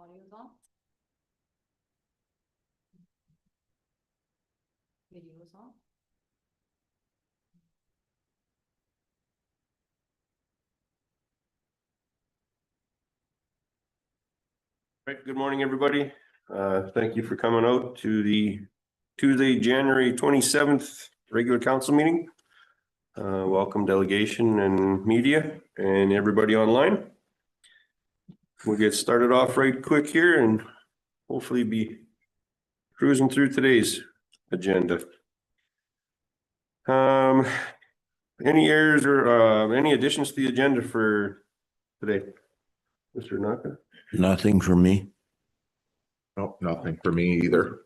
Audio's on. Video's on. Right, good morning, everybody. Thank you for coming out to the Tuesday, January 27th regular council meeting. Welcome delegation and media and everybody online. We'll get started off right quick here and hopefully be cruising through today's agenda. Any errors or any additions to the agenda for today? Mr. Naka? Nothing for me. Nope, nothing for me either.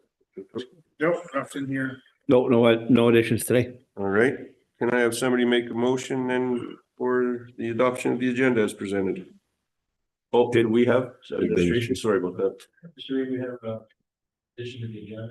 Nope, nothing here. No additions today. All right, can I have somebody make a motion then for the adoption of the agenda as presented? Oh, did we have administration? Sorry about that. Sure, we have addition to the agenda.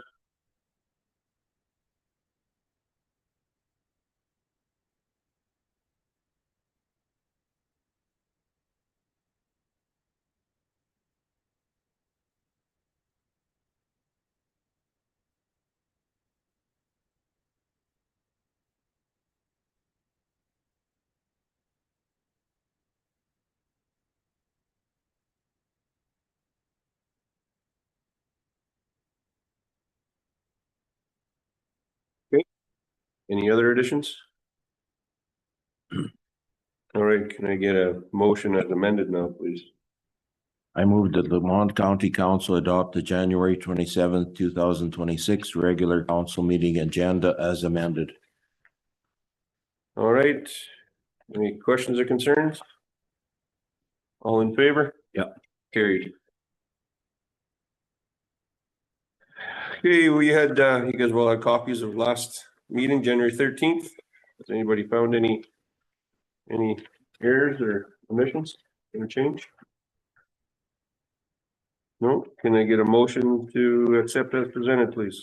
Any other additions? All right, can I get a motion as amended now, please? I move that the Lamont County Council adopt the January 27th, 2026 regular council meeting agenda as amended. All right, any questions or concerns? All in favor? Yep. Carried. Okay, we had, you guys will have copies of last meeting, January 13th. Has anybody found any errors or omissions, interchange? No, can I get a motion to accept as presented, please?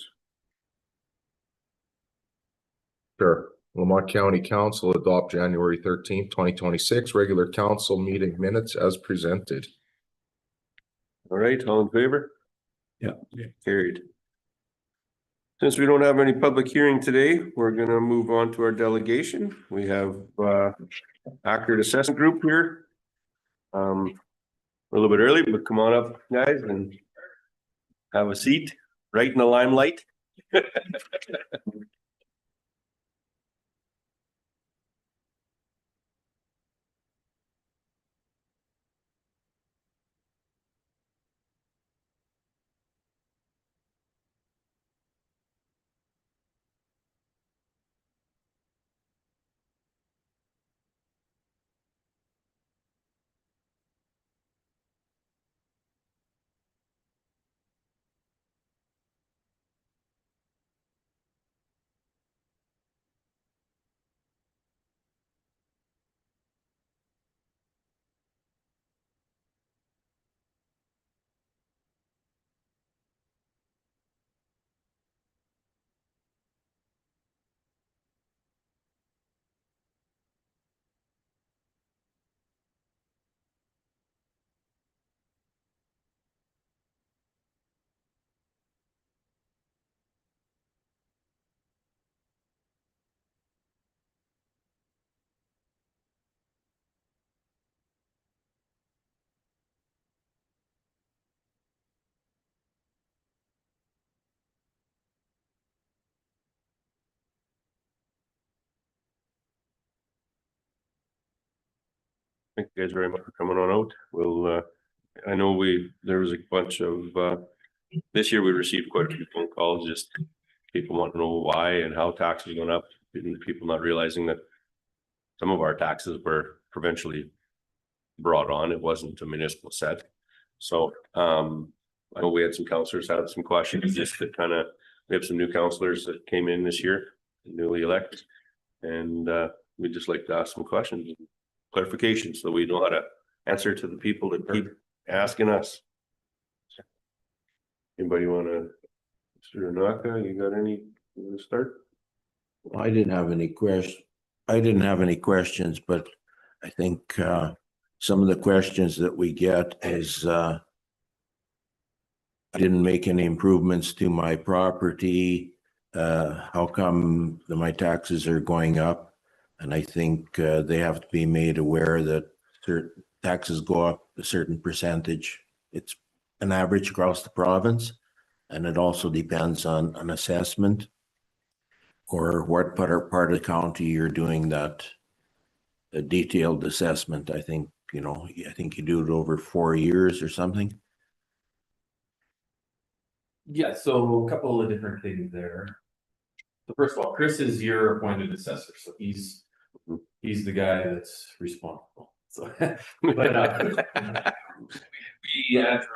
Sure. Lamont County Council adopt January 13th, 2026 regular council meeting minutes as presented. All right, all in favor? Yeah. Carried. Since we don't have any public hearing today, we're gonna move on to our delegation. We have Accurate Assessment Group here. A little bit early, but come on up, guys, and have a seat right in the limelight. Thank you guys very much for coming on out. We'll, I know there was a bunch of, this year we received quite a few phone calls, just people wanting to know why and how taxes went up. And people not realizing that some of our taxes were provincially brought on. It wasn't a municipal set. So, I know we had some councillors have some questions just to kind of, we have some new councillors that came in this year, newly elected. And, we'd just like to ask some questions. Clarification so we know how to answer to the people that keep asking us. Anybody want to, Mr. Naka, you got any, you want to start? I didn't have any questions, but I think some of the questions that we get is I didn't make any improvements to my property. How come my taxes are going up? And I think they have to be made aware that certain taxes go up a certain percentage. It's an average across the province, and it also depends on an assessment or what part of the county you're doing that a detailed assessment. I think, I think you do it over 4 years or something. Yeah, so a couple of different things there. So first of all, Chris is your appointed assessor, so he's the guy that's responsible. So, but we answer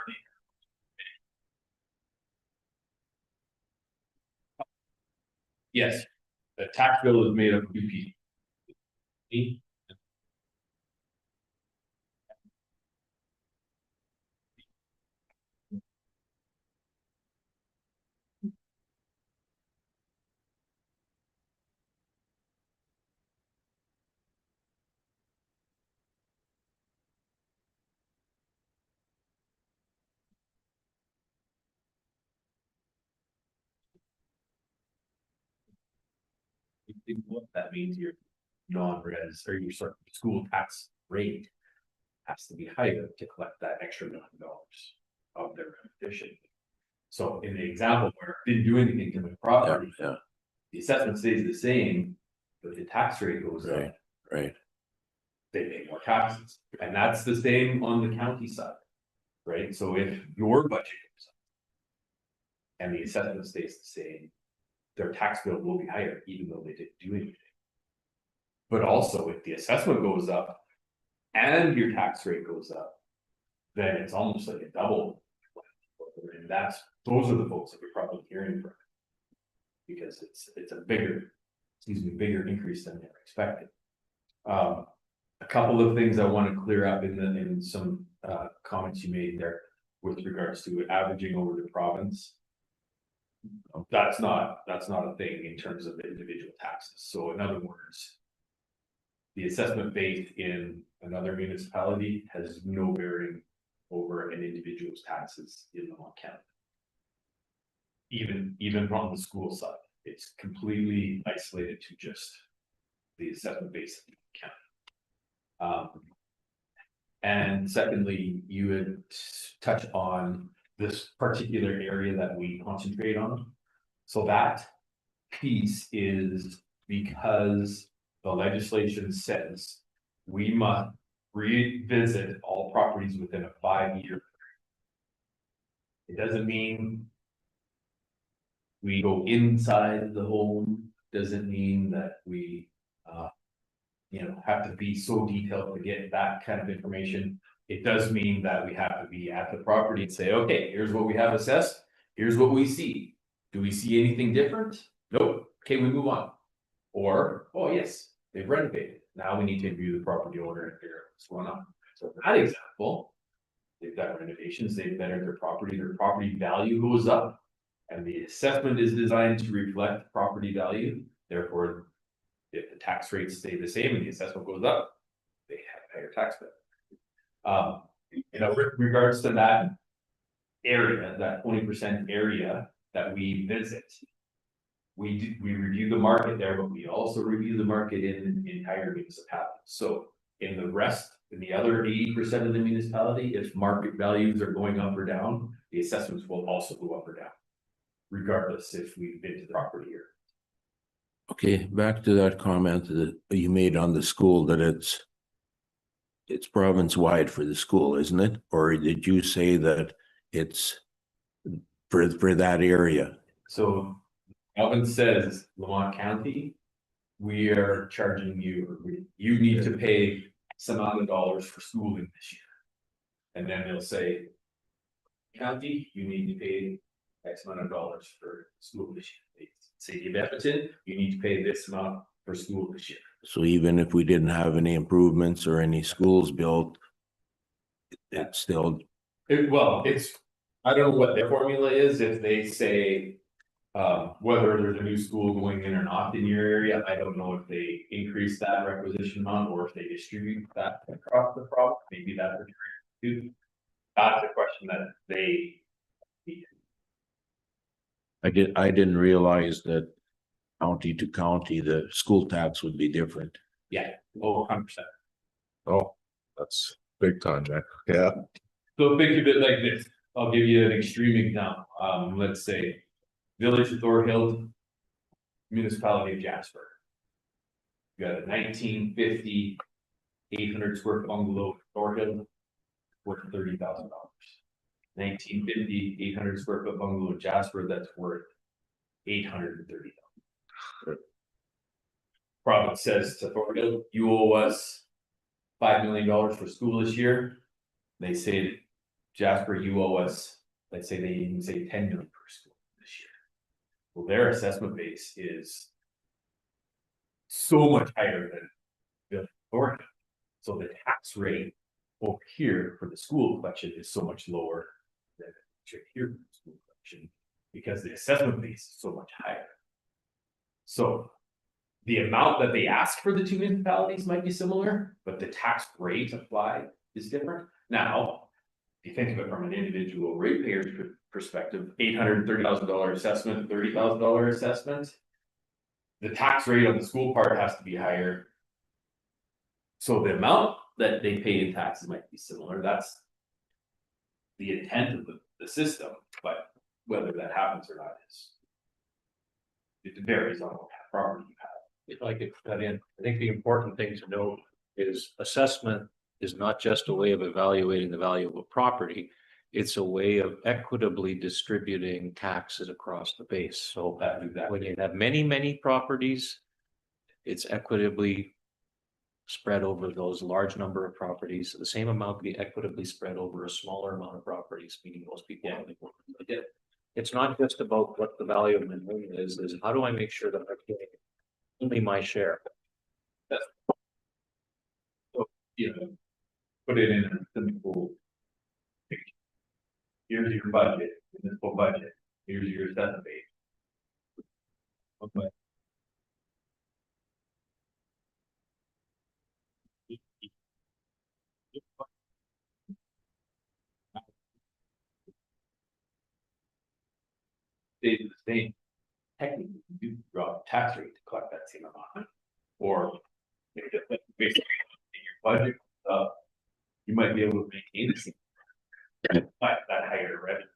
yes, the tax bill is made up of two pieces. Me. What that means, your non-res or your sort of school tax rate has to be higher to collect that extra $1 million of their rendition. So in the example where it didn't do anything to the property, Yeah, the assessment stays the same, but the tax rate goes up. right. They pay more taxes, and that's the same on the county side, right? So if your budget goes up and the assessment stays the same, their tax bill will be higher, even though they didn't do anything. But also, if the assessment goes up and your tax rate goes up, then it's almost like a double. And those are the folks that you're probably hearing from, because it's a bigger increase than they're expected. A couple of things I want to clear up in some comments you made there with regards to averaging over the province. That's not a thing in terms of the individual taxes. So in other words, the assessment base in another municipality has no bearing over an individual's taxes in Lamont County. Even from the school side, it's completely isolated to just the assessment base in Lamont County. And secondly, you would touch on this particular area that we concentrate on. So that piece is because the legislation says we must revisit all properties within a 5-year. It doesn't mean we go inside the home, doesn't mean that we have to be so detailed to get that kind of information. It does mean that we have to be at the property and say, okay, here's what we have assessed, here's what we see. Do we see anything different? Nope. Okay, we move on. Or, oh yes, they've renovated. Now we need to interview the property owner and figure out what's going on. So for that example, they've got renovations, they've bettered their property value goes up, and the assessment is designed to reflect property value. Therefore, if the tax rates stay the same and the assessment goes up, they have a higher tax bill. With regards to that area, that 20% area that we visit, we review the market there, but we also review the market in entire municipalities. So in the other 80% of the municipality, if market values are going up or down, the assessments will also go up or down, regardless if we've been to the property here. Okay, back to that comment that you made on the school, that it's province-wide for the school, isn't it? Or did you say that it's for that area? So Alvin says Lamont County, we are charging you, you need to pay some amount of dollars for schooling this year. And then they'll say, county, you need to pay X amount of dollars for school this year. City of Edmonton, you need to pay this amount for school this year. So even if we didn't have any improvements or any schools built, it's still. I don't know what their formula is, if they say, whether there's a new school going in or not in your area. I don't know if they increase that requisition amount or if they distribute that across the province. Maybe that's what you're too. That's a question that they I didn't realize that county to county, the school tax would be different. Yeah, 100%. Oh, that's big time, man. Yeah. So think of it like this, I'll give you an extreme example, let's say Village of Thorhill, municipality of Jasper. You got a 1950 800 square foot bungalow in Thorhill, worth $30,000. 1950 800 square foot bungalow in Jasper, that's worth $830,000. Province says to Thorhill, you owe us $5 million for school this year. They say, Jasper, you owe us, let's say they even say 10 million per school this year. Well, their assessment base is so much higher than the Thorhill. So the tax rate over here for the school collection is so much lower than here for the school collection because the assessment base is so much higher. So the amount that they ask for the two municipalities might be similar, but the tax rate applied is different. Now, if you think of it from an individual ratepayer's perspective, $830,000 assessment, $30,000 assessment, the tax rate on the school part has to be higher. So the amount that they pay in taxes might be similar. That's the intent of the system, but whether that happens or not is, it varies on what kind of property you have. If I could cut in, I think the important thing to note is assessment is not just a way of evaluating the value of a property. It's a way of equitably distributing taxes across the base. So when you have many, many properties, it's equitably spread over those large number of properties. The same amount can be equitably spread over a smaller amount of properties, meaning most people only work with it. It's not just about what the value of my home is how do I make sure that I'm getting only my share? You know, put it in a simple picture. Here's your budget, municipal budget. Here's your assessment base. Okay. Stays the same. Technically, you do drop tax rate to collect that same amount, or if you just based on your budget, you might be able to maintain the same, but that higher revenue.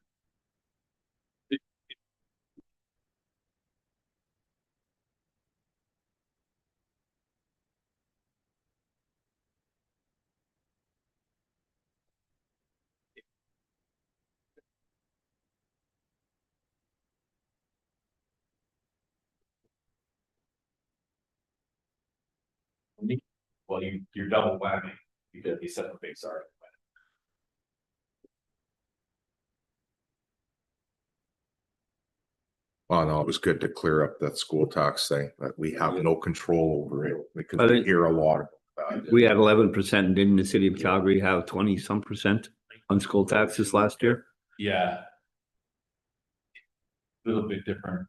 Well, you're double whammy because the assessment base are. Well, no, it was good to clear up that school tax thing, that we have no control over it, because I we think- hear a lot about that. We had 11%, didn't the city of Calgary have 20% on school taxes last year? Yeah. A little bit different.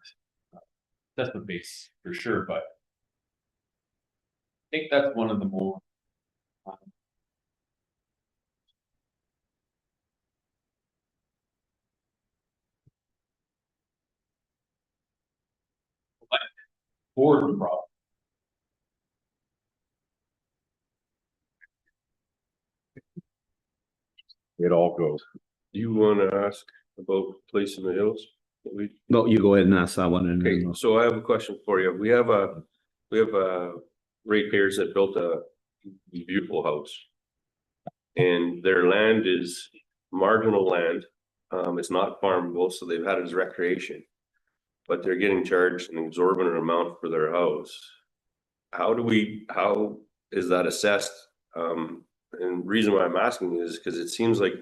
Assessment base for sure, but. I think that's one of the more. For the problem. It all goes. Do you want to ask about Place in the Hills? No, you go ahead and ask that one and Okay, then so I have a question for you. We have ratepayers that built a beautiful house. And their land is marginal land. It's not farmable, so they've had it as recreation. But they're getting charged an exorbitant amount for their house. How is that assessed? And the reason why I'm asking is because it seems like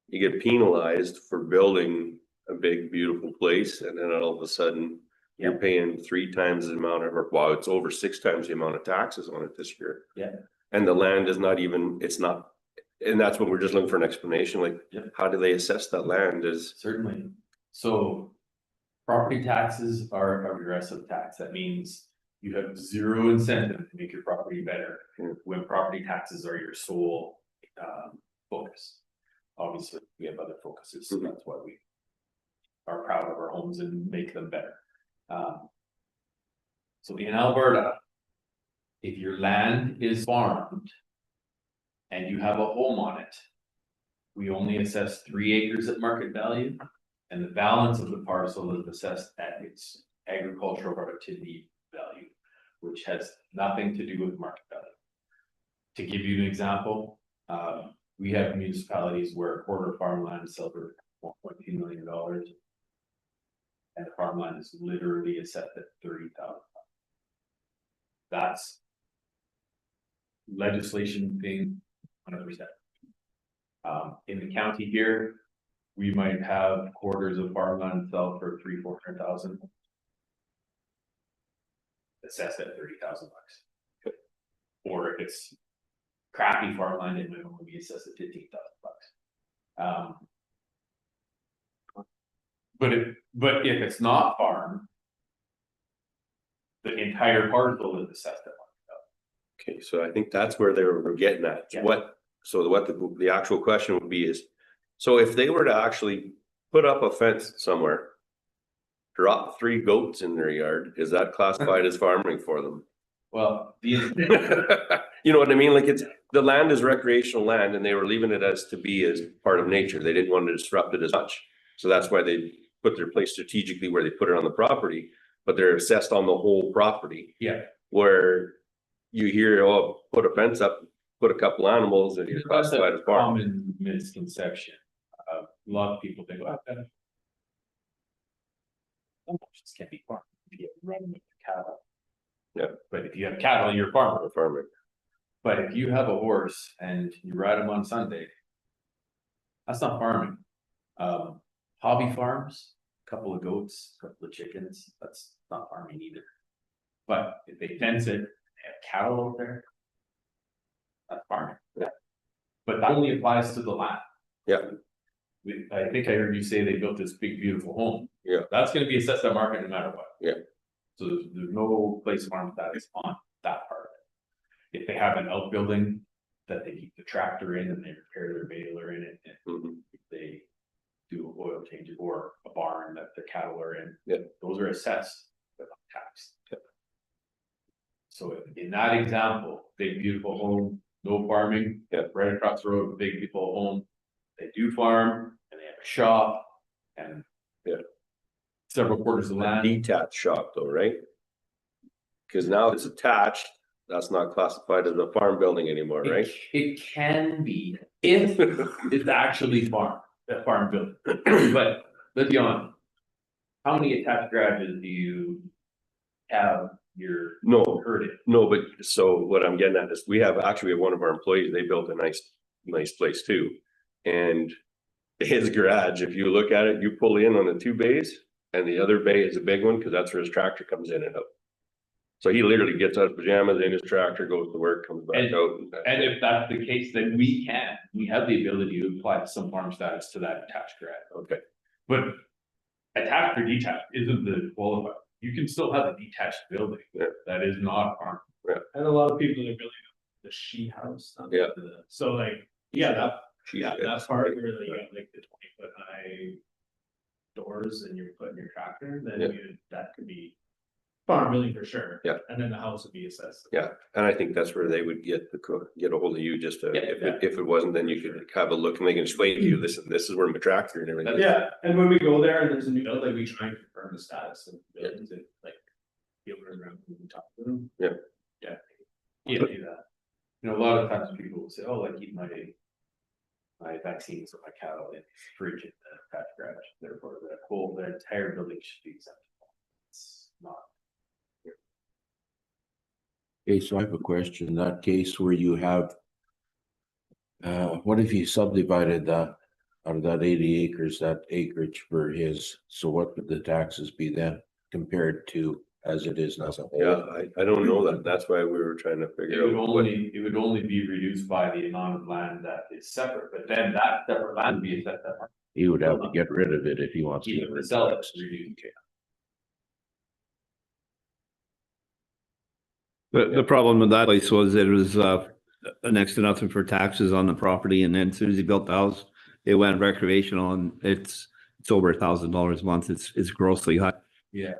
you get penalized for building a big, beautiful place, and then all of a sudden you're paying 3 times the amount of, well, it's over 6 times the amount of taxes on it this year. Yeah. And the land is not even, it's not, and that's what we're just looking for an explanation, like, how do they assess that land is? Certainly. So property taxes are a regressive tax. That means you have zero incentive to make your property better when property taxes are your sole focus. obviously we have other focuses, so that's why we are proud of our homes and make them better. So in Alberta, if your land is farmed and you have a home on it, we only assess 3 acres at market value, and the balance of the parcel is assessed at its agricultural productivity value, which has nothing to do with market value. To give you an example, we have municipalities where a quarter farmland sells for $1.2 million. And the farmland is literally assessed at $30,000. That's legislation being 100%. In the county here, we might have quarters of farmland sell for $300,000-400,000. Assessed at $30,000. Or if it's crappy farmland, it might only be assessed at $15,000. But if it's not farmed, the entire parcel is assessed at $1,000. Okay, so I think that's where they were getting at. Yeah. What the actual question would be is, so if they were to actually put up a fence somewhere, drop 3 goats in their yard, is that classified as farming for them? Well, You know what I mean? Like, it's, the land is recreational land and they were leaving it as to be as part of nature. They didn't want to disrupt it as much. So that's why they put their place strategically where they put it on the property, but they're assessed on the whole property. yeah, Where you hear, oh, put a fence up, put a couple animals and you're that's classified as a farm. common misconception. A lot of people think, well, just can't be farmed if you run with cattle. Yeah. But if you have cattle, you're a farmer. Farming. But if you have a horse and you ride him on Sunday, that's not farming. Hobby farms, a couple of goats, a couple of chickens, that's not farming either. But if they fence it, they have cattle out there, that's farming. Yeah. But that only applies to the land. Yeah. I think I heard you say they built this big, beautiful home. Yeah. That's gonna be assessed at market no matter what. Yeah. So there's no place farm status on that part of it. If they have an outbuilding that they keep the tractor in and they repair their baler in it, and Mhm. if they do oil changes or a barn that the cattle are in. Yeah. Those are assessed but not taxed. So in that example, big beautiful home, no farming. Yeah. Right across the road, big beautiful home, they do farm and they have a shop and. Yeah. Several quarters of A land. detached shop though, right? Cause now if it's attached, that's not classified as a farm building anymore, right? It can be if it's actually a farm building, but let's be honest. How many attached garages do you have your No, herd in? no, but so what I'm getting at is we have one of our employees, they built a nice place too. And his garage, if you look at it, you pull in on the 2 bays and the other bay is a big one because that's where his tractor comes in and out. So he literally gets out of pajamas in his tractor, goes to work, comes back out. And if that's the case, then we have the ability to apply some farm status to that attached garage. Okay, But attached or detached isn't the qualifier. You can still have a detached building. Yeah. That is not farm. And a lot of people are building the she house. not Yeah. So like, yeah, Yeah, that part where you got like the 20-foot high doors and you're putting your tractor, then Yeah. that could be farm building for sure. Yeah. And then the house would be assessed. yeah, and I think that's where they would get a hold of you just to, Yeah, if it wasn't, then you could have a look and they can explain to you, this is where my tractor and everything. Yeah, and when we go there and there's a new build, like we try and confirm the status of the buildings and like. People around and talk to them. Yeah. Yeah. You do that. You know, a lot of times people will say, oh, I keep my vaccines or my cattle in the fridge in the attached garage, therefore the entire building should be acceptable. It's not. Okay, so I have a question. In that case where you have, what if you subdivided that out of that 80 acres, that acreage for his, so what would the taxes be then compared to as it is now? Yeah, I don't know that. That's why we were trying to It figure would out what. only be reduced by the amount of land that is separate, but then that separate land would be assessed at. He would have to get rid of it if he wants to. Even get rid to of sell it, it. it's reduced. The problem with that place was it was next to nothing for taxes on the property, and then as soon as he built the house, it went recreational and it's over $1,000 a month. It's grossly high. Yeah.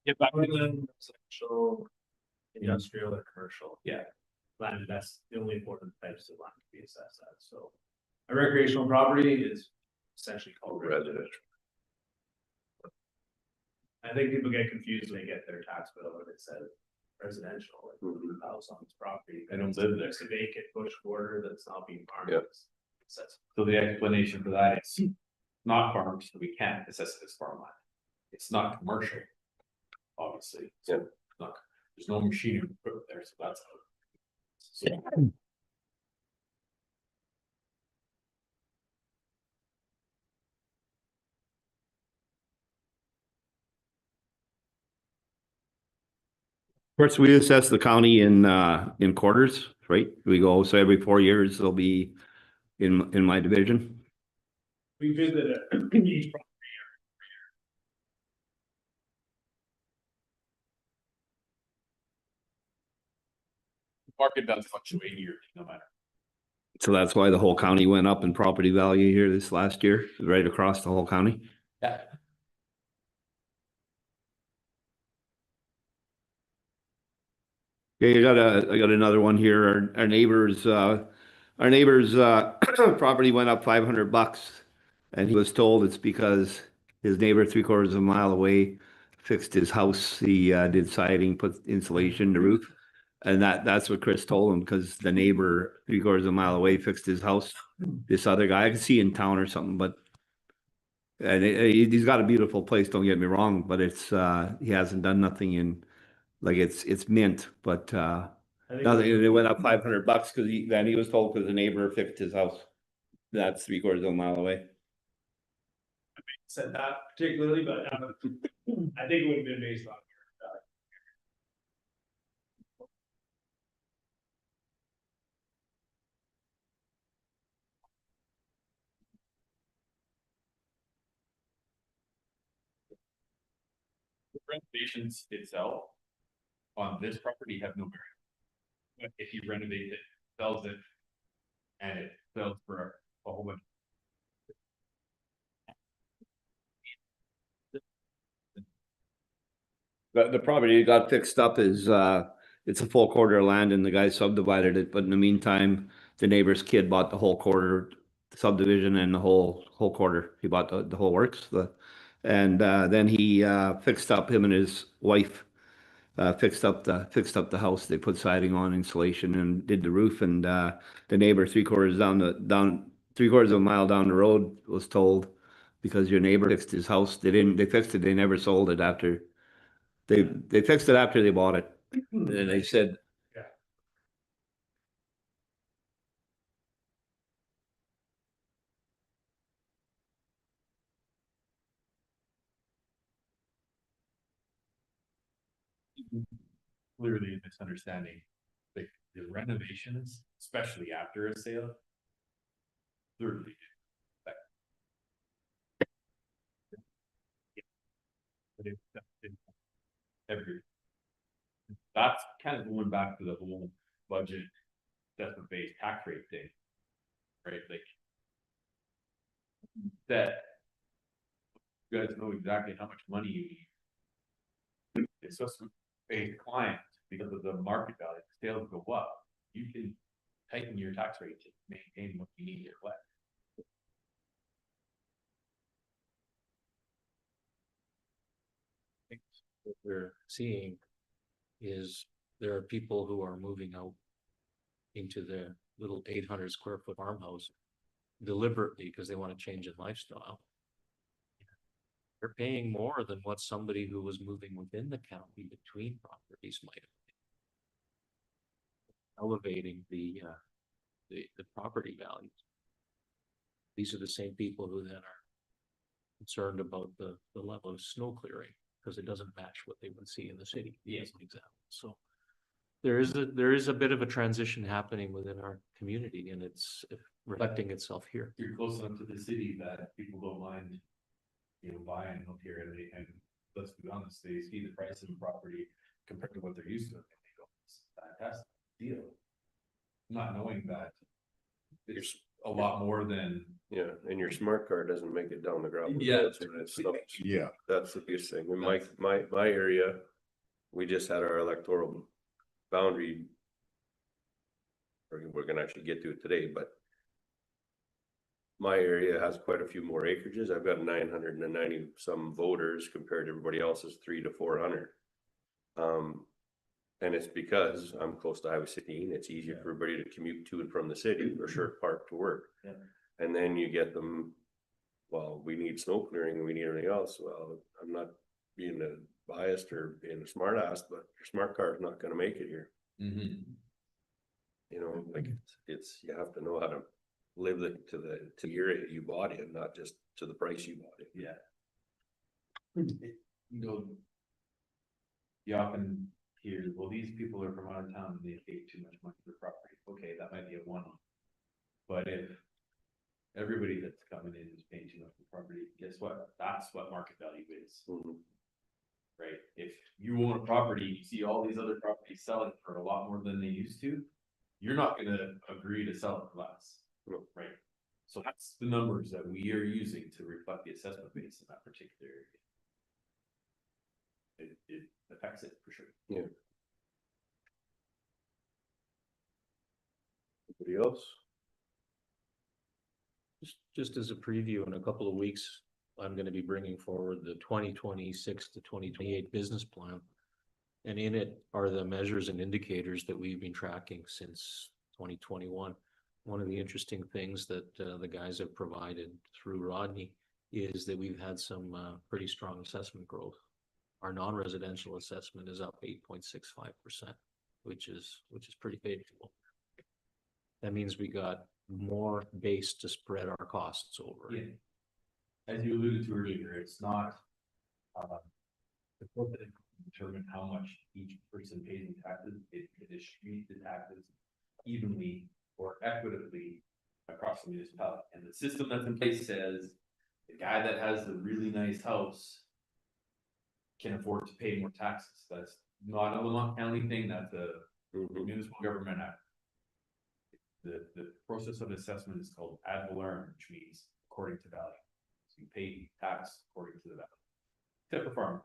Get back to the residential, industrial or commercial. Yeah. Land, that's the only important types of land to be assessed at, so. A recreational property is essentially called residential. I think people get confused when they get their tax bill and it says residential, like the house on this property. They don't live there. It's a vacant bush border that's not being farmed. Yeah. So the explanation for that is not farmed, so we can't assess it as farmland. It's not commercial. Obviously. So Yeah. it's not, there's no machinery put there, so that's how. So Of course, we assess the county in quarters, right? We go, so every 4 years, they'll be in my division. We visit each property. market does fluctuate yearly, no matter. So that's why the whole county went up in property value here this last year, right across the whole county. Yeah. Okay, I got another one here. Our neighbor's property went up $500, and he was told it's because his neighbor 3/4 of a mile away fixed his house. He did siding, put insulation in the roof, and that's what Chris told him, because the neighbor 3/4 of a mile away fixed his house. This other guy I could see in town or something, but and he's got a beautiful place. Don't get me wrong, but it's he hasn't done nothing in, like, it's mint, but nothing. It went up $500 because he was told because the neighbor fixed his house. That's 3/4 of a mile away. Said that particularly, but I think it would have been based on. The renovations itself on this property have no bearing. But if you renovate it, sells it, and it sells for a whole bunch. The property got fixed up is it's a full quarter of land and the guy subdivided it, but in the meantime, the neighbor's kid bought the whole quarter subdivision and the whole quarter. He bought the whole works. And then he fixed up, him and his wife fixed up the house. They put siding on, insulation, and did the roof. And the neighbor 3/4 down 3/4 of a mile down the road was told, because your neighbor fixed his house. They fixed it. They never sold it after. They fixed it after they bought it. And they said. Yeah. Clearly a misunderstanding. Like the renovations, especially after a sale. Clearly. Every. That's kind of going back to the whole budget, assessment based tax rate thing. Right, like. That. You guys know exactly how much money you need. It's just a client, because of the market value, sales go up, you can tighten your tax rate to maintain what you need to collect. What we're seeing is there are people who are moving out into their little 800 square foot farmhouse deliberately because they want to change in lifestyle. They're paying more than what somebody who was moving within the county between properties might have paid. Elevating the property values. These are the same people who then are concerned about the level of snow clearing because it doesn't match what they would see in the city, as an example. So there is a bit of a transition happening within our community, and it's reflecting itself here. You're close enough to the city that people don't mind, buying up here, and let's be honest, they see the price of the property compared to what they're used to, and they go, "It's a fantastic deal." Not knowing that it's a lot more than. Yeah, and your smart card doesn't make it down the gravel. Yeah. roads when it snows. Yeah. That's the biggest thing. In my area, we just had our electoral boundary. We're gonna actually get to it today, but my area has quite a few more acreages. I've got 990 some voters compared to everybody else's 300 to 400. And it's because I'm close to Highway 16. It's easier for everybody to commute to and from the city or Sherwood Park to work. Yeah. And then you get them, well, we need snow clearing and we need everything else. Well, I'm not being biased or being a smart ass, but your smart car is not gonna make it here. Like it's, you have to know how to live to the area you bought in, not just to the price you bought it. Yeah. You often hear, well, these people are from out of town and they pay too much money for property. Okay, that might be a one-off. But if everybody that's coming in is paying too much for property, guess what? That's what market value is. Right? If you own a property, you see all these other properties selling for a lot more than they used to, you're not gonna agree to sell it for less. No. Right? So that's the numbers that we are using to reflect the assessment base in that particular area. It affects it for sure. Yeah. Anybody else? Just as a preview, in a couple of weeks, I'm gonna be bringing forward the 2026 to 2028 business plan. And in it are the measures and indicators that we've been tracking since 2021. One of the interesting things that the guys have provided through Rodney is that we've had some pretty strong assessment growth. Our non-residential assessment is up 8.65%, which is pretty favorable. That means we got more base to spread our costs over. Yeah. As you alluded to earlier, it's not the corporate that determine how much each person pays in taxes. It distributes the taxes evenly or equitably across the municipality. And the system that's in place says the guy that has the really nice house can afford to pay more taxes. That's not a Lamont County thing, that's a municipal government act. The process of assessment is called ad valorem, which means according to value. So you pay tax according to the value. Except for farm.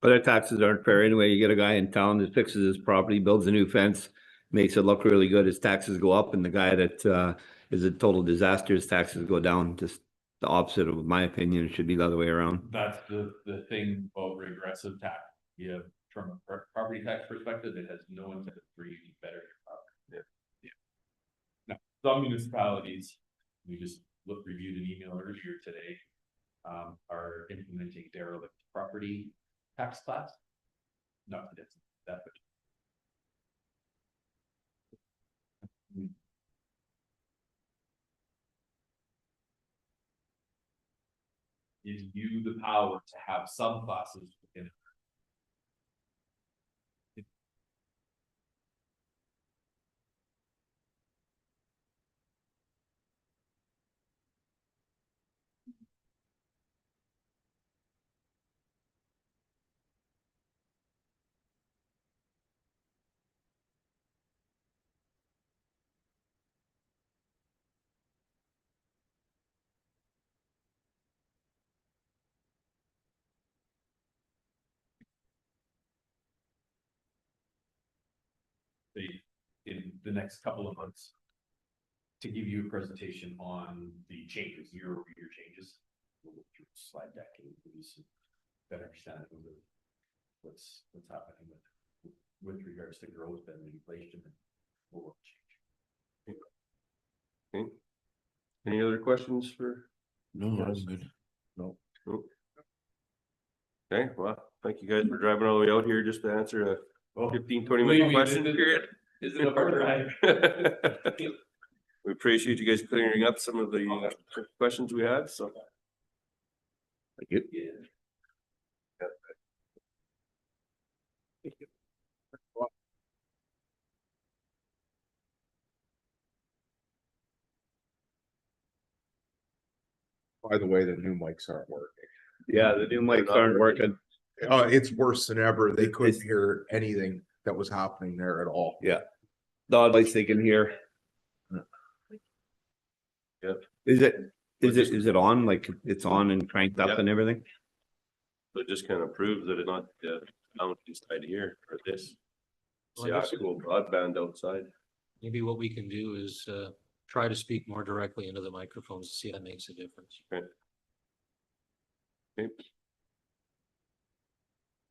But our taxes aren't fair anyway. You get a guy in town that fixes his property, builds a new fence, makes it look really good. His taxes go up, and the guy that is a total disaster, his taxes go down. Just the opposite of my opinion. It should be the other way around. That's the thing about regressive tax. You have from a property tax perspective, it has no incentive for you to better your property. Yeah. Now, some municipalities, we just reviewed an email earlier today, are implementing derelict property tax class. Not that it's that, but gives you the power to have subclasses within it. In the next couple of months to give you a presentation on the changes, year-over-year changes. We'll go through the slide deck and give you some better understanding of what's happening with regards to growth and inflation and what will change. Okay. Any other questions for? No, that's good. No. Okay, well, thank you guys for driving all the way out here just to answer a 15-20 minute question period. Is it a hard ride? We appreciate you guys clearing up some of the questions we had, so. Thank you. By the way, the new mics aren't working. Yeah, the new mics aren't working. Oh, it's worse than ever. They couldn't hear anything that was happening there at all. Yeah. The lights they can hear. Yep. Is it on? Like it's on and cranked up Yeah. and everything? So it just kind of proves that it's not down inside here or this. It's the Well, I guess- actual broadband outside. Maybe what we can do is try to speak more directly into the microphones to see if that makes a difference. Okay.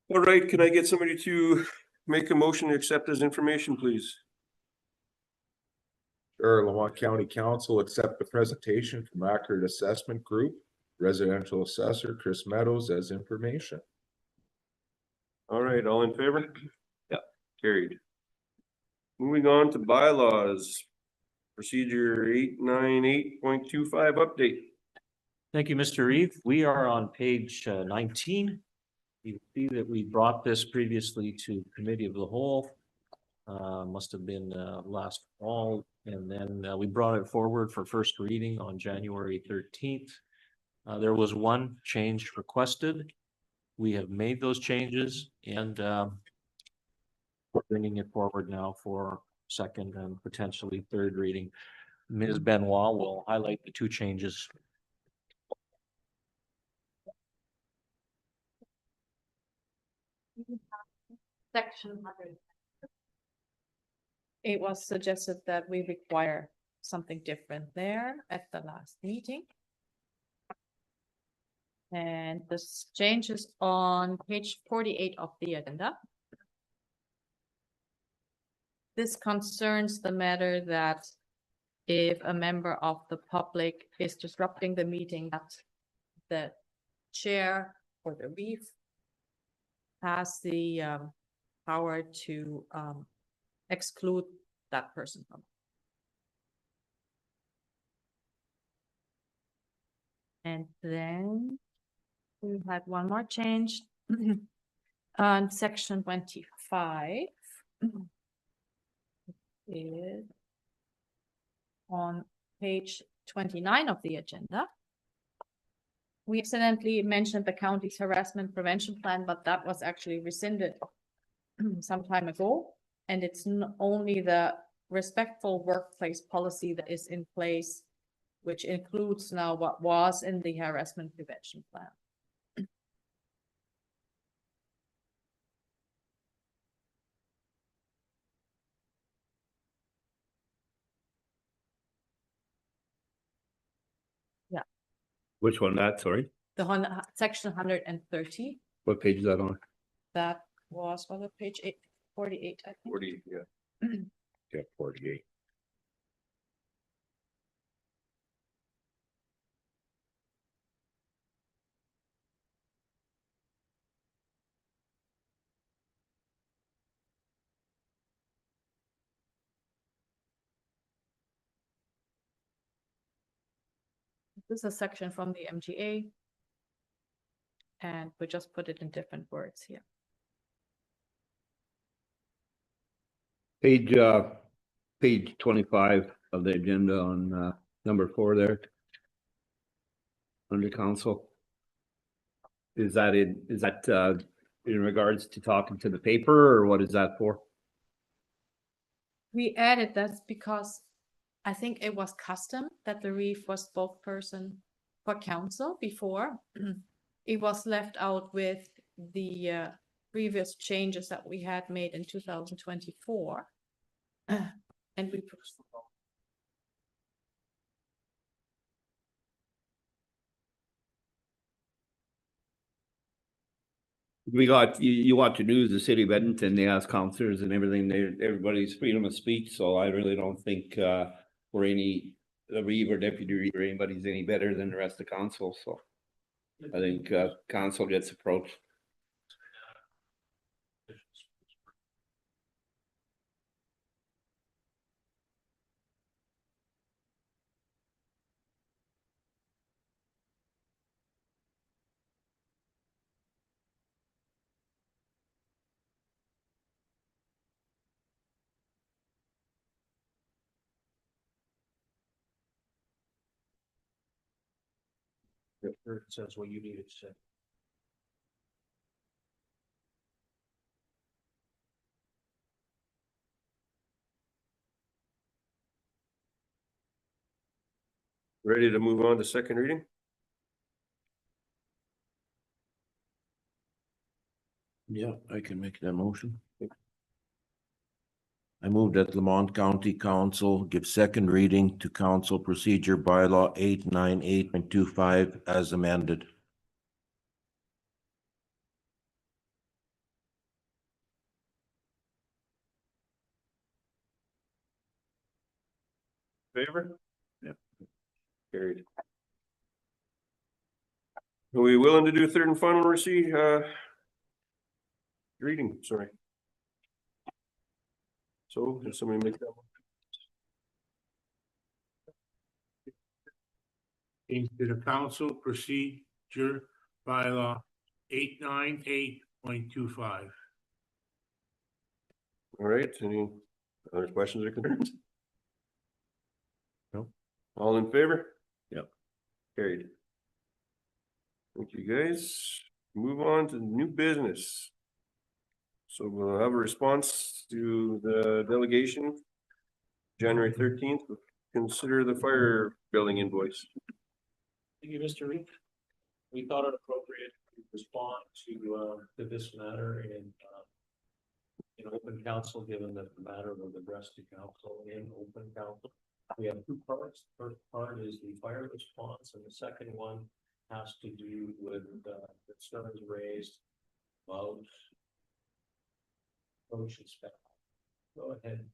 All right, can I get somebody to make a motion to accept this information, please? Sure, Lamont County Council accept the presentation from Accurate Assessment Group, residential assessor Chris Meadows as information. All right, all in favor? Yeah. Carried. Moving on to bylaws. Procedure 898.25 update. Thank you, Mr. Reeve. We are on page 19. You see that we brought this previously to committee of the whole. Must have been last fall, and then we brought it forward for first reading on January 13th. There was one change requested. We have made those changes, and we're bringing it forward now for second and potentially third reading. Ms. Benoit will highlight the two changes. Section 100. It was suggested that we require something different there at the last meeting. And this changes on page 48 of the agenda. This concerns the matter that if a member of the public is disrupting the meeting, that the chair or the reef has the power to exclude that person from. And then we had one more change on section 25. Is on page 29 of the agenda. We accidentally mentioned the county's harassment prevention plan, but that was actually rescinded some time ago. And it's only the respectful workplace policy that is in place, which includes now what was in the harassment prevention plan. Which one that, sorry? Section 130, What page is that on? that was on the page 48, I think. 40, yeah. Yeah, 48. This is a section from the MGA. And we just put it in different words here. Page 25 of the agenda on number 4 there. Under council. Is that in regards to talking to the paper, or what is that for? We added that because I think it was custom that the reef was spokesperson for council before. It was left out with the previous changes that we had made in 2024. And we We got, you want to news, the city of Edmonton, they ask councillors and everything, everybody's freedom of speech, so I really don't think we're the reeve or deputy reeve or anybody's any better than the rest of council, so. I think council gets approached. It says what you needed to say. Ready to move on to second reading? Yeah, I can make that motion. I move that Lamont County Council give second reading to council procedure bylaw 898.25 as amended. Favor? Yep. Carried. Are we willing to do third and final reading, sorry. So, does somebody make that? Into the council procedure bylaw 898.25. All right, any other questions or concerns? No. All in favor? Yep. Carried. Thank you, guys. Move on to new business. So we'll have a response to the delegation. January 13th, consider the fire building invoice. Thank you, Mr. Reed. We thought it appropriate to respond to this matter in open council, given that the matter was addressed to council in open council. We have two parts. The first part is the fire response, and the second one has to do with concerns raised about ocean spec. Go ahead.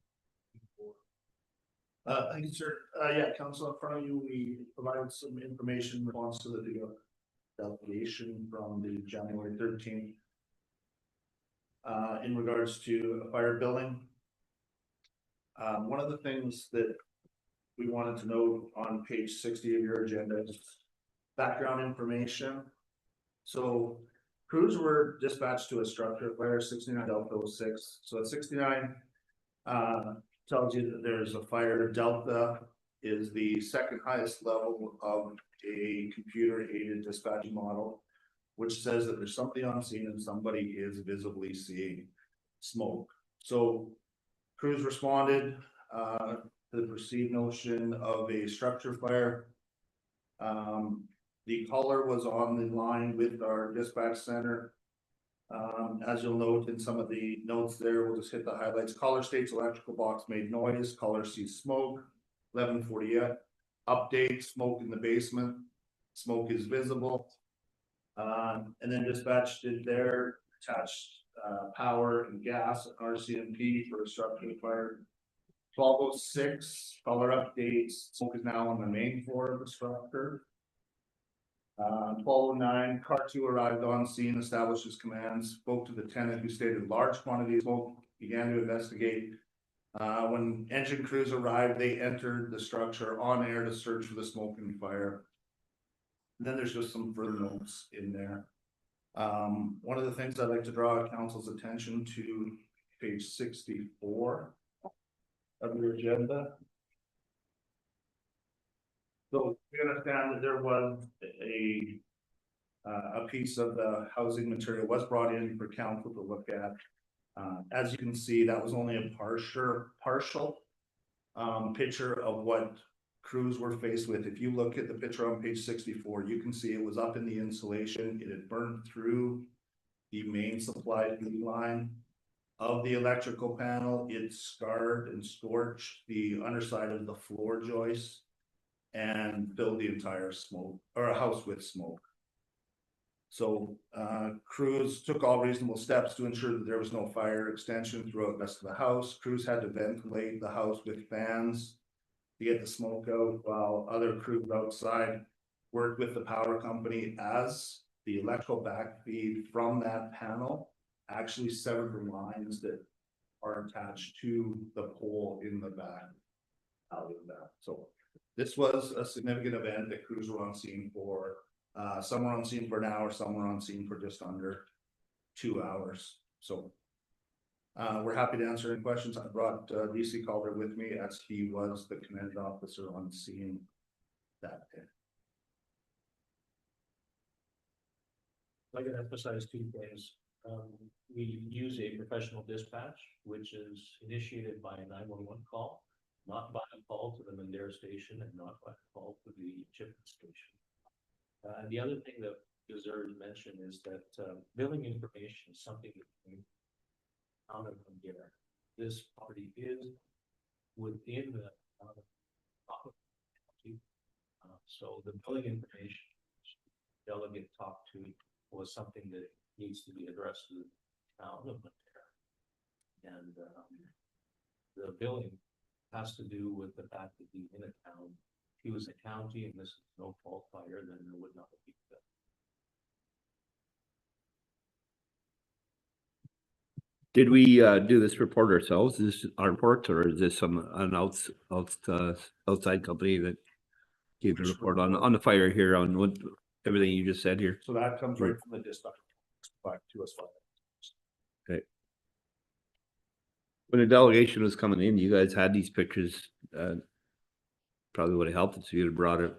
Thank you, sir. Yeah, council, in front of you, we provided some information in response to the delegation from the January 13th. In regards to a fire building. One of the things that we wanted to know on page 60 of your agenda is background information. So crews were dispatched to a structure fire 69 Delta 06. So at 69, tells you that there's a fire. Delta is the second highest level of a computer aided dispatching model, which says that there's somebody on scene and somebody is visibly seeing smoke. So crews responded to the perceived notion of a structure fire. The caller was on the line with our dispatch center. As you'll note in some of the notes there, we'll just hit the highlights. Caller states electrical box made noise. Caller sees smoke. 11:48. Update, smoke in the basement. Smoke is visible. And then dispatch did their attached power and gas and RCMP for a structure fire. 12:06. Caller updates. Smoke is now on the main floor of the structure. 12:09, car 2 arrived on scene, established his commands, spoke to the tenant who stated large quantities of smoke, began to investigate. When engine crews arrived, they entered the structure on air to search for the smoke and fire. And then there's just some further notes in there. One of the things I'd like to draw council's attention to page 64 of your agenda. So we understand that there was a piece of the housing material was brought in for council to look at. As you can see, that was only a partial picture of what crews were faced with. If you look at the picture on page 64, you can see it was up in the insulation. It had burned through the main supply feed line of the electrical panel. It scarred and scorched the underside of the floor joist and filled the entire smoke or a house with smoke. So crews took all reasonable steps to ensure that there was no fire extension throughout the rest of the house. Crews had to ventilate the house with fans to get the smoke out, while other crews outside worked with the power company as the electrical backfeed from that panel actually severed the lines that are attached to the pole in the back. Out of that. So this was a significant event that crews were on scene for. Some were on scene for an hour, some were on scene for just under 2 hours. So we're happy to answer any questions. I brought DC Calder with me as he was the commanding officer on scene that day. I can emphasize two things. We use a professional dispatch, which is initiated by a 911 call, not by a call to the Mandera station and not by a call to the Chipman station. And the other thing that deserves mention is that billing information is something that came out of Mandera. This property is within the so the billing information delegate talked to was something that needs to be addressed to the town of Mandera. And the billing has to do with the fact that he's in a town. If he was a county and this is no fault fire, then there would not be that. Did we do this report ourselves? Is this our report, or is this outside company that gave the report on the fire here on what everything you just said here? So that comes right from the dispatch back to us. Okay. When the delegation was coming in, you guys had these pictures. Probably would have helped if you'd have brought it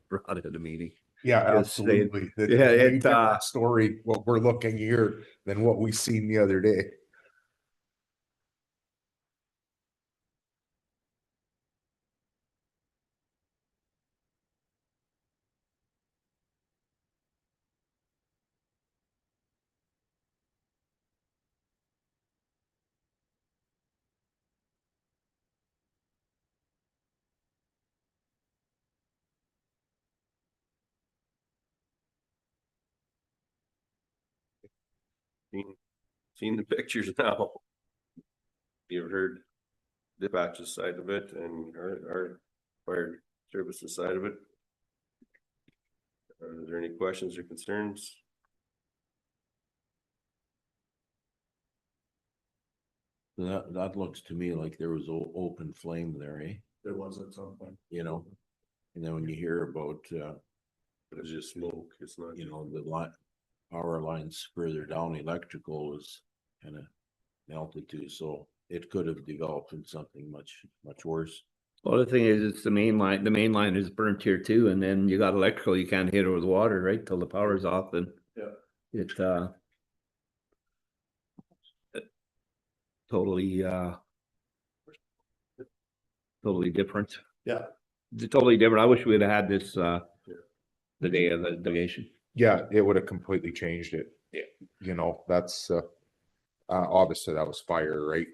to the meeting. Yeah, Just saying. absolutely. Yeah, Way it, different story, what we're looking here than what we seen the other day. Seen the pictures now. You've heard dispatch's side of it and our fire services side of it. Is there any questions or concerns? That looks to me like there was open flame there, eh? There was at some point. You know, and then when you hear about, But it's just smoke, it's not. you know, the line, power lines further down, electrical was kind of melted too, so it could have developed into something much worse. well, the thing is, it's the main line. The main line is burnt here too, and then you got electrical. You can't hit it with water, right, till the power's off, and Yeah. it totally totally different. Yeah. It's totally different. I wish we'd have had this the day of the delegation. Yeah, it would have completely changed it. Yeah. You know, that's obviously that was fire, right?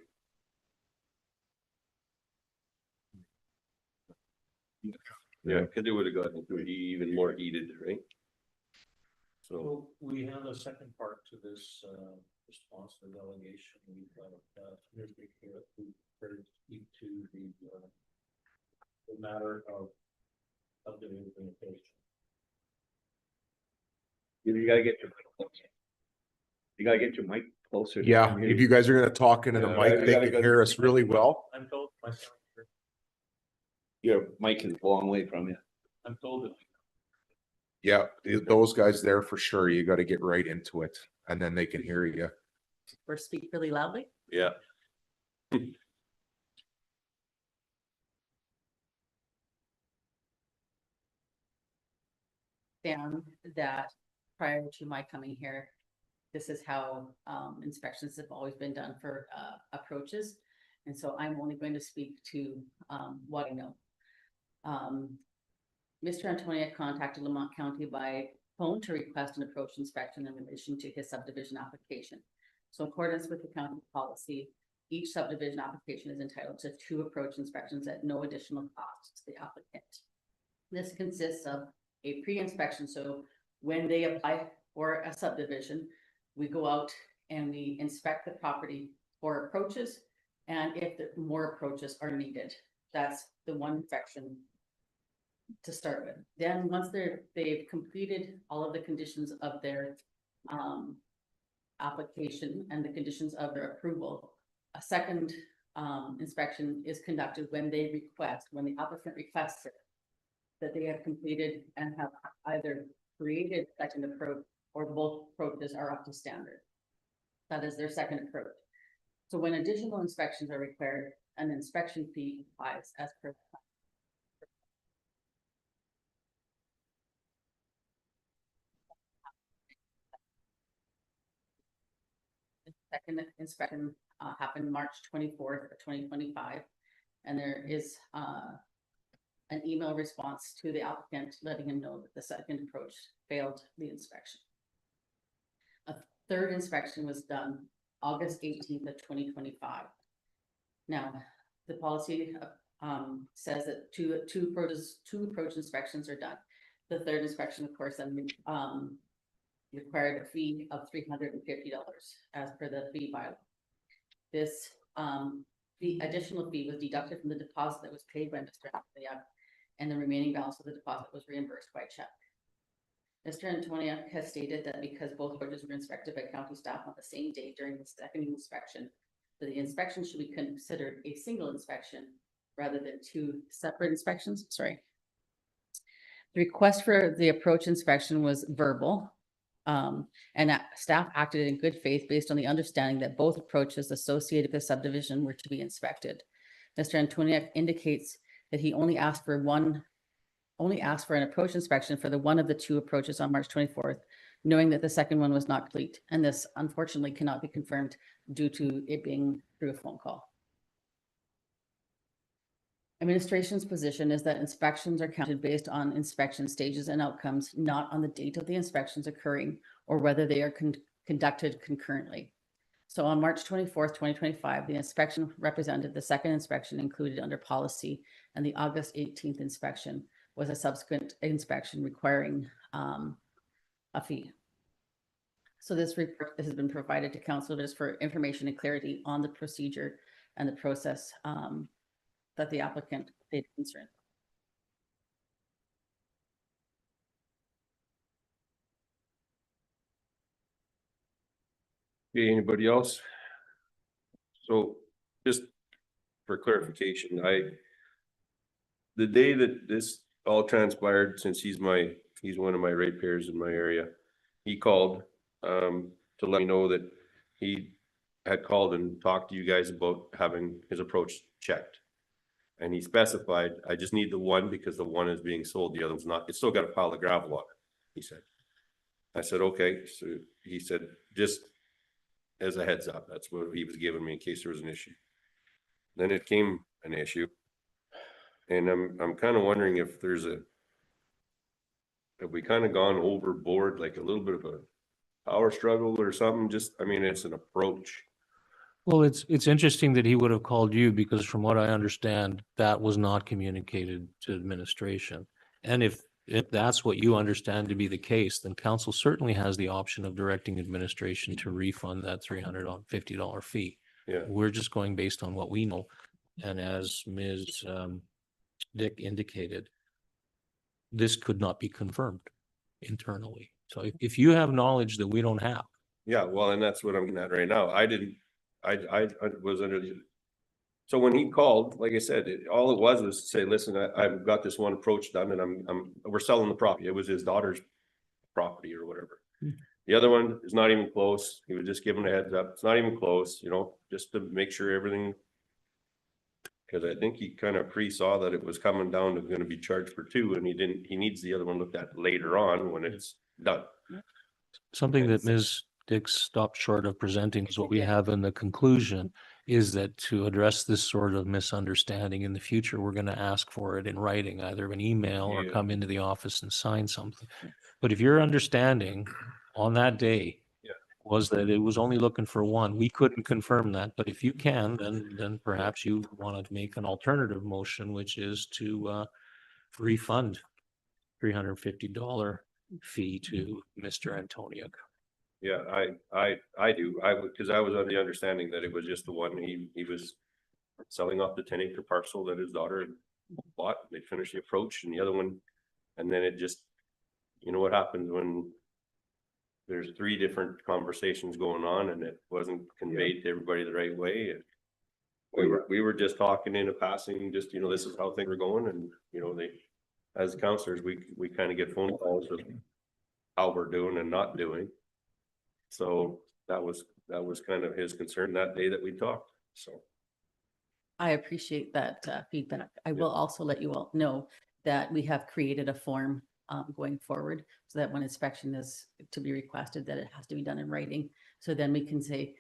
Yeah, because it would have gotten even more heated, right? So, So we have a second part to this response to the delegation. We've got here's the here who speak to the matter of the implementation. You gotta get your mic closer. Yeah, if you guys are gonna talk into the Yeah, mic, they can hear us really well. I'm told myself, Your mic is a long way from you. I'm told that Yeah, those guys there for sure. You gotta get right into it and then they can hear you. Or speak really loudly. yeah. Found that prior to my coming here, this is how inspections have always been done for approaches. And so I'm only going to speak to what I know. Mr. Antonia contacted Lamont County by phone to request an approach inspection in relation to his subdivision application. So in accordance with the county policy, each subdivision application is entitled to 2 approach inspections at no additional cost to the applicant. This consists of a pre-inspection. So when they apply for a subdivision, we go out and we inspect the property for approaches. And if more approaches are needed, that's the one inspection to start with. Then once they've completed all of the conditions of their application and the conditions of their approval, a second inspection is conducted when they request, when the applicant requests it, that they have completed and have either created second approach or both approaches are up to standard. That is their second approach. So when additional inspections are required, an inspection fee applies as per. second inspection happened March 24th of 2025. And there is an email response to the applicant letting him know that the second approach failed the inspection. A third inspection was done August 18th of 2025. Now, the policy says that two approach inspections are done. The third inspection, of course, then required a fee of $350 as per the fee bylaw. This the additional fee was deducted from the deposit that was paid by Mr. Antoniuk, and the remaining balance of the deposit was reimbursed by check. Mr. Antoniuk has stated that because both approaches were inspected by county staff on the same day during the second inspection, that the inspection should be considered a single inspection rather than two separate inspections. Sorry. The request for the approach inspection was verbal, and staff acted in good faith based on the understanding that both approaches associated with the subdivision were to be inspected. Mr. Antoniuk indicates that he only asked for an approach inspection for the one of the two approaches on March 24th, knowing that the second one was not complete. And this unfortunately cannot be confirmed due to it being through a phone call. Administration's position is that inspections are counted based on inspection stages and outcomes, not on the date of the inspections occurring or whether they are conducted concurrently. So on March 24th, 2025, the inspection represented the second inspection included under policy, and the August 18th inspection was a subsequent inspection requiring a fee. So this report has been provided to council just for information and clarity on the procedure and the process that the applicant stated concern. Okay, anybody else? So just for clarification, the day that this all transpired, since he's one of my ratepayers in my area, he called to let me know that he had called and talked to you guys about having his approach checked. And he specified, I just need the one because the one is being sold, the other one's not. It's still got a pile of gravel on it, he said. I said, okay. So he said, just as a heads up, that's what he was giving me in case there was an issue. Then it came an issue. And I'm kind of wondering if have we kind of gone overboard, like a little bit of a power struggle or something? Just, I mean, it's an approach. Well, it's interesting that he would have called you because from what I understand, that was not communicated to administration. And if that's what you understand to be the case, then council certainly has the option of directing administration to refund that $350 fee. Yeah. We're just going based on what we know. And as Ms. Dick indicated, this could not be confirmed internally. So if you have knowledge that we don't have. Yeah, well, and that's what I'm getting at right now. I was under the, so when he called, like I said, all it was to say, listen, I've got this one approach done and we're selling the property. It was his daughter's property or whatever. The other one is not even close. He was just giving a heads up. It's not even close, you know, just to make sure everything. Cause I think he kind of pre-saw that it was coming down to going to be charged for two, and he needs the other one looked at later on when it's done. Something that Ms. Dick stopped short of presenting is what we have in the conclusion is that to address this sort of misunderstanding in the future, we're going to ask for it in writing, either an email or come into the office and sign something. But if your understanding on that day was that it was only looking for one, we couldn't confirm that. But if you can, then perhaps you want to make an alternative motion, which is to refund $350 fee to Mr. Antoniuk. Yeah, I do. Because I was under the understanding that it was just the one he was selling off the 10-acre parcel that his daughter had bought. They finished the approach and the other one. And then it just, you know what happens when there's three different conversations going on and it wasn't conveyed to everybody the right way. And we were just talking in a passing, just, you know, this is how things are going. And, you know, as counselors, we kind of get phone calls of how we're doing and not doing. So that was kind of his concern that day that we talked. So I appreciate that feedback. I will also let you all know that we have created a form going forward so that when inspection is to be requested, that it has to be done in writing. So then we can say,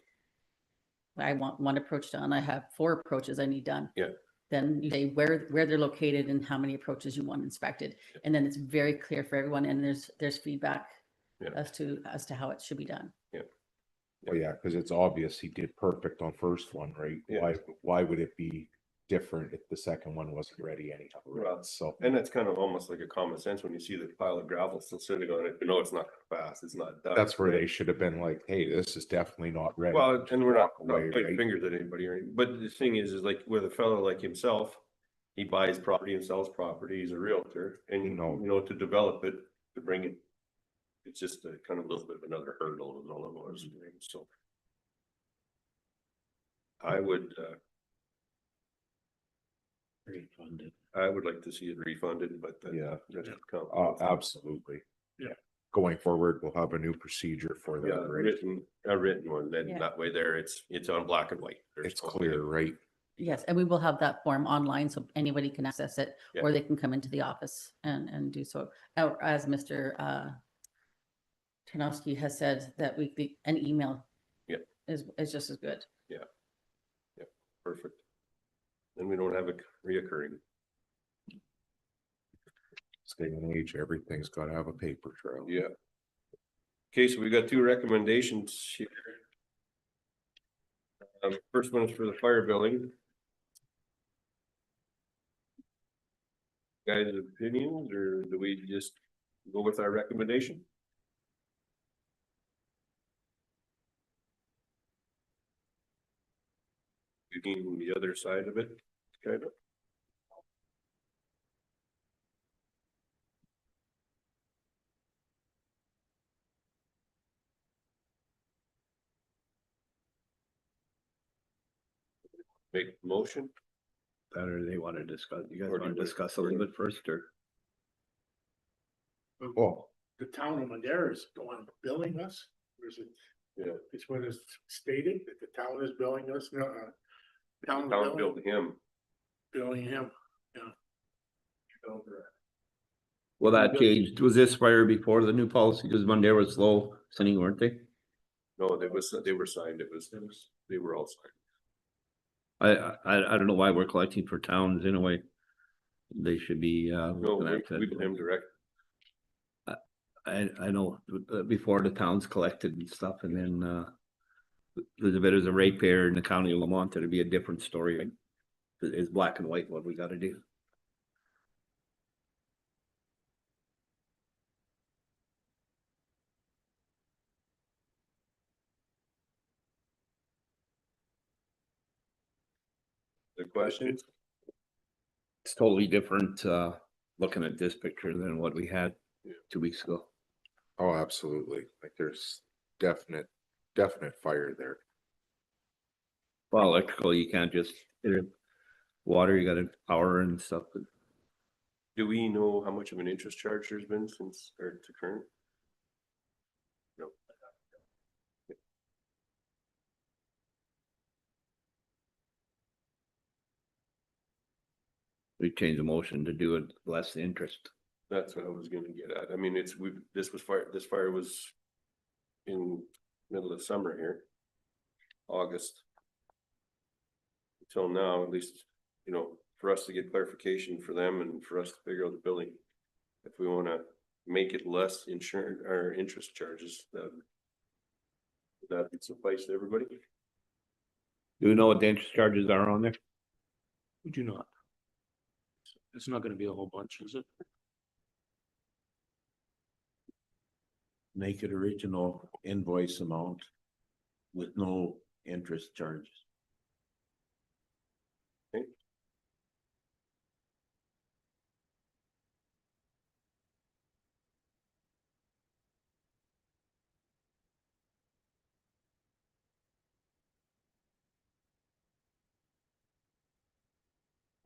I want one approach done, I have 4 approaches I need done. Yeah. Then you say where they're located and how many approaches you want inspected. And then it's very clear for everyone and there's feedback Yeah. as to how it should be done. Well, yeah, because it's obvious he did perfect on first one, right? Yeah. Why would it be different if the second one wasn't ready anyhow? Well, So, And that's kind of almost like a common sense when you see the pile of gravel still sitting on it, you know, it's not gonna pass, it's not done. that's where they should have been like, hey, this is definitely not ready. Well, and we're not Walk away, pointing right? fingers at anybody, or anything, but the thing is like with a fellow like himself, he buys property and sells property, he's a realtor, and you know, to develop it, to bring it. It's just a kind of a little bit of another hurdle is all it was, so. I would like to see it refunded, but Yeah. that's come. Absolutely. Yeah. Going forward, we'll have a new procedure for Yeah, that, right? a written one, then Yeah. that way there, it's on black and white. There's It's no- clear, right? Yes, and we will have that form online so anybody can access it, Yeah. or they can come into the office and do so. Or as Mr. Tarnowski has said, that an email. Yeah. Is just as good. Perfect. Then we don't have it reoccurring. Staying in age, everything's gotta have a paper trail. Yeah. Okay, so we got 2 recommendations here. First one is for the fire building. Guys' opinions, or do we just go with our recommendation? You mean the other side of it, kind of? Make the motion? That or they want to discuss, you guys Or do want to we- discuss a little bit first or? Oh, The town of Madera is the one billing us, or is it? Yeah. It's what is stated, that the town is billing us, no, town Town billed him. billing him, Well, that changed. Was this fire before the new policy? Because Monday was slow sending, weren't they? No, they were signed, they were all signed. I don't know why we're collecting for towns in a way. They should be, No, looking at we bill him that. direct. I know, before the towns collected and stuff, and then, there's a bit as a ratepayer in the county of Lamont, it'd be a different story. Right? It's black and white what we gotta do. The question? It's totally different, looking at this picture than what we had 2 weeks ago. oh, absolutely. Like there's definite fire there. Well, electrical, you can't just, water, you gotta power and stuff, but Do we know how much of an interest charge there's been since, or to current? No. we changed the motion to do it less interest. That's what I was gonna get at. I mean, this fire was in middle of summer here. August. Until now, at least, you know, for us to get clarification for them and for us to figure out the billing. If we wanna make it less insurance or interest charges, that would suffice to everybody. Do we know what the interest charges are on there? We do not. It's not gonna be a whole bunch, is it? Make it original invoice amount with no interest charges.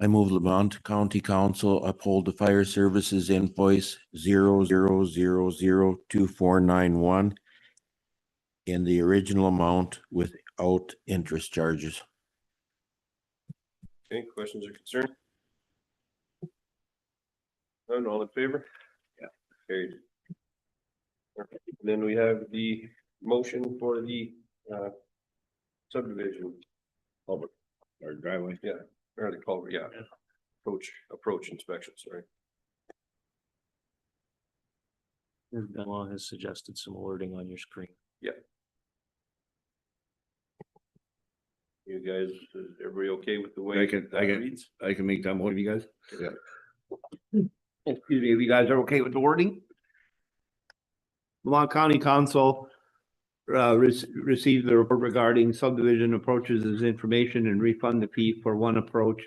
I move Lamont County Council uphold the fire services invoice 00002491 in the original amount without interest charges. Okay, questions or concerns? None, all in favor? Yeah. Carried. Okay, then we have the motion for the subdivision, Culvert or driveway. yeah, or the culvert, yeah. Approach inspection, sorry. Lamont has suggested some wording on your screen. You guys, is everybody okay with the I way can- that I can- reads? I can make that motion, you guys. Yeah. Excuse me, if you guys are okay with the wording? Lamont County Council received the report regarding subdivision approaches as information and refund the fee for one approach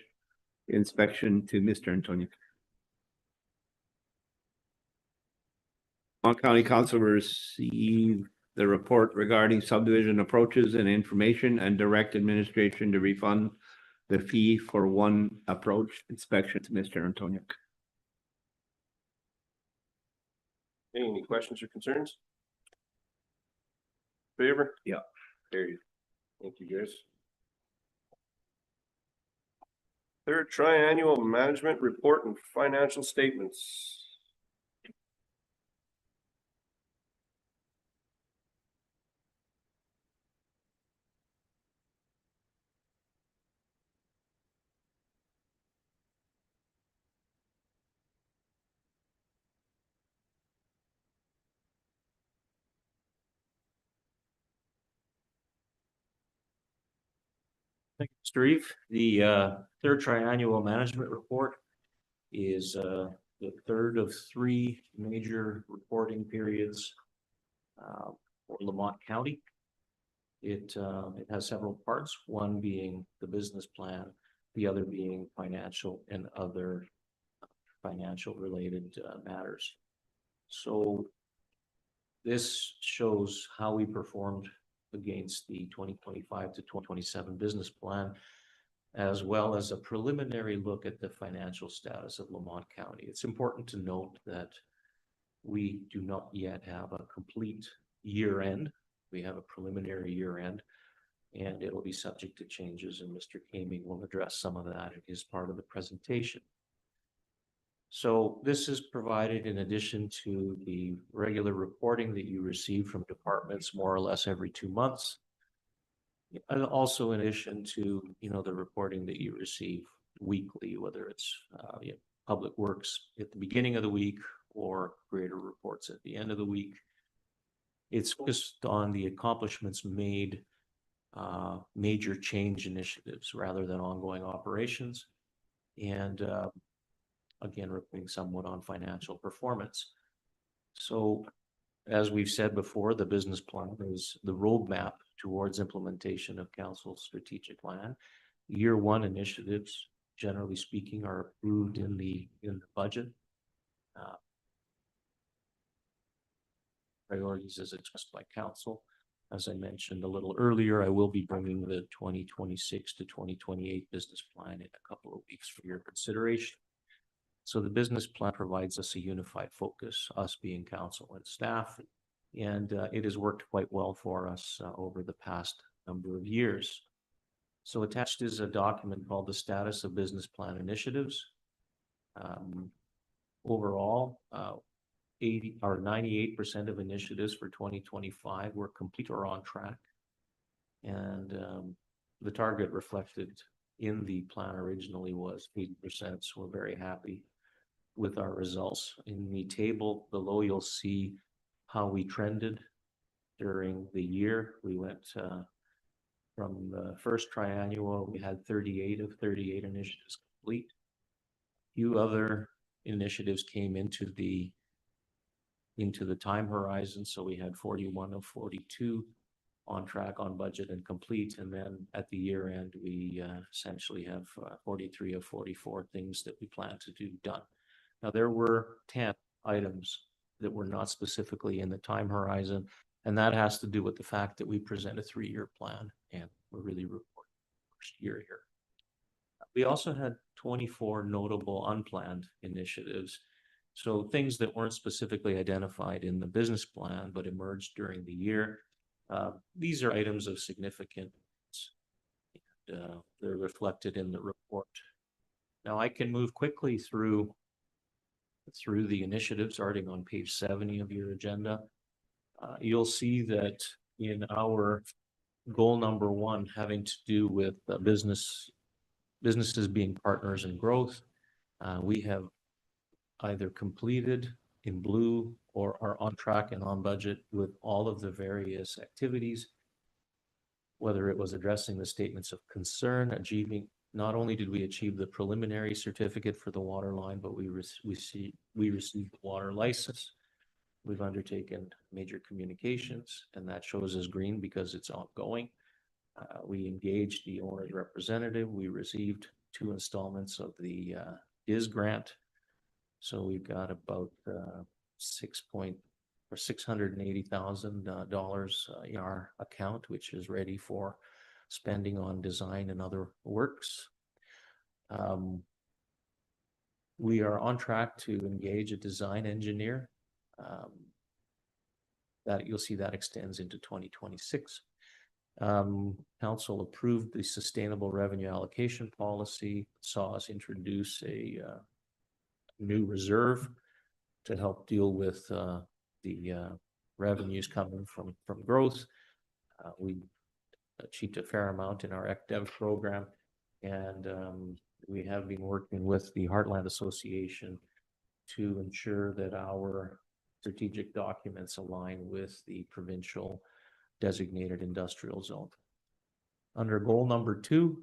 inspection to Mr. Antonio. Lamont County Council received the report regarding subdivision approaches and information and direct administration to refund the fee for one approach inspection to Mr. Antonio. Any questions or concerns? Favor? Yeah. Carried. Thank you, guys. Third triannual management report and financial statements. Thank you, Steve. The third triannual management report is the third of three major reporting periods for Lamont County. It has several parts, one being the business plan, the other being financial and other financial related matters. So this shows how we performed against the 2025 to 2027 business plan, as well as a preliminary look at the financial status of Lamont County. It's important to note that we do not yet have a complete year end. We have a preliminary year end, and it will be subject to changes, and Mr. Kaming will address some of that in his part of the presentation. So this is provided in addition to the regular reporting that you receive from departments more or less every 2 months. And also in addition to, the reporting that you receive weekly, whether it's public works at the beginning of the week or greater reports at the end of the week. It's focused on the accomplishments made, major change initiatives rather than ongoing operations. And again, reporting somewhat on financial performance. So as we've said before, the business plan is the roadmap towards implementation of council's strategic plan. Year one initiatives, generally speaking, are approved in the budget. Priorities as expressed by council. As I mentioned a little earlier, I will be bringing the 2026 to 2028 business plan in a couple of weeks for your consideration. So the business plan provides us a unified focus, us being council and staff, and it has worked quite well for us over the past number of years. So attached is a document called the Status of Business Plan Initiatives. Overall, 80 or 98% of initiatives for 2025 were complete or on track. And the target reflected in the plan originally was 80%. So we're very happy with our results. In the table below, you'll see how we trended during the year. We went from the first triannual, we had 38 of 38 initiatives complete. Few other initiatives came into the time horizon. So we had 41 of 42 on track, on budget and complete. And then at the year end, we essentially have 43 of 44 things that we plan to do done. Now, there were 10 items that were not specifically in the time horizon, and that has to do with the fact that we present a 3-year plan, and we're really reporting the first year here. We also had 24 notable unplanned initiatives, so things that weren't specifically identified in the business plan but emerged during the year. These are items of significance, and they're reflected in the report. Now, I can move quickly through the initiative, starting on page 70 of your agenda. You'll see that in our goal number one having to do with businesses being partners in growth. We have either completed in blue or are on track and on budget with all of the various activities. Whether it was addressing the statements of concern, achieving, not only did we achieve the preliminary certificate for the water line, but we received the water license. We've undertaken major communications, and that shows as green because it's ongoing. We engaged the owner's representative. We received 2 installments of the DIS grant. So we've got about $680,000 in our account, which is ready for spending on design and other works. We are on track to engage a design engineer. That you'll see that extends into 2026. Council approved the sustainable revenue allocation policy, saw us introduce a new reserve to help deal with the revenues coming from growth. We achieved a fair amount in our ECDEV program, and we have been working with the Heartland Association to ensure that our strategic documents align with the provincial designated industrial zone. Under goal number 2,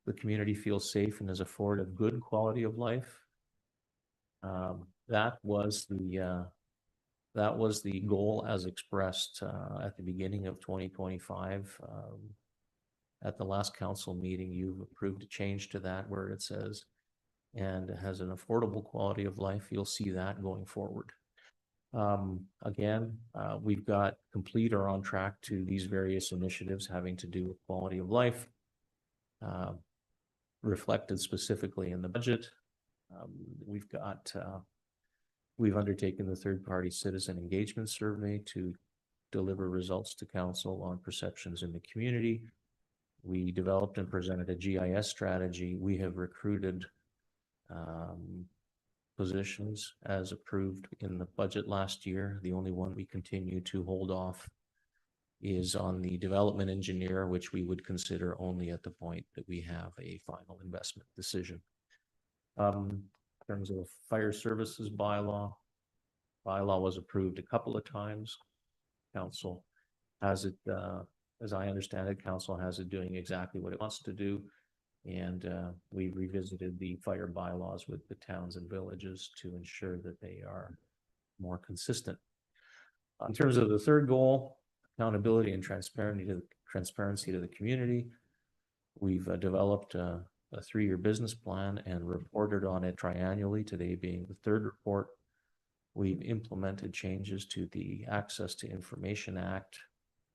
the community feels safe and is afforded good quality of life. That was the goal as expressed at the beginning of 2025. At the last council meeting, you approved a change to that where it says, and has an affordable quality of life. You'll see that going forward. Again, we've got complete or on track to these various initiatives having to do with quality of life, reflected specifically in the budget. We've undertaken the third-party citizen engagement survey to deliver results to council on perceptions in the community. We developed and presented a GIS strategy. We have recruited positions as approved in the budget last year. The only one we continue to hold off is on the development engineer, which we would consider only at the point that we have a final investment decision. In terms of fire services bylaw was approved a couple of times. Council has it, as I understand it, council has it doing exactly what it wants to do. And we revisited the fire bylaws with the towns and villages to ensure that they are more consistent. In terms of the third goal, accountability and transparency to the community, we've developed a 3-year business plan and reported on it triannually, today being the 3rd report. We've implemented changes to the Access to Information Act.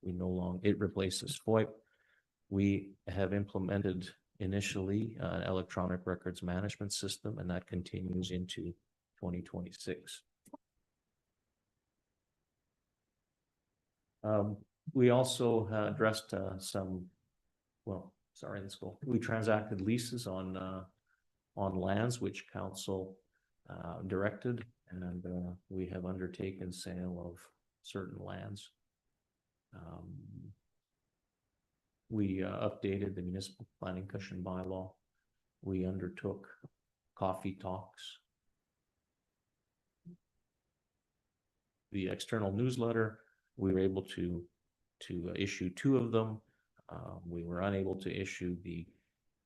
It replaces FOIP. We have implemented initially an electronic records management system, and that continues into 2026. We also addressed we transacted leases on lands which council directed, and we have undertaken sale of certain lands. We updated the municipal planning cushion bylaw. We undertook coffee talks. The external newsletter, we were able to issue 2 of them. We were unable to issue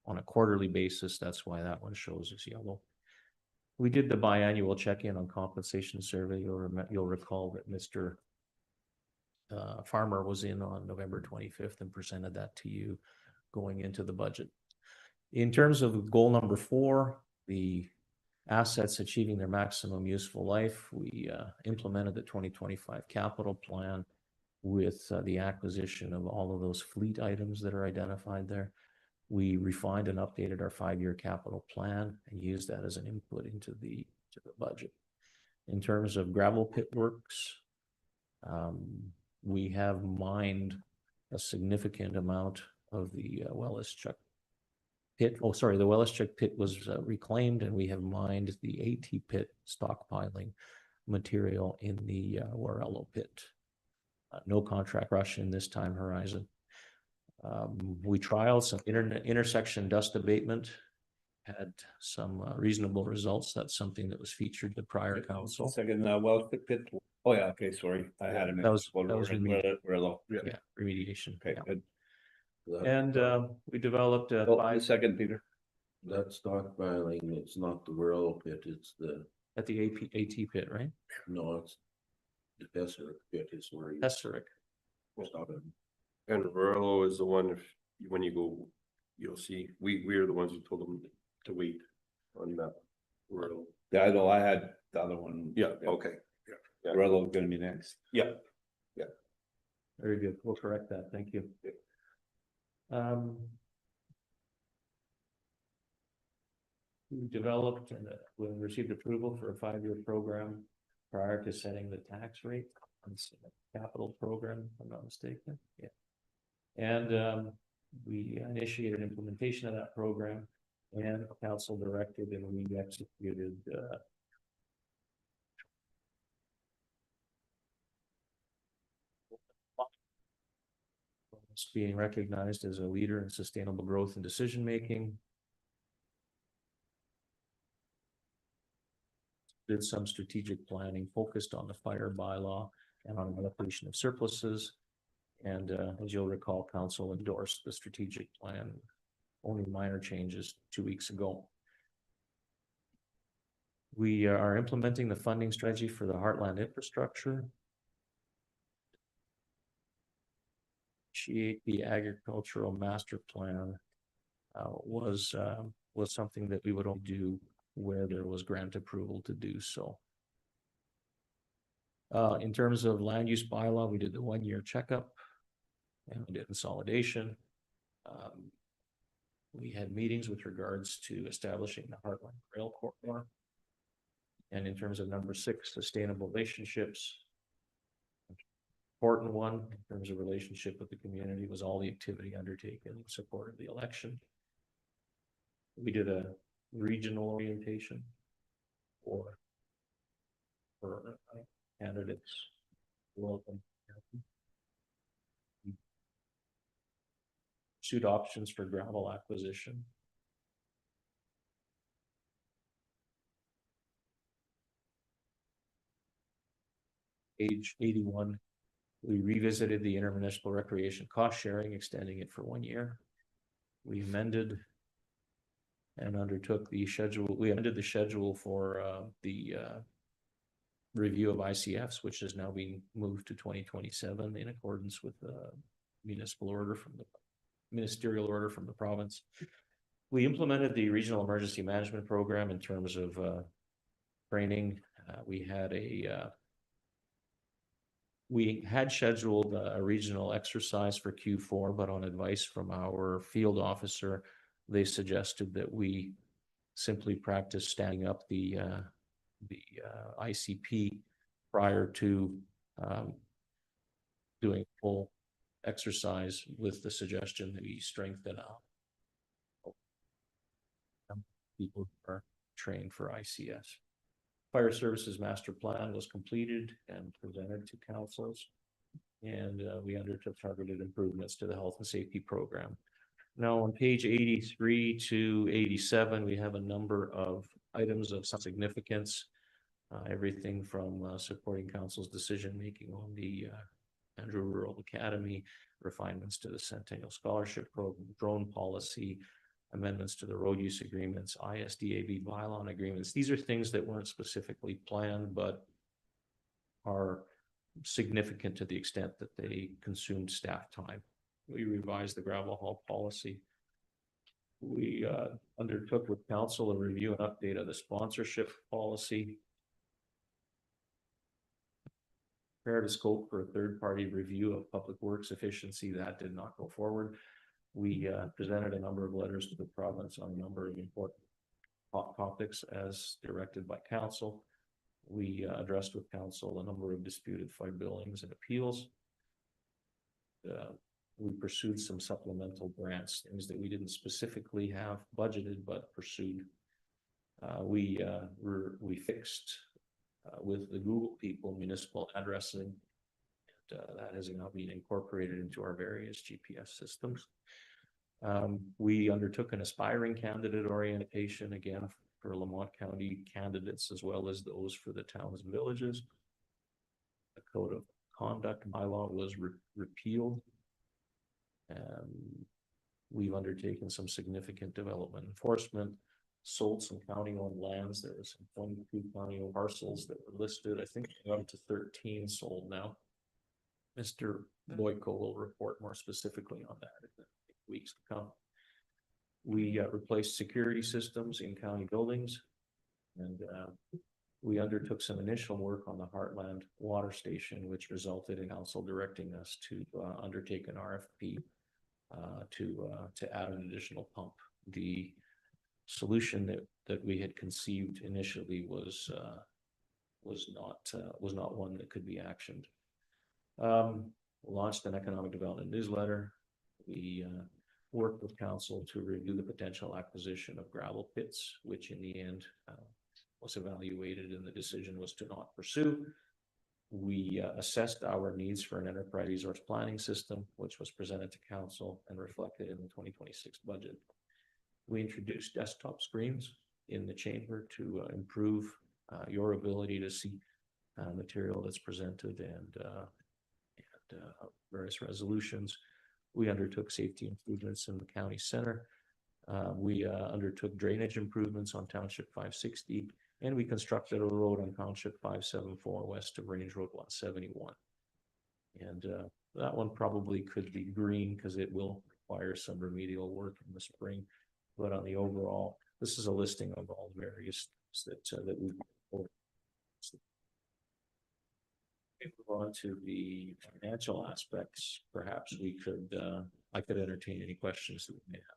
on a quarterly basis. That's why that one shows as yellow. We did the biannual check-in on compensation survey. You'll recall that Mr. Farmer was in on November 25th and presented that to you going into the budget. In terms of goal number 4, the assets achieving their maximum useful life, we implemented the 2025 capital plan with the acquisition of all of those fleet items that are identified there. We refined and updated our 5-year capital plan and used that as an input into the budget. In terms of gravel pit works, we have mined a significant amount of the Wellischuk pit. Oh, sorry, the Wellischuk pit was reclaimed, and we have mined the AT pit, stockpiling material in the Warello pit. No contract rush in this time horizon. We trialed some intersection dust abatement. Had some reasonable results. That's something that was featured the prior council. Second, well, pit, oh yeah, okay, sorry, I had him. That was remediation. We're low. Yeah, remediation. Okay, Yeah. good. And we developed a Oh, the 5 second, Peter. That stockpiling, it's not the Whirl pit, it's the, at the AT pit, right? no, it's the Besser pit is where you Esserick. stop it. And Verlo is the one, if, when you go, you'll see, we are the ones who told them to wait on that. Verlo. Yeah, I know, I had the other one. Yeah, okay. Yeah. Rello gonna be next. Yeah. Very good. We'll correct that. Thank you. We developed and we received approval for a 5-year program prior to setting the tax rate on the capital program, if I'm not mistaken. Yeah. And we initiated implementation of that program, and council directed and we executed being recognized as a leader in sustainable growth and decision making. Did some strategic planning focused on the fire bylaw and on allocation of surpluses. And as you'll recall, council endorsed the strategic plan, only minor changes 2 weeks ago. We are implementing the funding strategy for the Heartland infrastructure. Initiate the agricultural master plan was something that we would only do where there was grant approval to do so. In terms of land use bylaw, we did the 1-year checkup and we did consolidation. We had meetings with regards to establishing the Heartland Rail Corridor. And in terms of number 6, sustainable relationships. Important one in terms of relationship with the community was all the activity undertaken in support of the election. We did a regional orientation for candidates. Welcome. Pursued options for gravel acquisition. Page 81. We revisited the intermunicipal recreation cost sharing, extending it for 1 year. We amended and undertook the schedule. We amended the schedule for the review of ICFs, which is now being moved to 2027 in accordance with the municipal order from the ministerial order from the province. We implemented the regional emergency management program in terms of training. We had scheduled a regional exercise for Q4, but on advice from our field officer, they suggested that we simply practice standing up the ICP prior to doing full exercise, with the suggestion that we strengthen up people who are trained for ICS. Fire Services Master Plan was completed and presented to councils, and we undertook targeted improvements to the health and safety program. Now on page 83 to 87, we have a number of items of some significance, everything from supporting council's decision-making on the Andrew Rural Academy, refinements to the Centennial Scholarship Program, drone policy, amendments to the road use agreements, ISDAB bylaw agreements. These are things that weren't specifically planned, but are significant to the extent that they consumed staff time. We revised the gravel haul policy. We undertook with council a review and update of the sponsorship policy. Prepared a scope for a third-party review of public works efficiency. That did not go forward. We presented a number of letters to the province on a number of important hot topics as directed by council. We addressed with council a number of disputed fire billings and appeals. We pursued some supplemental grants, things that we didn't specifically have budgeted but pursued. We fixed with the Google people municipal addressing, that has now been incorporated into our various GPS systems. We undertook an aspiring candidate orientation again for Lamont County candidates as well as those for the towns and villages. The code of conduct bylaw was repealed. We've undertaken some significant development enforcement, sold some county-owned lands. There were some 22 county-owned parcels that were listed. I think we're up to 13 sold now. Mr. Boyko will report more specifically on that in the weeks to come. We replaced security systems in county buildings, and we undertook some initial work on the Heartland Water Station, which resulted in council directing us to undertake an RFP to add an additional pump. The solution that we had conceived initially was not one that could be actioned. Launched an economic development newsletter. We worked with council to review the potential acquisition of gravel pits, which in the end was evaluated and the decision was to not pursue. We assessed our needs for an enterprise resource planning system, which was presented to council and reflected in the 2026 budget. We introduced desktop screens in the chamber to improve your ability to see material that's presented and various resolutions. We undertook safety improvements in the county center. We undertook drainage improvements on Township 560, and we constructed a road on Township 574 west of Range Road 171. And that one probably could be green because it will require some remedial work in the spring. But on the overall, this is a listing of all the various things that we move on to the financial aspects. Perhaps we could, I could entertain any questions that we may have.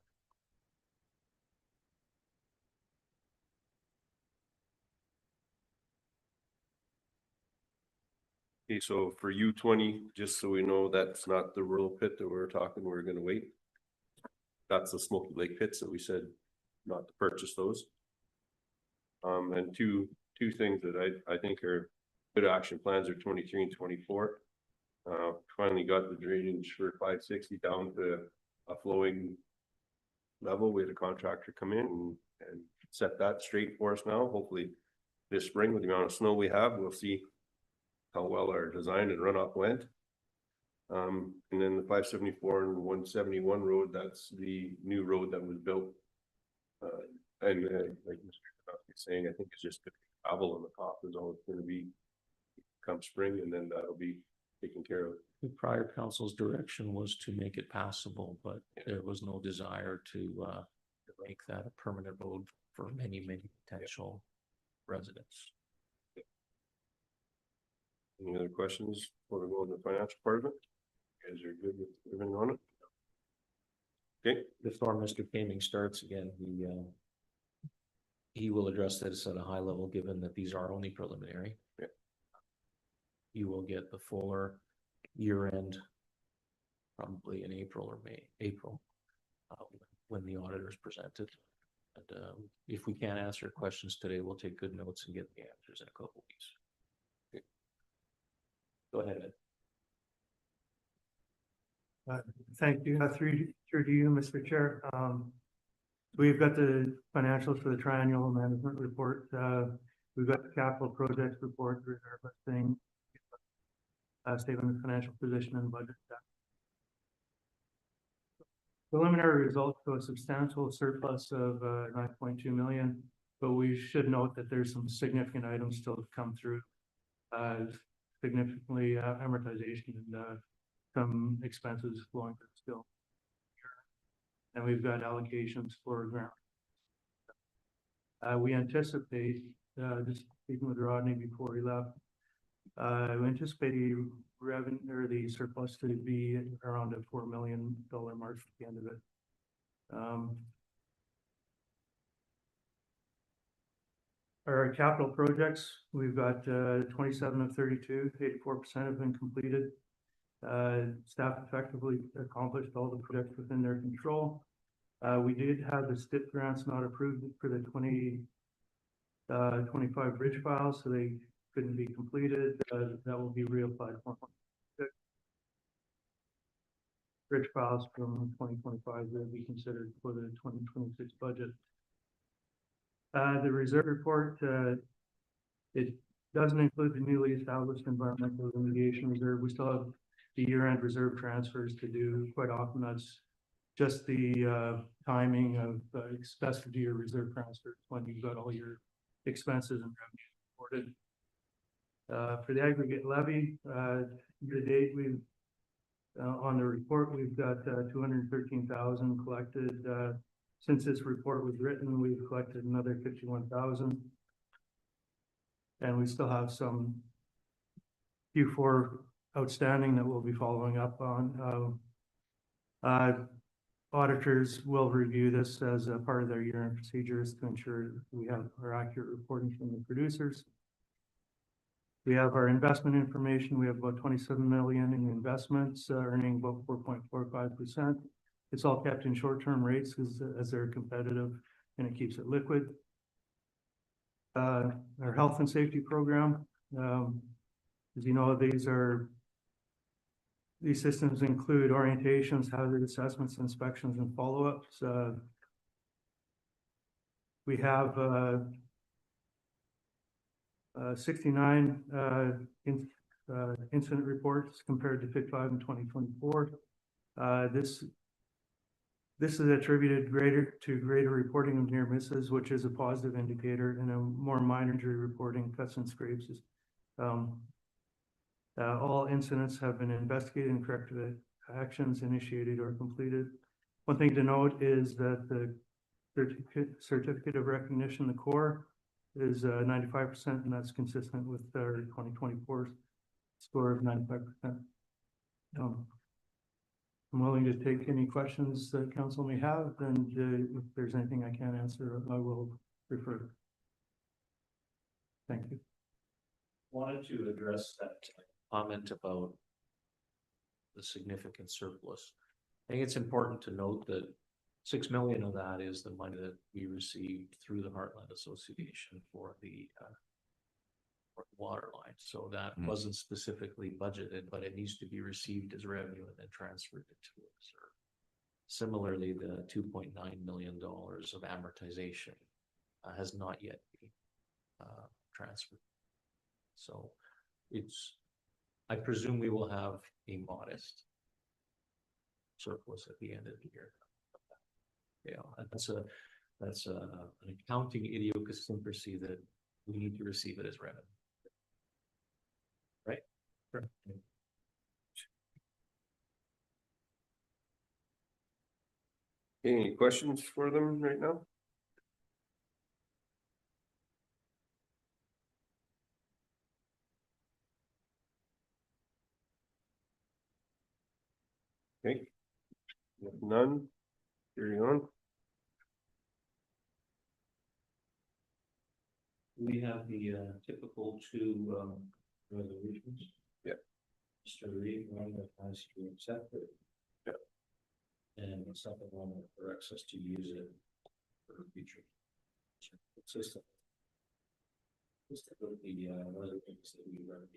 Okay, so for U20, just so we know, that's not the rural pit that we're talking, we're gonna wait. That's the Smoky Lake pits that we said not to purchase those. And two things that I think are good action plans are 23 and 24. Finally got the drainage for 560 down to a flowing level. We had a contractor come in and set that straight for us now. Hopefully this spring, with the amount of snow we have, we'll see how well our design and runoff went. And then the 574 and 171 road, that's the new road that was built. And like Mr. was saying, I think it's just gravel on the top is all it's going to be come spring, and then that'll be taken care of. The prior council's direction was to make it passable, but there was no desire to make that a permanent road for many potential residents. Any other questions before we go into the financial part of it? You guys are good with everything on it? Okay. Before Mr. Kaming starts again, he will address this at a high level, given that these are only preliminary. Yeah. You will get the fuller year end probably in April or April when the auditor is presented. And if we can't answer questions today, we'll take good notes and get the answers in a couple weeks. Okay. Go ahead, Ed. Thank you. Through to you, Mr. Chair. We've got the financials for the triennial management report. We've got the capital projects report, reserve listing, statement of financial position and budget. Preliminary results show a substantial surplus of 9.2 million, but we should note that there's some significant items still to come through. Significantly amortization and some expenses flowing through still. And we've got allocations for ground. We anticipate, just speaking with Rodney before he left, we anticipate the revenue or the surplus to be around a $4 million mark at the end of it. Our capital projects, we've got 27 of 32, 84% have been completed. Staff effectively accomplished all the projects within their control. We did have the STIP grants not approved for the 2025 bridge files, so they couldn't be completed. That will be reapplied for. rich files from 2025 will be considered for the 2026 budget. The reserve report, it doesn't include the newly established environmental remediation reserve. We still have the year-end reserve transfers to do. Quite often, that's just the timing of expected year reserve transfers when you've got all your expenses and revenue reported. For the aggregate levy, year to date, we've on the report, we've got 213,000 collected. Since this report was written, we've collected another 51,000. And we still have some Q4 outstanding that we'll be following up on. Auditors will review this as a part of their year-end procedures to ensure we have our accurate reporting from the producers. We have our investment information. We have about 27 million in investments, earning about 4.45%. It's all kept in short-term rates as they're competitive, and it keeps it liquid. Our health and safety program, as you know, these systems include orientations, hazard assessments, inspections, and follow-ups. We have 69 incident reports compared to 55 in 2024. This is attributed to greater reporting of near misses, which is a positive indicator, and a more minor injury reporting, cuts and scrapes. All incidents have been investigated and corrective actions initiated or completed. One thing to note is that the certificate of recognition, the core, is 95%, and that's consistent with our 2024 score of 95%. I'm willing to take any questions that council may have, and if there's anything I can't answer, I will refer. Thank you. Wanted to address that comment about the significant surplus. I think it's important to note that 6 million of that is the money that we received through the Heartland Association for the water line. So that wasn't specifically budgeted, but it needs to be received as revenue and then transferred into a reserve. Similarly, the $2.9 million of amortization has not yet been transferred. So I presume we will have a modest surplus at the end of the year. Yeah, that's an accounting idiosyncrasy that we need to receive it as revenue. Right? Sure. Any questions for them right now? Okay. None. Carry on. We have the typical two resolutions. Yeah. Mr. Reed, one that has to accept it. Yeah. And the second one that directs us to use it for future. Consistent. Just with the other things that we run.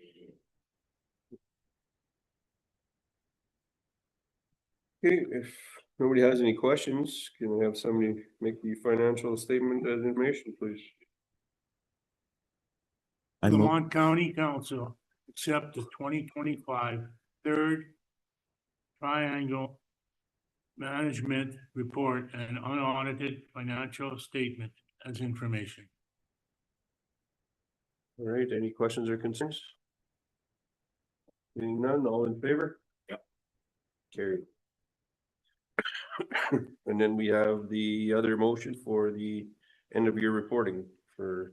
Okay, if nobody has any questions, can we have somebody make the financial statement as information, please? Lamont County Council accept the 2025 third triangle management report and unaudited financial statement as information. All right, any questions or concerns? Seeing none, all in favor? Yep. Carried. And then we have the other motion for the end of year reporting for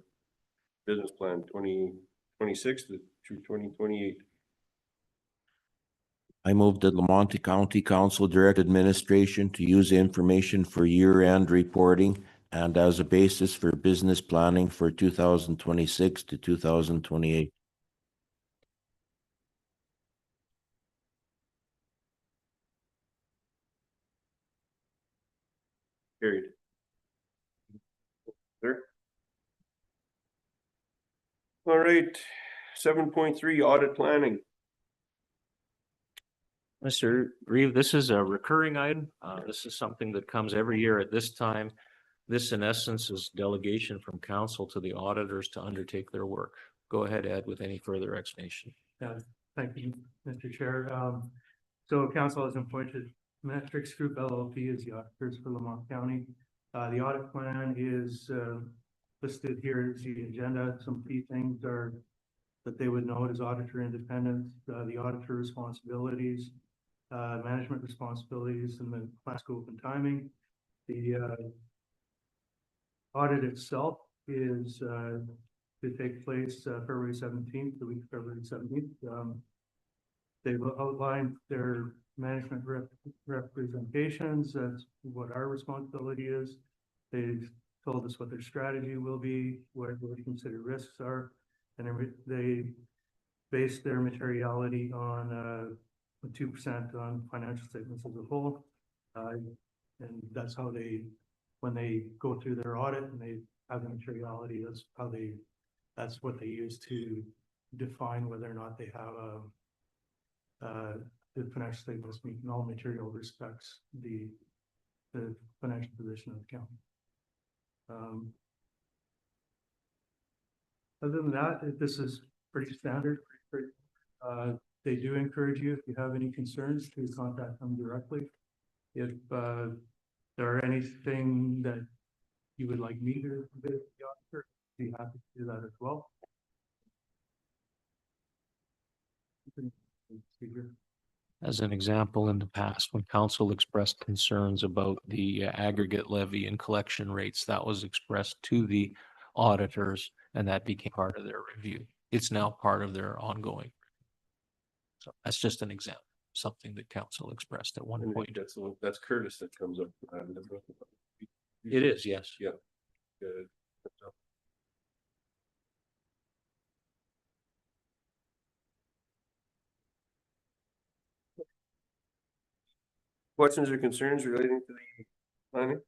business plan 2026 through 2028. I move that Lamont County Council direct administration to use the information for year-end reporting and as a basis for business planning for 2026 to 2028. Carried. There. All right, 7.3 audit planning. Mr. Reeve, this is a recurring item. This is something that comes every year at this time. This in essence is delegation from council to the auditors to undertake their work. Go ahead, Ed, with any further explanation. Yeah, thank you, Mr. Chair. So council has appointed Metrics Group LLP as the auditors for Lamont County. The audit plan is listed here as the agenda. Some key things are that they would note as auditor independence, the auditor responsibilities, management responsibilities, and the plan scope and timing. The audit itself is to take place February 17th, the week of February 17th. They've outlined their management representations. That's what our responsibility is. They've told us what their strategy will be, what they consider risks are, and they base their materiality on 2% on financial statements as a whole. And that's how they, when they go through their audit and they have the materiality, that's what they use to define whether or not they have the financial statements meet in all material respects the financial position of the county. Other than that, this is pretty standard. They do encourage you, if you have any concerns, to contact them directly. If there are anything that you would like me to do with the auditor, I'd be happy to do that as well. As an example, in the past, when council expressed concerns about the aggregate levy and collection rates, that was expressed to the auditors and that became part of their review. It's now part of their ongoing. So that's just an example, something that council expressed at one point. That's Curtis that comes up. It is, yes. Yeah. Good. Questions or concerns relating to the planning?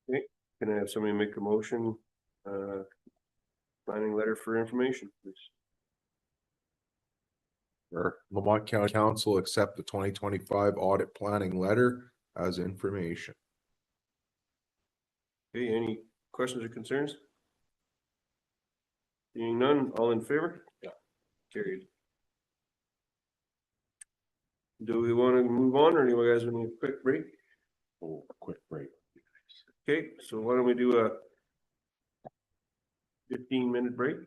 Okay, can I have somebody make a motion? Planning letter for information, please. Lamont County Council accept the 2025 audit planning letter as information. Okay, any questions or concerns? Seeing none, all in favor? Yeah. Carried. Do we want to move on or do you guys want a quick break? Oh, quick break. Okay, so why don't we do a 15-minute break?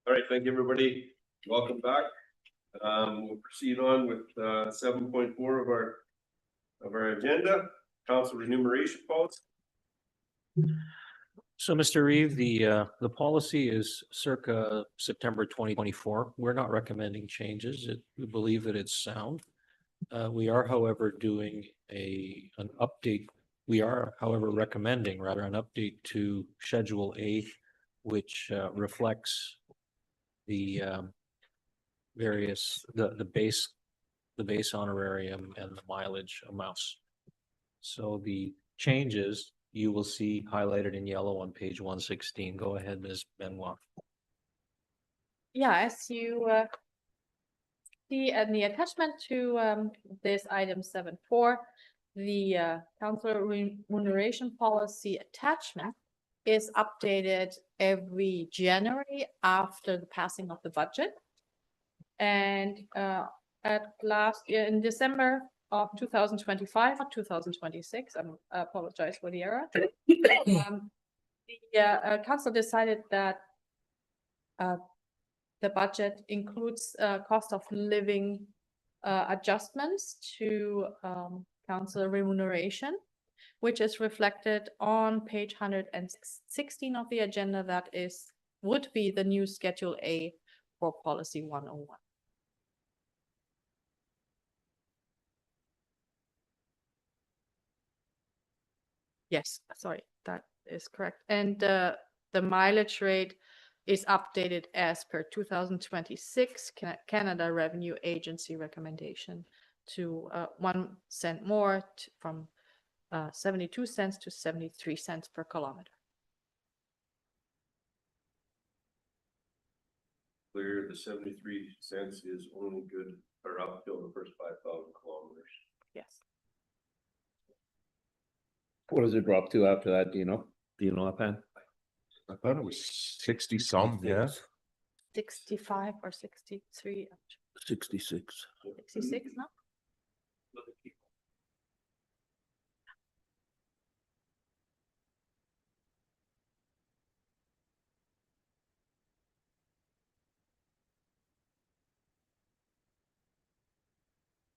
All right, thank you, everybody. Welcome back. We'll proceed on with 7.4 of our agenda, council remuneration policy. So, Mr. Reeve, the policy is circa September 2024. We're not recommending changes. We believe that it's sound. We are, however, doing an update. We are, however, recommending rather an update to Schedule A, which reflects the various, the base honorarium and the mileage amounts. So the changes you will see highlighted in yellow on page 116. Go ahead, Ms. Benoit. Yeah, as you see in the attachment to this item 7.4, the council remuneration policy attachment is updated every January after the passing of the budget. And at last year in December of 2025 or 2026, I apologize for the error. The council decided that the budget includes cost of living adjustments to council remuneration, which is reflected on page 116 of the agenda. That would be the new Schedule A for Policy 101. Yes, sorry, that is correct. And the mileage rate is updated as per 2026 Canada Revenue Agency recommendation to 1 cent more from 72 cents to 73 cents per kilometer. Clear, the 73 cents is only good or up till the first 5,000 kilometers. Yes. What does it drop to after that? Do you know? Do you know offhand? I thought it was 60 some, yeah. 65 or 63, 66. 66 now?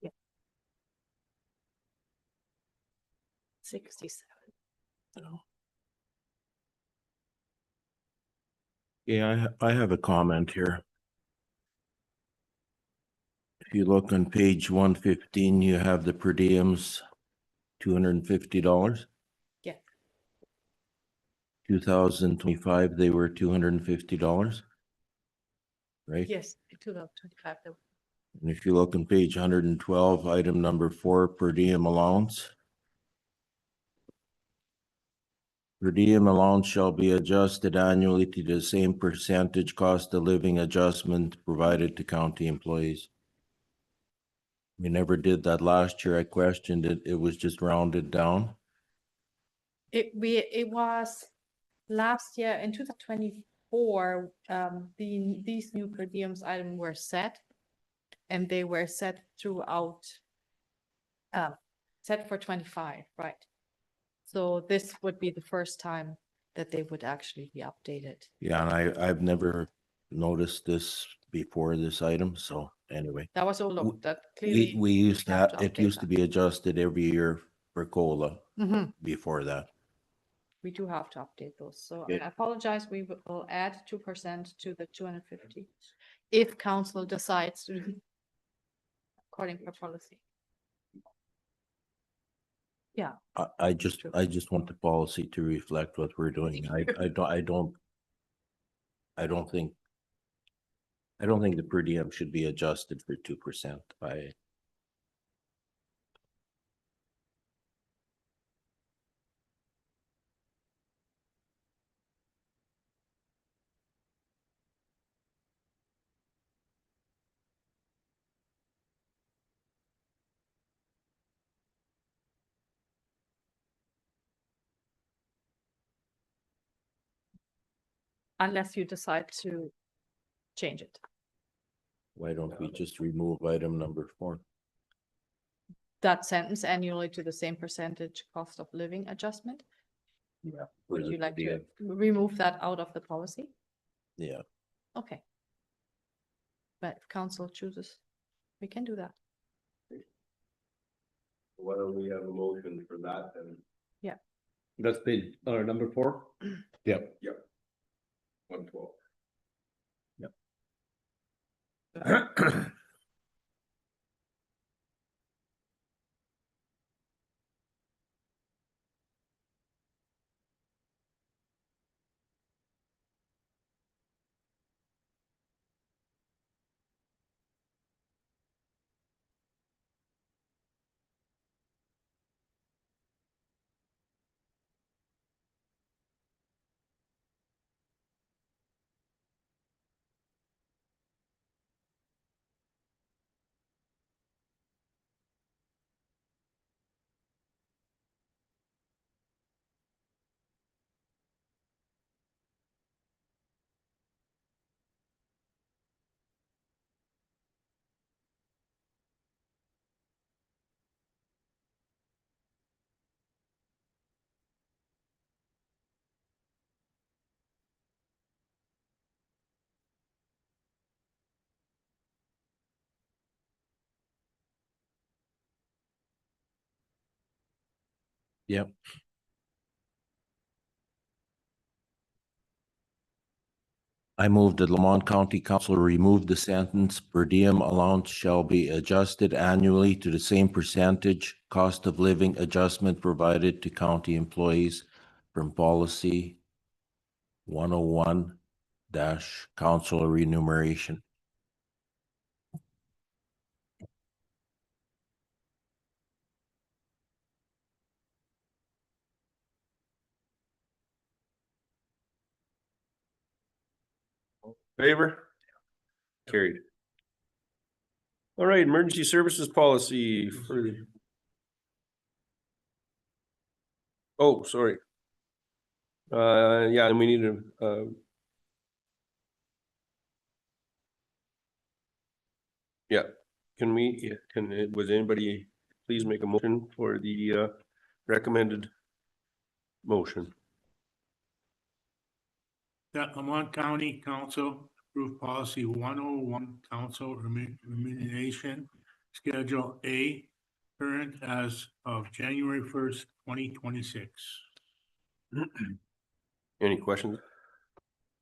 Yeah. 67. Yeah, I have a comment here. If you look on page 115, you have the per diems, $250. Yeah. 2025, they were $250. Right? Yes, 2025. And if you look on page 112, item number 4, per diem allowance. Per diem allowance shall be adjusted annually to the same percentage cost of living adjustment provided to county employees. We never did that last year. I questioned it. It was just rounded down. It was last year in 2024. These new per diems items were set, and they were set throughout. Set for 25, right? So this would be the first time that they would actually be updated. Yeah, and I've never noticed this before this item. So anyway, That was overlooked. That clearly we used to have have, to it update used to that. be adjusted every year for COLA Mhm. before that. We do have to update those. So Okay. I apologize. We will add 2% to the 250 if council decides to do according to policy. Yeah. I just want the policy to reflect what we're doing. I don't think the per diem should be adjusted for 2%. Unless you decide to change it. Why don't we just remove item number 4? That sentence annually to the same percentage cost of living adjustment? Yeah. Would you like to remove that out of the policy? Yeah. Okay, But if council chooses, we can do that. Why don't we have a motion for that then? That's bid, number 4. Yep. 112. Yep. I move that Lamont County Council remove the sentence per diem allowance shall be adjusted annually to the same percentage cost of living adjustment provided to county employees from policy 101 council remuneration. Favor? Carried. All right, emergency services policy for. Oh, sorry. Yeah, and we need to, yeah, can we, would anybody please make a motion for the, recommended motion? That Lamont County Council approve policy 101, council remuneration, Schedule A, current as of January 1st, 2026. Any questions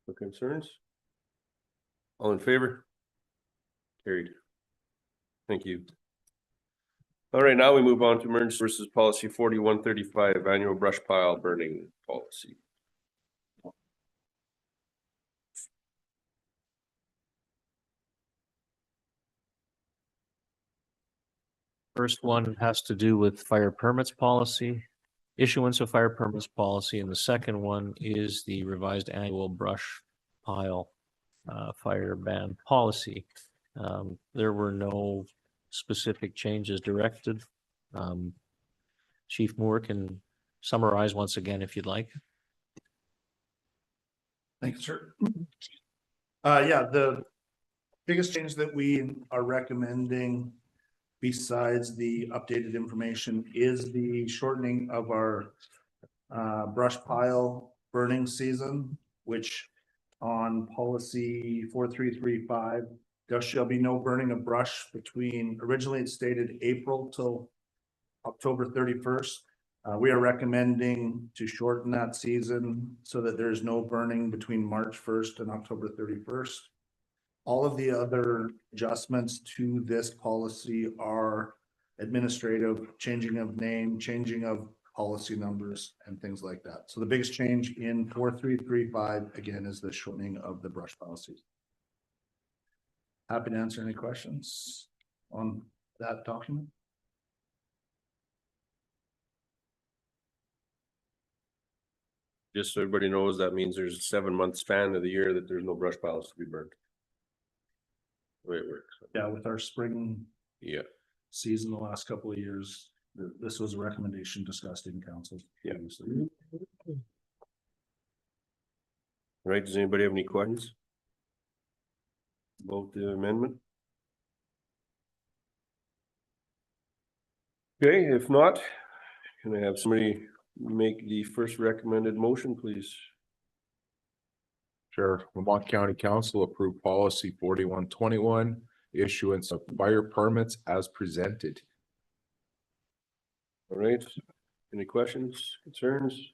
or concerns? All in favor? Carried. Thank you. All right, now we move on to emergency services policy 4135, annual brush pile burning policy. First one has to do with fire permits policy, issuance of fire permits policy, and the second one is the revised annual brush pile fire ban policy. There were no specific changes directed. Chief Moore can summarize once again if you'd like. Thanks, sir. Yeah, the biggest change that we are recommending besides the updated information is the shortening of our brush pile burning season, which on policy 4335, there shall be no burning of brush between, originally it stated April till October 31st. We are recommending to shorten that season so that there's no burning between March 1st and October 31st. All of the other adjustments to this policy are administrative, changing of name, changing of policy numbers and things like that. So the biggest change in 4335 again is the shortening of the brush policies. Happy to answer any questions on that document. Just so everybody knows, that means there's a 7-month span of the year that there's no brush piles to be burned. The way it works. Yeah, with our spring Yeah, season the last couple of years, this was a recommendation discussed in council. Yeah. Right, does anybody have any questions about the amendment? Okay, if not, can I have somebody make the first recommended motion, please? Sure. Lamont County Council approved policy 4121, issuance of fire permits as presented. All right, any questions, concerns?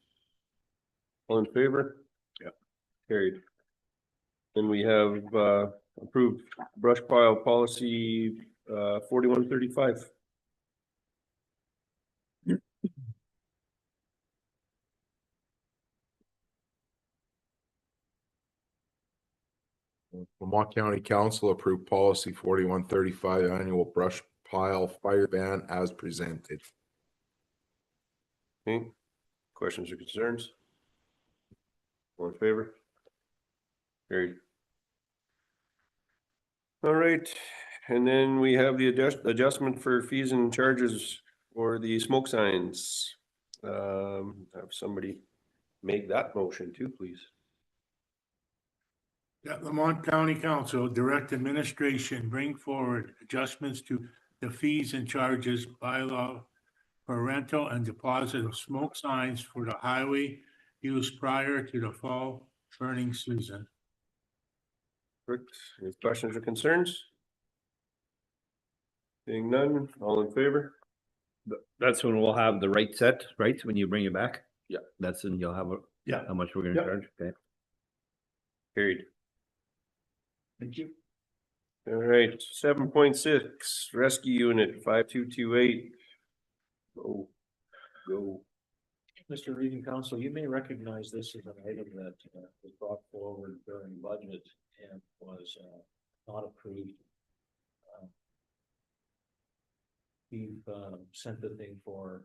All in favor? Yeah. Carried. Then we have approved brush pile policy 4135. Lamont County Council approved policy 4135, annual brush pile fire ban as presented. Okay, questions or concerns? All in favor? Carried. All right, and then we have the adjustment for fees and charges for the smoke signs. Have somebody make that motion too, please. That Lamont County Council direct administration bring forward adjustments to the fees and charges bylaw for rental and deposit of smoke signs for the highway use prior to the fall burning season. Perfect. Any questions or concerns? Seeing none, all in favor? That's when we'll have the right set, right? When you bring it back? Yeah. That's when you'll have a, Yeah. how much we're gonna Yep. charge, okay? Carried. Thank you. All right, 7.6, rescue unit 5228. Go. Mr. Reading Council, you may recognize this as an item that was brought forward during budget and was not approved. We've sent the thing for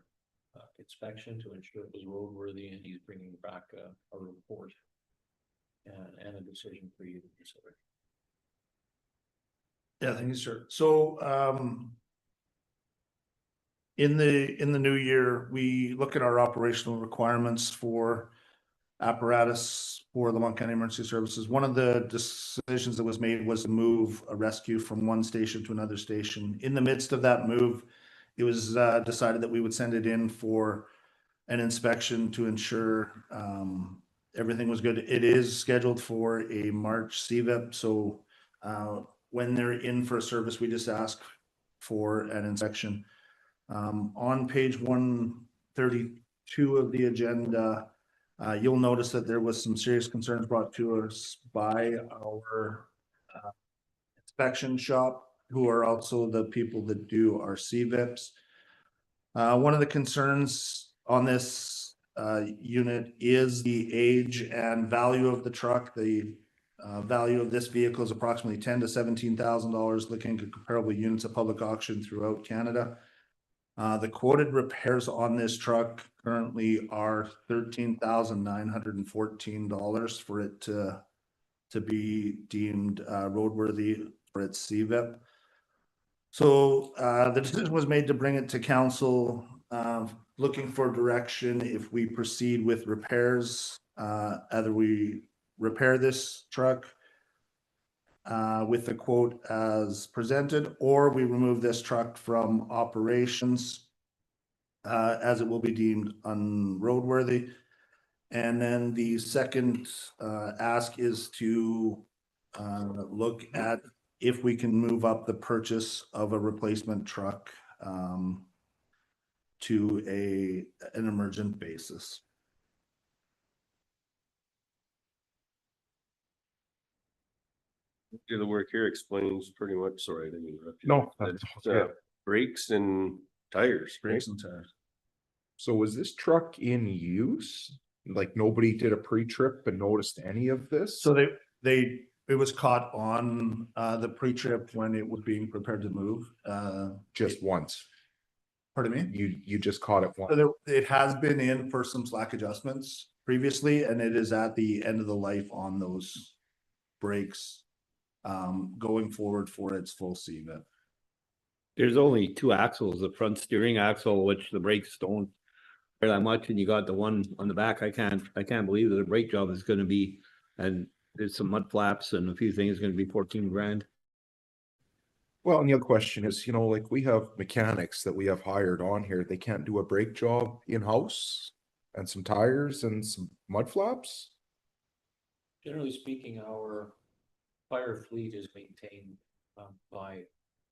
inspection to ensure it was roadworthy, and he's bringing back a report and a decision for you to consider. Yeah, thank you, sir. So, in the new year, we look at our operational requirements for apparatus for the Lamont County Emergency Services. One of the decisions that was made was to move a rescue from one station to another station. In the midst of that move, it was decided that we would send it in for an inspection to ensure everything was good. It is scheduled for a March CVIP, so when they're in for a service, we just ask for an inspection. On page 132 of the agenda, you'll notice that there was some serious concerns brought to us by our inspection shop, who are also the people that do our CVIPs. One of the concerns on this unit is the age and value of the truck. The value of this vehicle is approximately $10,000 to $17,000, looking at comparable units at public auction throughout Canada. The quoted repairs on this truck currently are $13,914 for it to be deemed roadworthy for its CVIP. So the decision was made to bring it to council, looking for direction if we proceed with repairs, either we repair this truck with the quote as presented, or we remove this truck from operations as it will be deemed unroadworthy. And then the second ask is to look at if we can move up the purchase of a replacement truck to an emergent basis. Do the work here explains pretty much, sorry, I didn't interrupt you. No, that's It's, okay. brakes and tires, right? Brakes and tires. So was this truck in use? Like nobody did a pre-trip and noticed any of this? So it was caught on the pre-trip when it was being prepared to move. Just once. Pardon me? You just caught it once. So it has been in for some slack adjustments previously, and it is at the end of the life on those brakes going forward for its full CVIP. There's only two axles, the front steering axle, which the brakes don't wear that much, and you got the one on the back. I can't believe that the brake job is gonna be, and there's some mud flaps and a few things gonna be 14 grand. Well, and the other question is, like we have mechanics that we have hired on here, they can't do a brake job in-house and some tires and some mud flaps? Generally speaking, our fire fleet is maintained by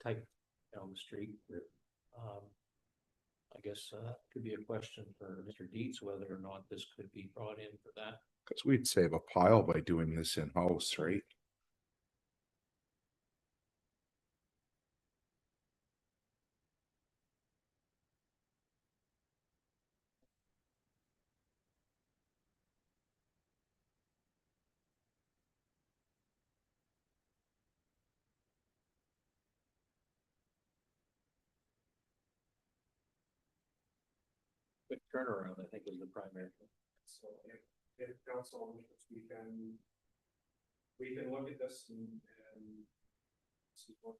type on the street. Um, I guess could be a question for Mr. Dietz whether or not this could be brought in for that. Cause we'd save a pile by doing this in-house, right? Quick turnaround, I think, is the primary. So if council, we can look at this and see what.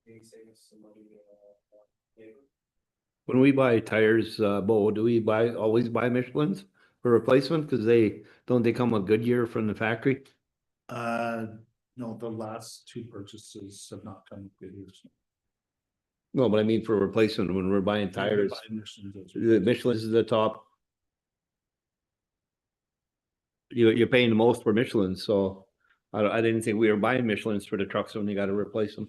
Save us some money, labor. When we buy tires, Bo, do we always buy Michelin's for replacement? Cause don't they come with Goodyear from the factory? No, the last two purchases have not come with years. No, but I mean for replacement, when we're buying tires, the Michelin's is the top. You're paying the most for Michelin, so I didn't think we were buying Michelin's for the trucks when you gotta replace them.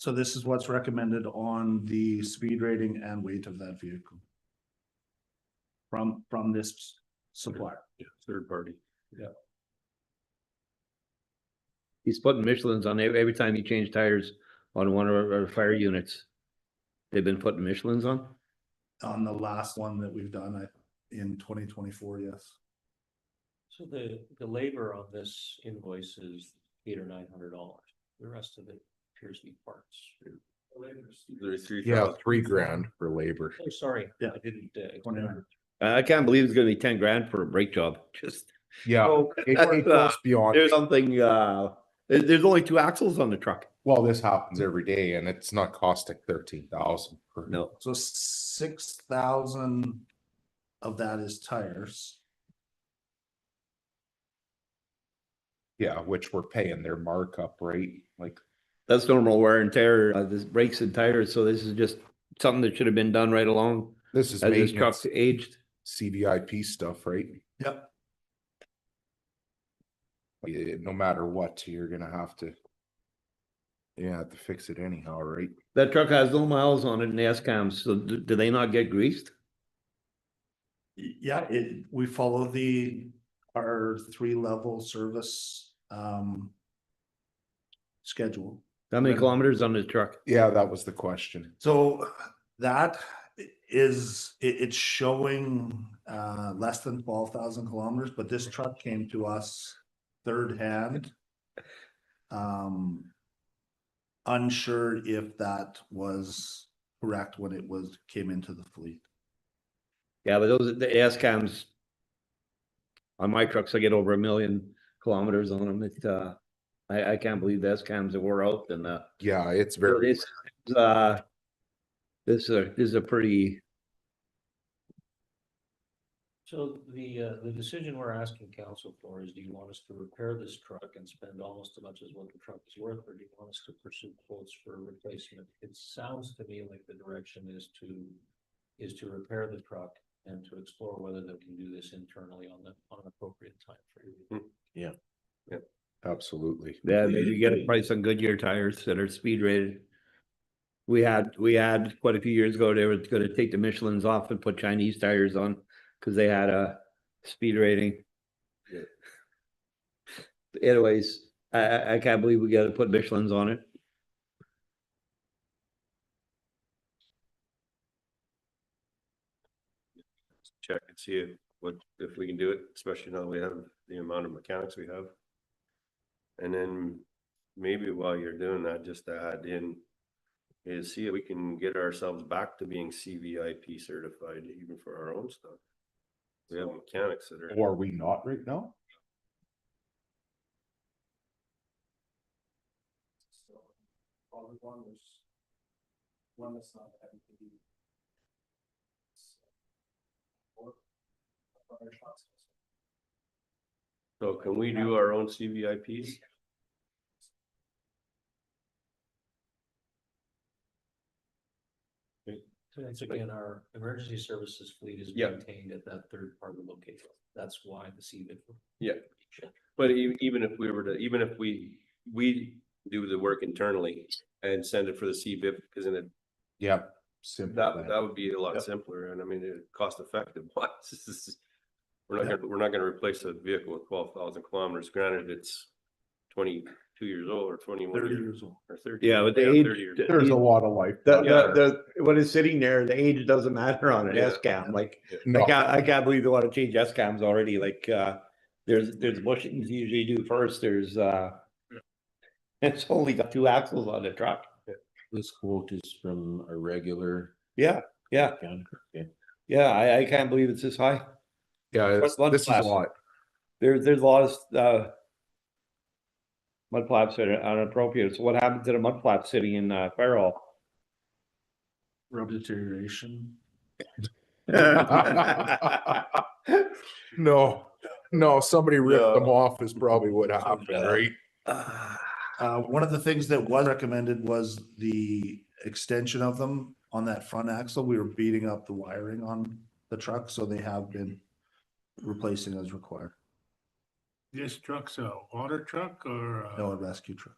So this is what's recommended on the speed rating and weight of that vehicle. From this supplier. Yeah, third party. He's putting Michelin's on every time he changed tires on one of our fire units. They've been putting Michelin's on? On the last one that we've done, in 2024, yes. So the labor on this invoice is $800 or $900. The rest of it appears to be parts. There's Yeah, $3,000 for labor. Oh, sorry, Yeah. I didn't. 29. I can't believe it's gonna be 10 grand for a brake job, just. Yeah, So, it goes beyond, There's something, there's only 2 axles on the truck. well, this happens every day and it's not costing 13,000 per. No, So 6,000 of that is tires. Yeah, which we're paying their markup rate, like, that's normal wear and tear, this brakes and tires, so this is just something that should have been done right along. this is As this truck's maintenance, aged. CVIP stuff, right? Yep. No matter what, you're gonna have to. Yeah, have to fix it anyhow, right? That truck has no miles on it in the S-cams, so do they not get greased? Yeah, we follow our 3-level service, schedule. How many Right. kilometers on the truck? Yeah, that was the question. So that it's showing, less than 12,000 kilometers, but this truck came to us third hand. Unsure if that was correct when it came into the fleet. Yeah, but the S-cams. On my trucks, I get over 1 million kilometers on them. I can't believe the S-cams that wore out and, Yeah, it's very, this is a pretty, So the decision we're asking council for is, do you want us to repair this truck and spend almost as much as what the truck is worth, or do you want us to pursue quotes for replacement? It sounds to me like the direction is to repair the truck and to explore whether they can do this internally on an appropriate time frame. absolutely. yeah, maybe get a price on Goodyear tires that are speed rated. We had quite a few years ago, they were gonna take the Michelin's off and put Chinese tires on, cause they had a speed rating. Yeah. Anyways, I can't believe we gotta put Michelin's on it. Check and see if we can do it, especially now we have the amount of mechanics we have. And then maybe while you're doing that, just to add in, is see if we can get ourselves back to being CVIP certified even for our own stuff. We have mechanics that are. Or are we not right now? So, probably one that's not having to be. Or other shots. So can we do our own CVIPs? Once again, our emergency services fleet is Yeah. maintained at that third party location. That's why the CVIP. Yeah. But even if we were to, even if we do the work internally and send it for the CVIP, because in it, Yeah. Simple. that would be a lot simpler, and I mean, cost effective. We're not gonna replace a vehicle with 12,000 kilometers. Granted, it's 22 years old or 21 30 years years old. or 30. Yeah, but the 30 years. age, There's a lot of life. what is sitting there, the age doesn't matter on an Yeah. S-Cam, like, No. I can't believe they wanna change S-Cams already, like, there's bushings you usually do first, there's, it's only got 2 axles on the truck. This quote is from a regular. Yeah, yeah, Okay. yeah, I can't believe it's this high. Yeah, Mud this is a flaps. lot. There's a lot of, mud flaps that are inappropriate, so what happened to the mud flap sitting in, Farrell? Road deterioration. No, somebody ripped them off is probably what happened, right? One of the things that was recommended was the extension of them on that front axle. We were beating up the wiring on the truck, so they have been replacing as required. This truck's a water truck or No, a rescue truck,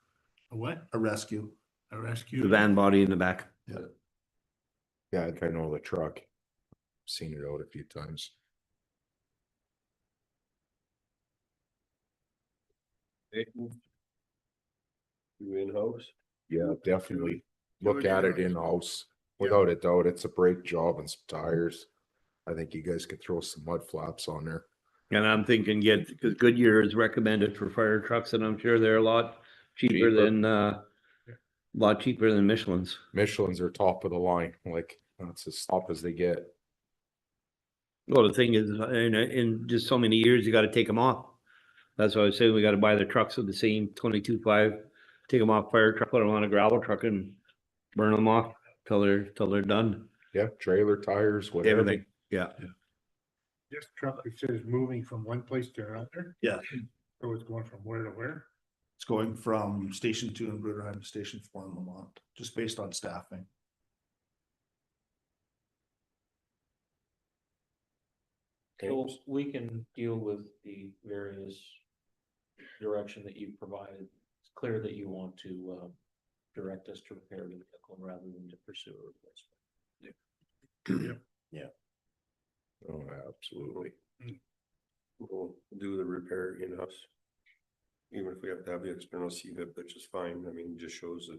a what? a rescue. A rescue? The van body in the back. Yeah, I think I know the truck. Seen it out a few times. You in-house? Yeah, definitely. Look at it in-house. Without a doubt, it's a brake job and some tires. I think you guys could throw some mud flaps on there. And I'm thinking, because Goodyear is recommended for fire trucks, and I'm sure they're a lot cheaper Cheaper. than, lot cheaper than Michelin's. Michelin's are top of the line, like, that's as top as they get. Well, the thing is, in just so many years, you gotta take them off. That's why I was saying we gotta buy the trucks with the same 22.5, take them off fire truck, put them on a gravel truck and burn them off till they're done. Yeah, trailer tires, whatever. Everything, yeah. This truck, it says moving from one place to another? Yeah. So it's going from where to where? It's going from Station 2 in Bruderheim to Station 4 in Lamont, just based on staffing. So we can deal with the various direction that you provided. It's clear that you want to direct us to repair the vehicle rather than to pursue a replacement. Oh, absolutely. We'll do the repair in-house. Even if we have to have the external CVIP, which is fine. I mean, it just shows that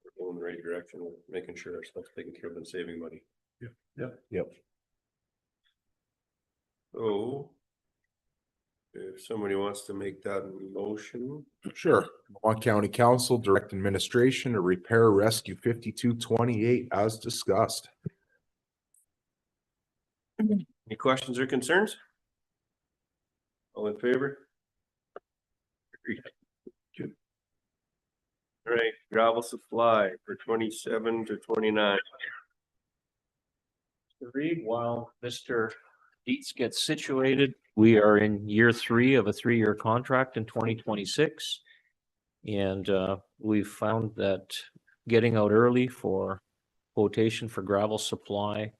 we're going in the right direction, we're making sure our stuff's taken care of and saving money. Yep. So if somebody wants to make that motion, Sure. Lamont County Council, direct administration to repair rescue 5228 as discussed. any questions or concerns? All in favor? All right, gravel supply for 27 to 29. To read while Mr. Dietz gets situated, we are in year 3 of a 3-year contract in 2026. And we've found that getting out early for quotation for gravel supply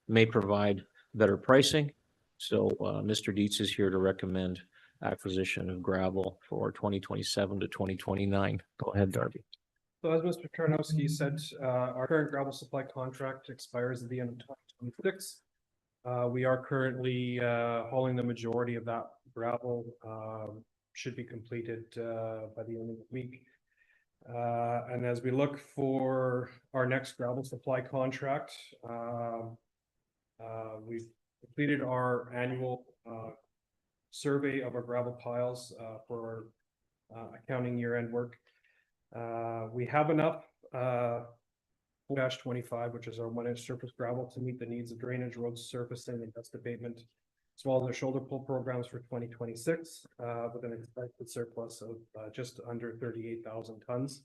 may provide better pricing. So Mr. Dietz is here to recommend acquisition of gravel for 2027 to 2029. Go ahead, Darby. So as Mr. Tarnowski said, our current gravel supply contract expires at the end of 2026. We are currently hauling the majority of that gravel, should be completed by the end of the week. And as we look for our next gravel supply contract, we've completed our annual survey of our gravel piles for our accounting year-end work. We have enough 4-25, which is our 1-inch surface gravel, to meet the needs of drainage, roads, surfacing, and dust abatement, as well as our shoulder pull programs for 2026, with an expected surplus of just under 38,000 tons.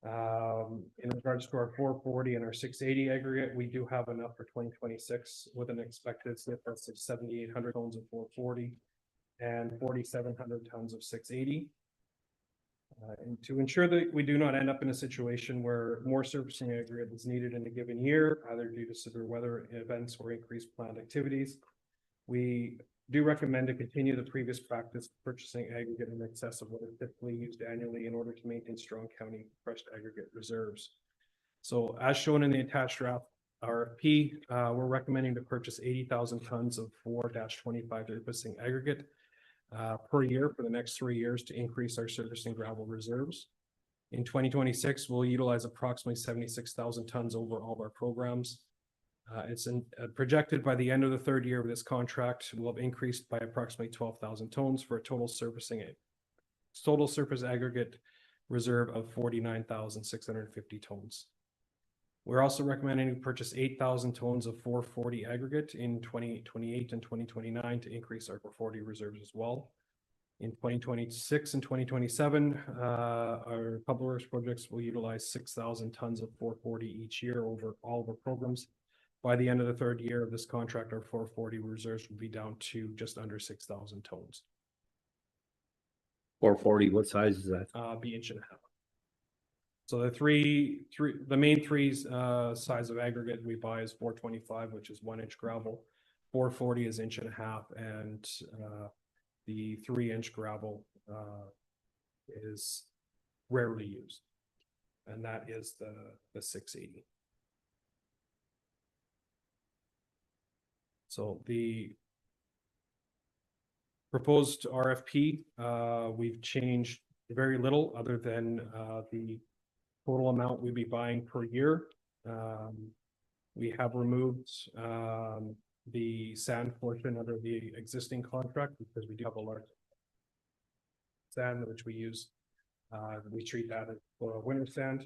In regards to our 440 and our 680 aggregate, we do have enough for 2026 with an expected surplus of 7,800 tons of 440 and 4,700 tons of 680. And to ensure that we do not end up in a situation where more surfacing aggregate is needed in a given year, either due to severe weather events or increased plant activities, we do recommend to continue the previous practice of purchasing aggregate in excess of what is typically used annually in order to maintain strong county crushed aggregate reserves. So as shown in the attached draft RFP, we're recommending to purchase 80,000 tons of 4-25 surfacing aggregate per year for the next 3 years to increase our surfacing gravel reserves. In 2026, we'll utilize approximately 76,000 tons over all of our programs. It's projected by the end of the 3rd year of this contract will have increased by approximately 12,000 tons for a total surface aggregate reserve of 49,650 tons. We're also recommending to purchase 8,000 tons of 440 aggregate in 2028 and 2029 to increase our 440 reserves as well. In 2026 and 2027, our public works projects will utilize 6,000 tons of 440 each year over all of our programs. By the end of the 3rd year of this contract, our 440 reserves will be down to just under 6,000 tons. 440, what size is that? Be inch and a half. So the main size of aggregate we buy is 425, which is 1 inch gravel. 440 is inch and a half, and the 3-inch gravel is rarely used, and that is the 680. So the proposed RFP, we've changed very little other than the total amount we'd be buying per year. We have removed the sand portion under the existing contract because we do have a large sand which we use. We treat that as for winter sand,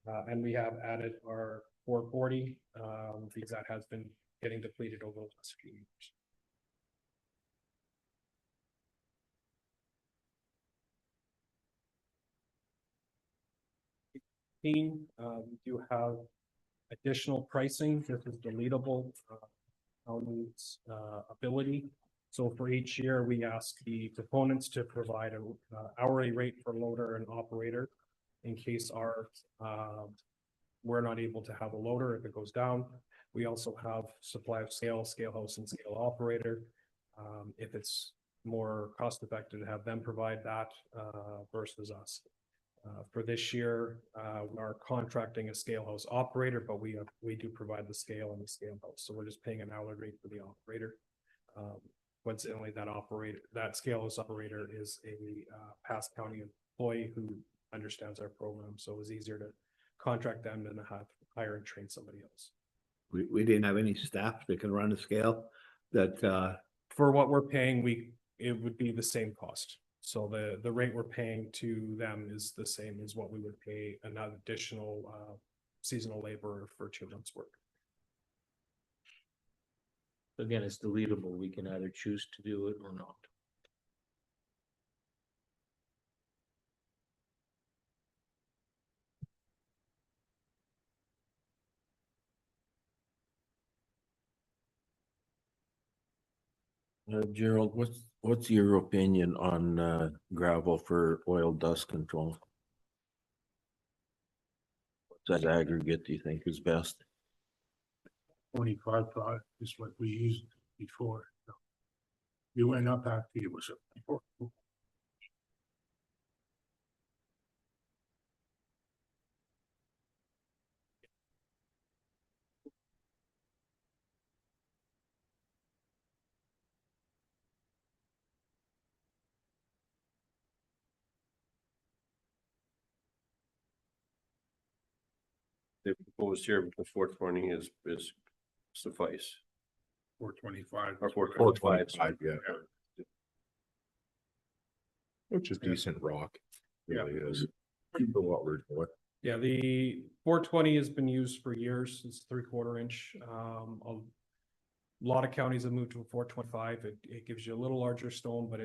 and we have added our 440 because that has been getting depleted over the last few years. We do have additional pricing. This is deletable county's ability. So for each year, we ask the proponents to provide an hourly rate for loader and operator in case we're not able to have a loader if it goes down. We also have supply of scale house, and scale operator. If it's more cost effective to have them provide that versus us. For this year, we are contracting a scale house operator, but we do provide the scale and the scale house. So we're just paying an hourly rate for the operator. Coincidentally, that scale house operator is a past county employee who understands our program. So it was easier to contract them than to hire and train somebody else. We didn't have any staff that can run a scale that for what we're paying, it would be the same cost. So the rate we're paying to them is the same as what we would pay an additional seasonal laborer for 2 months' work. Again, it's deletable. We can either choose to do it or not. Gerald, what's your opinion on gravel for oil dust control? What aggregate do you think is best? 25 is what we used before. You went up after it was before. They proposed here, but the 420 is suffice. 425. Or 425. 425, yeah. Which is decent rock. Really is. For what we're doing. Yeah, the 420 has been used for years. It's 3/4 inch. A lot of counties have moved to a 425. It gives you a little larger stone, but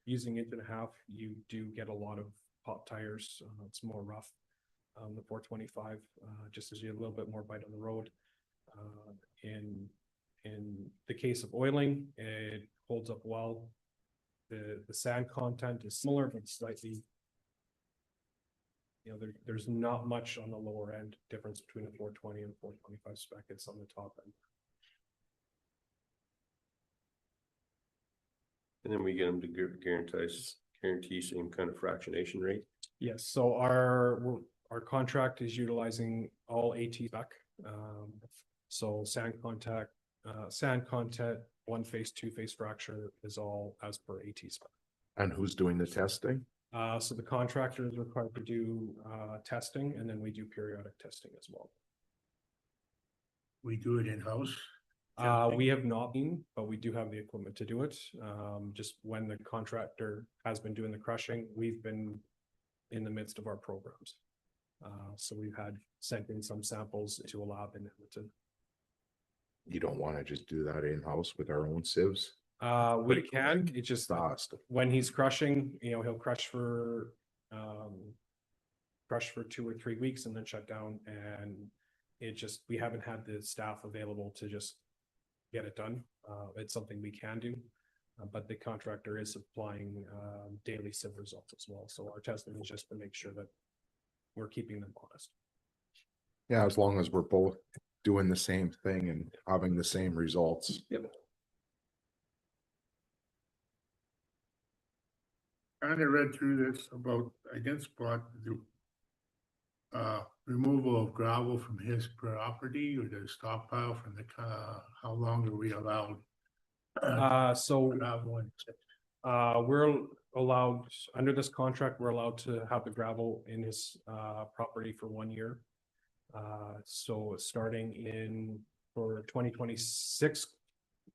using inch and a half, you do get a lot of pop tires. It's more rough. The 425 just gives you a little bit more bite on the road. In the case of oiling, it holds up well. The sand content is similar but slightly You know, there's not much on the lower end difference between a 420 and 425 spec. It's on the top end. And then we get them to guarantee same kind of fractionation rate. Yes, so our contract is utilizing all AT spec. So sand content, 1-phase, 2-phase fracture is all as per AT spec. And who's doing the testing? So the contractor is required to do testing, and then we do periodic testing as well. We do it in-house. We have not been, but we do have the equipment to do it. Just when the contractor has been doing the crushing, we've been in the midst of our programs. So we've had sent in some samples to a lab in Edmonton. You don't want to just do that in-house with our own sieves? We can, it's just Fast. when he's crushing, you know, he'll crush for 2 or 3 weeks and then shut down, and we haven't had the staff available to just get it done. It's something we can do, but the contractor is supplying daily sieve results as well. So our testing is just to make sure that we're keeping them honest. Yeah, as long as we're both doing the same thing and having the same results. Yep. Kind of read through this about, I didn't spot the removal of gravel from his property or the stockpile from the, how long are we allowed? So Gravel and we're allowed, under this contract, we're allowed to have the gravel in his property for 1 year. So starting for 2026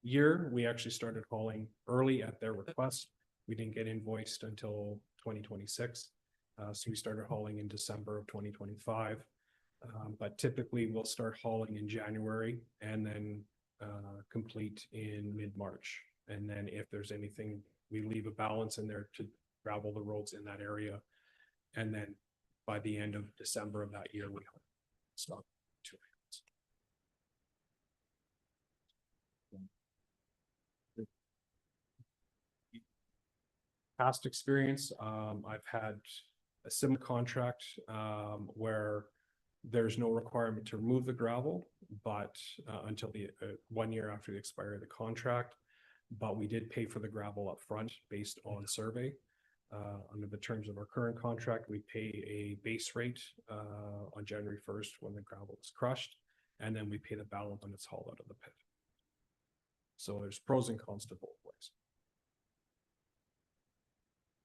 year, we actually started hauling early at their request. We didn't get invoiced until 2026. So we started hauling in December of 2025. But typically we'll start hauling in January and then complete in mid-March. And then if there's anything, we leave a balance in there to gravel the roads in that area. And then by the end of December of that year, we stop 2 rounds. Past experience, I've had a similar contract where there's no requirement to remove the gravel, but until the 1 year after the expiry of the contract, but we did pay for the gravel up front based on survey. Under the terms of our current contract, we pay a base rate on January 1st when the gravel is crushed, and then we pay the balance when it's hauled out of the pit. So there's pros and cons to both ways.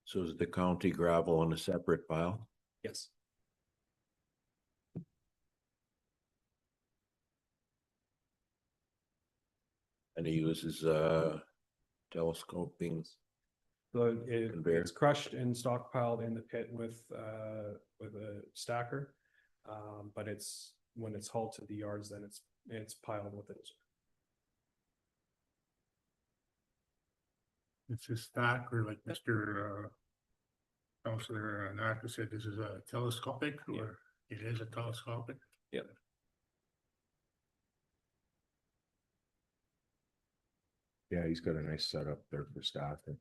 So is the county gravel on a separate pile? Yes. And he uses telescoping. So Conveyor. it's crushed and stockpiled in the pit with a stacker. But when it's hauled to the yards, then it's piled with it. it's a stack, or like Mr. Councillor Naka said, this is a telescopic, or it is a telescopic? Yep. Yeah, he's got a nice setup there for staffing.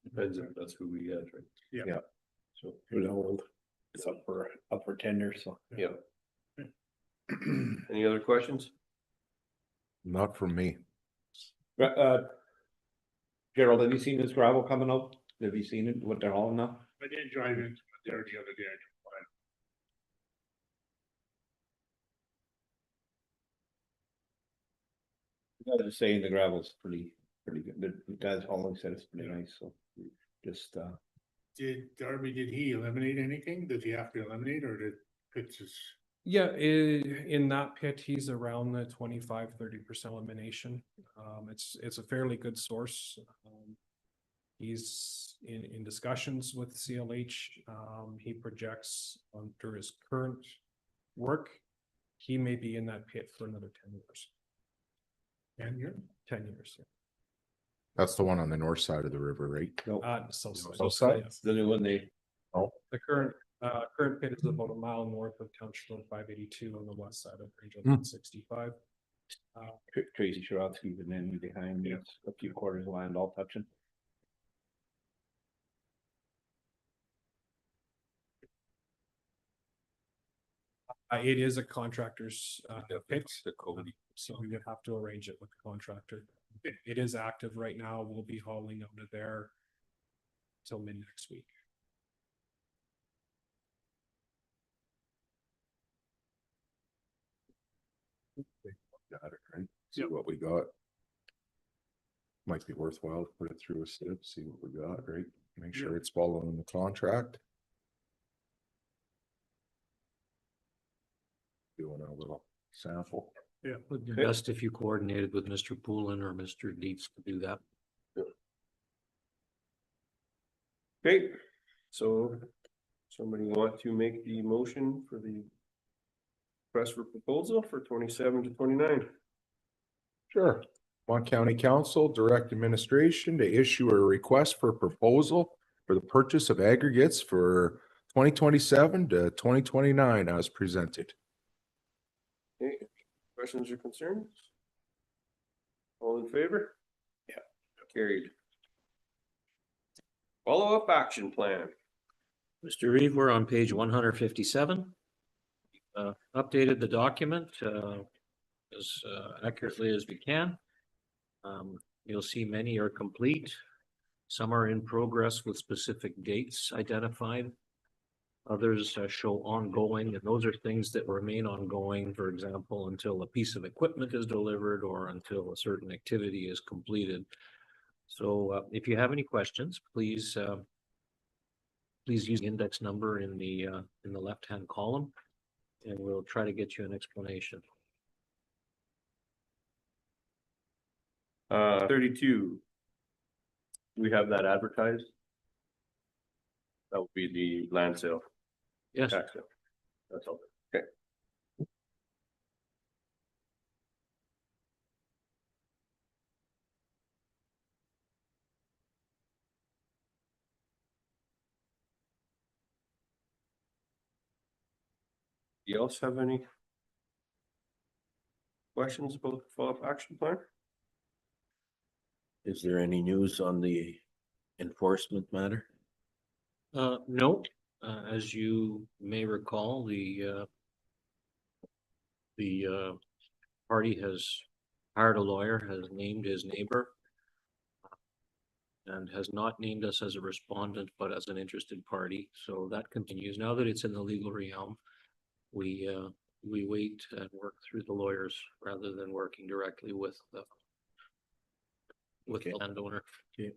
Depends if that's who we get, right? Yeah. So, It's up for tender, so. yeah. Any other questions? Not from me. Gerald, have you seen this gravel coming out? Have you seen it, what they're hauling now? I did drive into there the other day. The guys are saying the gravel's pretty good. The guys hauling said it's pretty nice, so just, Did he eliminate anything? Does he have to eliminate, or did it's just? Yeah, in that pit, he's around the 25-30% elimination. It's a fairly good source. He's in discussions with CLH. He projects under his current work, he may be in that pit for another 10 years. 10 years? 10 years, yeah. That's the one on the north side of the river, right? South side. South side? Yes. the new one they, The current pit is about a mile north of Township Road 582 on the west side of Range 65. Tracy Sharofsky been in behind, it's a few quarters of land all touching. It is a contractor's pit, The code. so we would have to arrange it with the contractor. It is active right now. We'll be hauling out of there till mid next week. Got it, right? See what we got. Might be worthwhile to put it through a sieve, see what we got, right? Make sure it's following the contract. Doing a little sample. Yeah. Would be best if you coordinated with Mr. Poulin or Mr. Dietz to do that. Okay, so somebody want to make the motion for the request for proposal for 27 to 29? Sure. Lamont County Council direct administration to issue a request for proposal for the purchase of aggregates for 2027 to 2029 as presented. Okay, questions or concerns? All in favor? Yeah. Carried. Follow-up action plan. Mr. Reeve, we're on page 157. Updated the document as accurately as we can. You'll see many are complete. Some are in progress with specific dates identified. Others show ongoing, and those are things that remain ongoing, for example, until a piece of equipment is delivered or until a certain activity is completed. So if you have any questions, please use the index number in the left-hand column, and we'll try to get you an explanation. 32. We have that advertised. That would be the land sale. Yes. Tax sale. That's all. Okay. You else have any questions about the follow-up action plan? Is there any news on the enforcement matter? No, as you may recall, the party has hired a lawyer, has named his neighbor, and has not named us as a respondent, but as an interested party. So that continues. Now that it's in the legal realm, we wait and work through the lawyers rather than working directly with the landowner. Okay.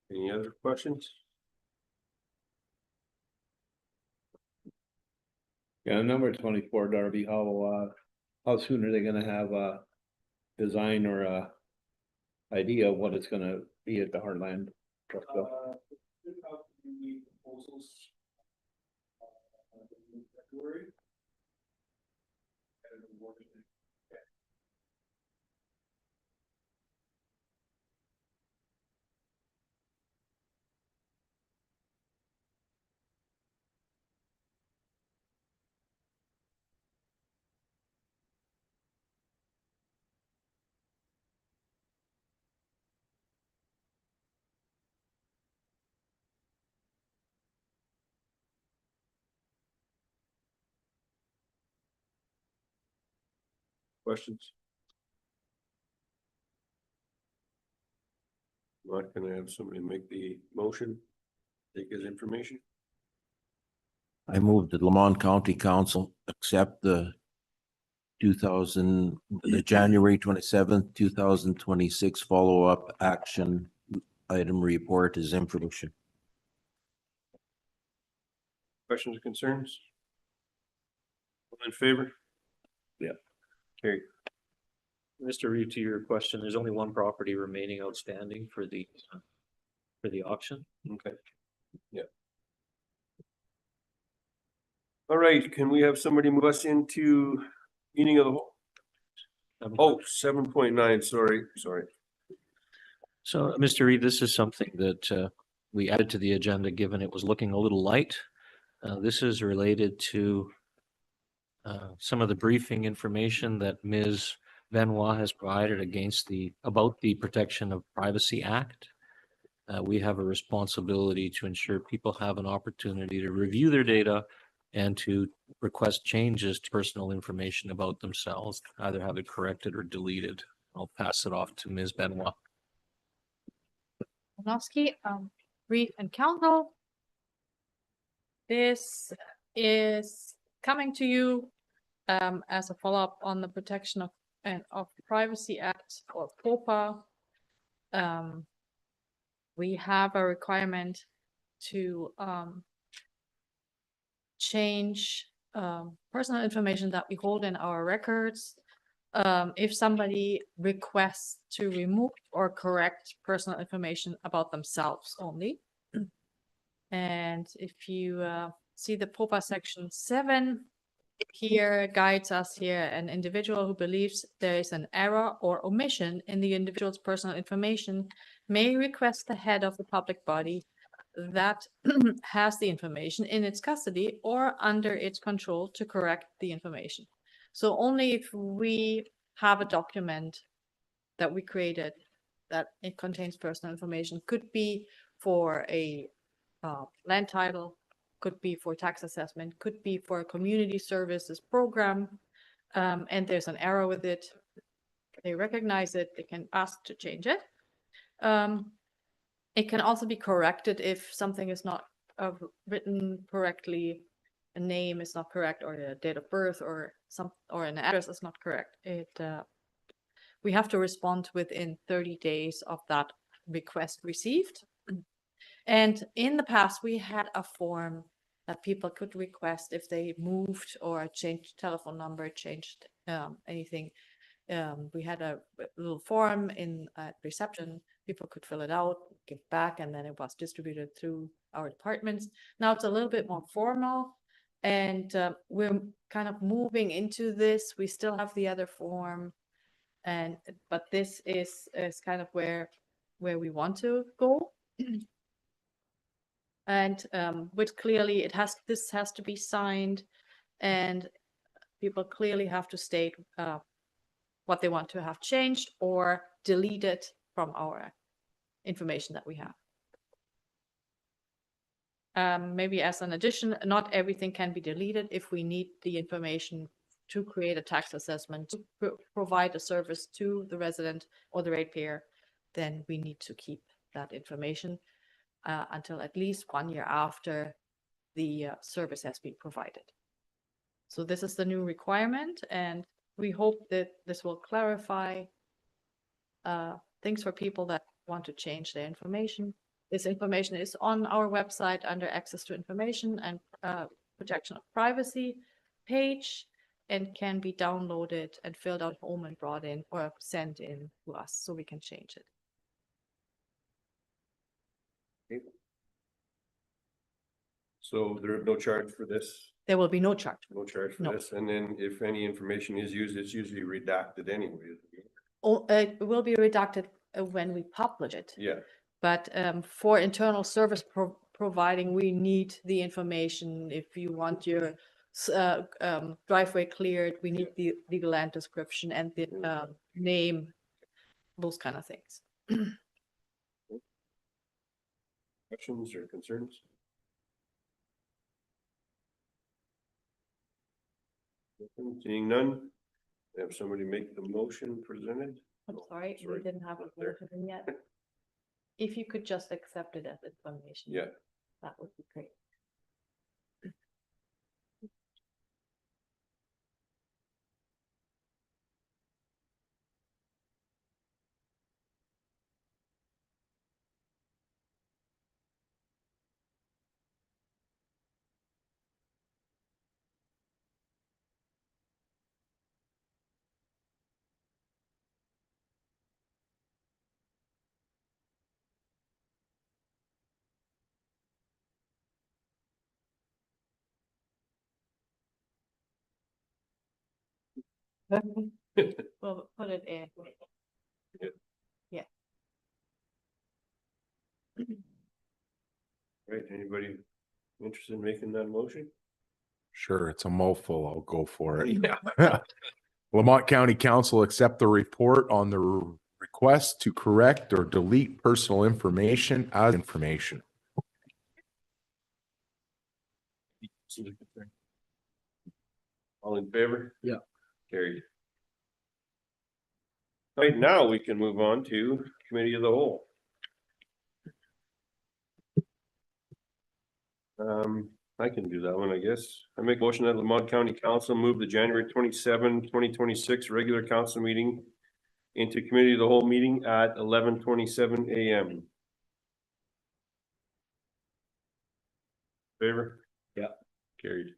Any other questions? Yeah, number 24, Darby, how soon are they gonna have a design or a idea of what it's gonna be at the Heartland truck stop? Questions? Not gonna have somebody make the motion, take his information. I move that Lamont County Council accept the January 27th, 2026 follow-up action item report as information. Questions or concerns? All in favor? Yeah. Carried. Mr. Reed, to your question, there's only one property remaining outstanding for the auction. Okay. Yeah. All right, can we have somebody move us into meeting of the whole? Oh, 7.9, sorry. So, Mr. Reed, this is something that we added to the agenda, given it was looking a little light. This is related to some of the briefing information that Ms. Benoit has provided about the Protection of Privacy Act. We have a responsibility to ensure people have an opportunity to review their data and to request changes to personal information about themselves, either have it corrected or deleted. I'll pass it off to Ms. Benoit. Konowski, brief and council. This is coming to you as a follow-up on the Protection of Privacy Act, or POPA. We have a requirement to change personal information that we hold in our records. If somebody requests to remove or correct personal information about themselves only. And if you see the POPA section 7, here guides us here, an individual who believes there is an error or omission in the individual's personal information may request the head of the public body that has the information in its custody or under its control to correct the information. So only if we have a document that we created that it contains personal information, could be for a land title, could be for tax assessment, could be for a community services program, and there's an error with it. They recognize it, they can ask to change it. It can also be corrected if something is not written correctly, a name is not correct, or a date of birth, or an address is not correct. We have to respond within 30 days of that request received. And in the past, we had a form that people could request if they moved or changed telephone number, changed anything. We had a little form in reception. People could fill it out, give back, and then it was distributed through our departments. Now it's a little bit more formal, and we're kind of moving into this. We still have the other form, but this is kind of where we want to go. And which clearly this has to be signed, and people clearly have to state what they want to have changed or deleted from our information that we have. Maybe as an addition, not everything can be deleted. If we need the information to create a tax assessment, to provide a service to the resident or the ratepayer, then we need to keep that information until at least 1 year after the service has been provided. So this is the new requirement, and we hope that this will clarify things for people that want to change their information. This information is on our website under Access to Information and Protection of Privacy page, and can be downloaded and filled out home and brought in or sent in to us so we can change it. So there's no charge for this? There will be no charge. No charge for No. this, and then if any information is used, it's usually redacted anyway. It will be redacted when we publish it. Yeah, But for internal service providing, we need the information. If you want your driveway cleared, we need the legal land description and the name, those kind of things. questions or concerns? Seeing none, have somebody make the motion presented? I'm sorry, we sorry. didn't have a There. motion yet. If you could just accept it as information. Yeah. That would be great. We'll put it in. Right, anybody interested in making that motion? Sure, it's a mouthful. I'll go for it. Lamont County Council accept the report on the request to correct or delete personal information as information. All in favor? Yeah. Carried. Right now, we can move on to committee of the whole. I can do that one, I guess. I make motion that Lamont County Council move the January 27, 2026 regular council meeting into committee of the whole meeting at 11:27 a.m. Favor? Yeah. Carried.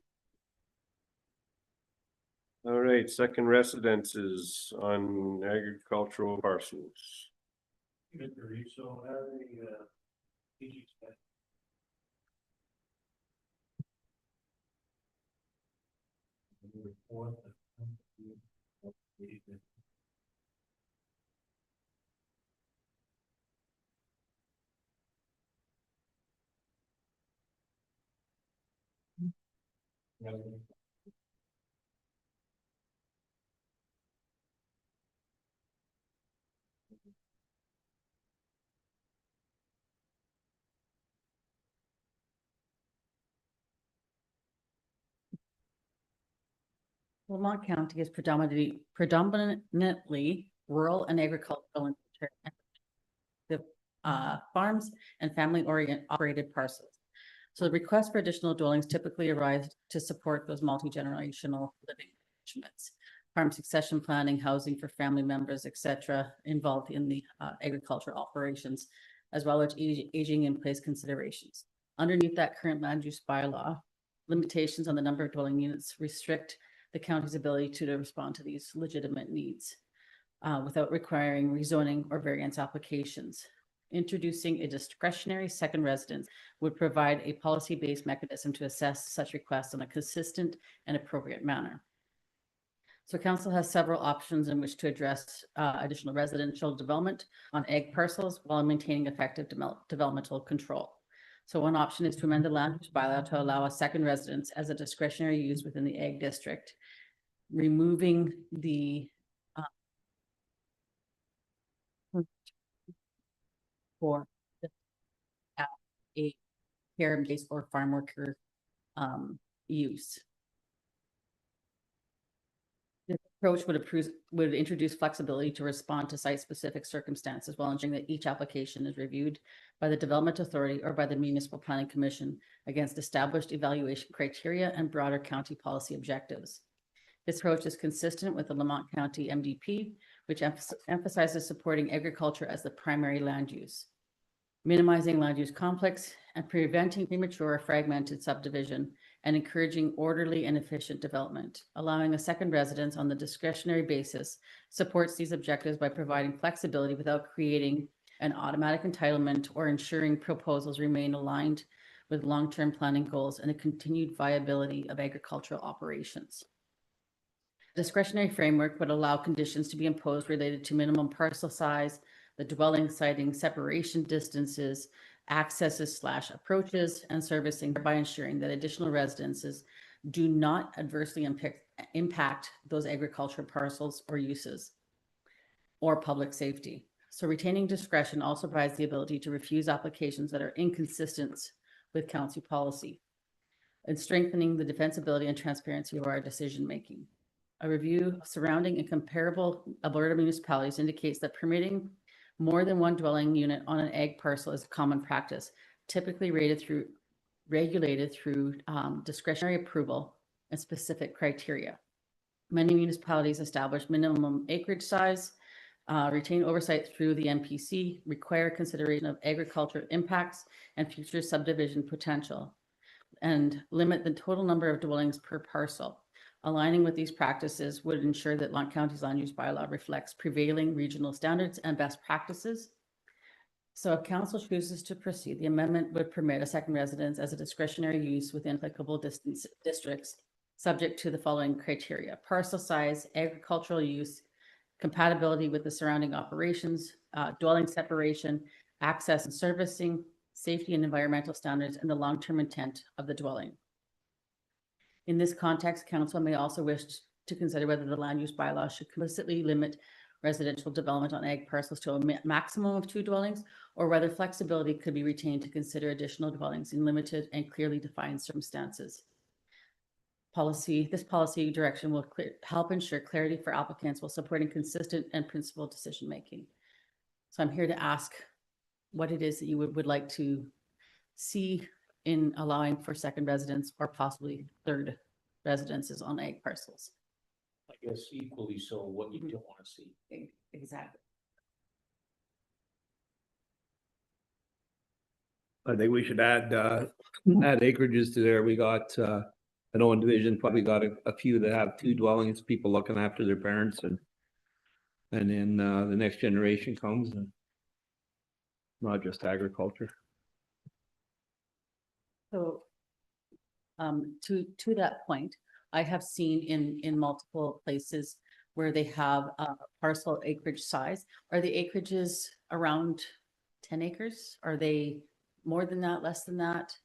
All right, second residences on agricultural parcels. Lamont County is predominantly rural and agricultural in nature. The farms and family operated parcels. So the request for additional dwellings typically arise to support those multi-generational living arrangements. Farm succession planning, housing for family members, etc., involved in the agricultural operations, as well as aging in place considerations. Underneath that current land use bylaw, limitations on the number of dwelling units restrict the county's ability to respond to these legitimate needs without requiring rezoning or variance applications. Introducing a discretionary second residence would provide a policy-based mechanism to assess such requests in a consistent and appropriate manner. So council has several options in which to address additional residential development on ag parcels while maintaining effective developmental control. So one option is to amend the land use bylaw to allow a second residence as a discretionary use within the ag district, removing the for a care-based or farm worker use. This approach would introduce flexibility to respond to site-specific circumstances while ensuring that each application is reviewed by the Development Authority or by the Municipal Planning Commission against established evaluation criteria and broader county policy objectives. This approach is consistent with the Lamont County MDP, which emphasizes supporting agriculture as the primary land use, minimizing land use conflicts, and preventing premature or fragmented subdivision, and encouraging orderly and efficient development. Allowing a second residence on the discretionary basis supports these objectives by providing flexibility without creating an automatic entitlement or ensuring proposals remain aligned with long-term planning goals and the continued viability of agricultural operations. Discretionary framework would allow conditions to be imposed related to minimum parcel size, the dwelling siting, separation distances, accesses / approaches, and servicing, by ensuring that additional residences do not adversely impact those agricultural parcels or uses or public safety. So retaining discretion also provides the ability to refuse applications that are inconsistent with county policy and strengthening the defensibility and transparency of our decision-making. A review surrounding and comparable Alberta municipalities indicates that permitting more than one dwelling unit on an ag parcel is a common practice, typically regulated through discretionary approval and specific criteria. Many municipalities establish minimum acreage size, retain oversight through the MPC, require consideration of agricultural impacts and future subdivision potential, and limit the total number of dwellings per parcel. Aligning with these practices would ensure that Lamont County's land use bylaw reflects prevailing regional standards and best practices. So if council chooses to proceed, the amendment would permit a second residence as a discretionary use within applicable districts, subject to the following criteria: parcel size, agricultural use, compatibility with the surrounding operations, dwelling separation, access and servicing, safety and environmental standards, and the long-term intent of the dwelling. In this context, council may also wish to consider whether the land use bylaw should explicitly limit residential development on ag parcels to a maximum of 2 dwellings, or whether flexibility could be retained to consider additional dwellings in limited and clearly defined circumstances. This policy direction will help ensure clarity for applicants while supporting consistent and principled decision-making. So I'm here to ask what it is that you would like to see in allowing for second residence or possibly third residences on ag parcels. I guess equally so what you don't want to see. Exactly. I think we should add acreages to there. We got, I know in Division, probably got a few that have 2 dwellings, people looking after their parents and then, the next generation comes and not just agriculture. So, to that point, I have seen in multiple places where they have parcel acreage size. Are the acreages around 10 acres? Are they more than that, less than that?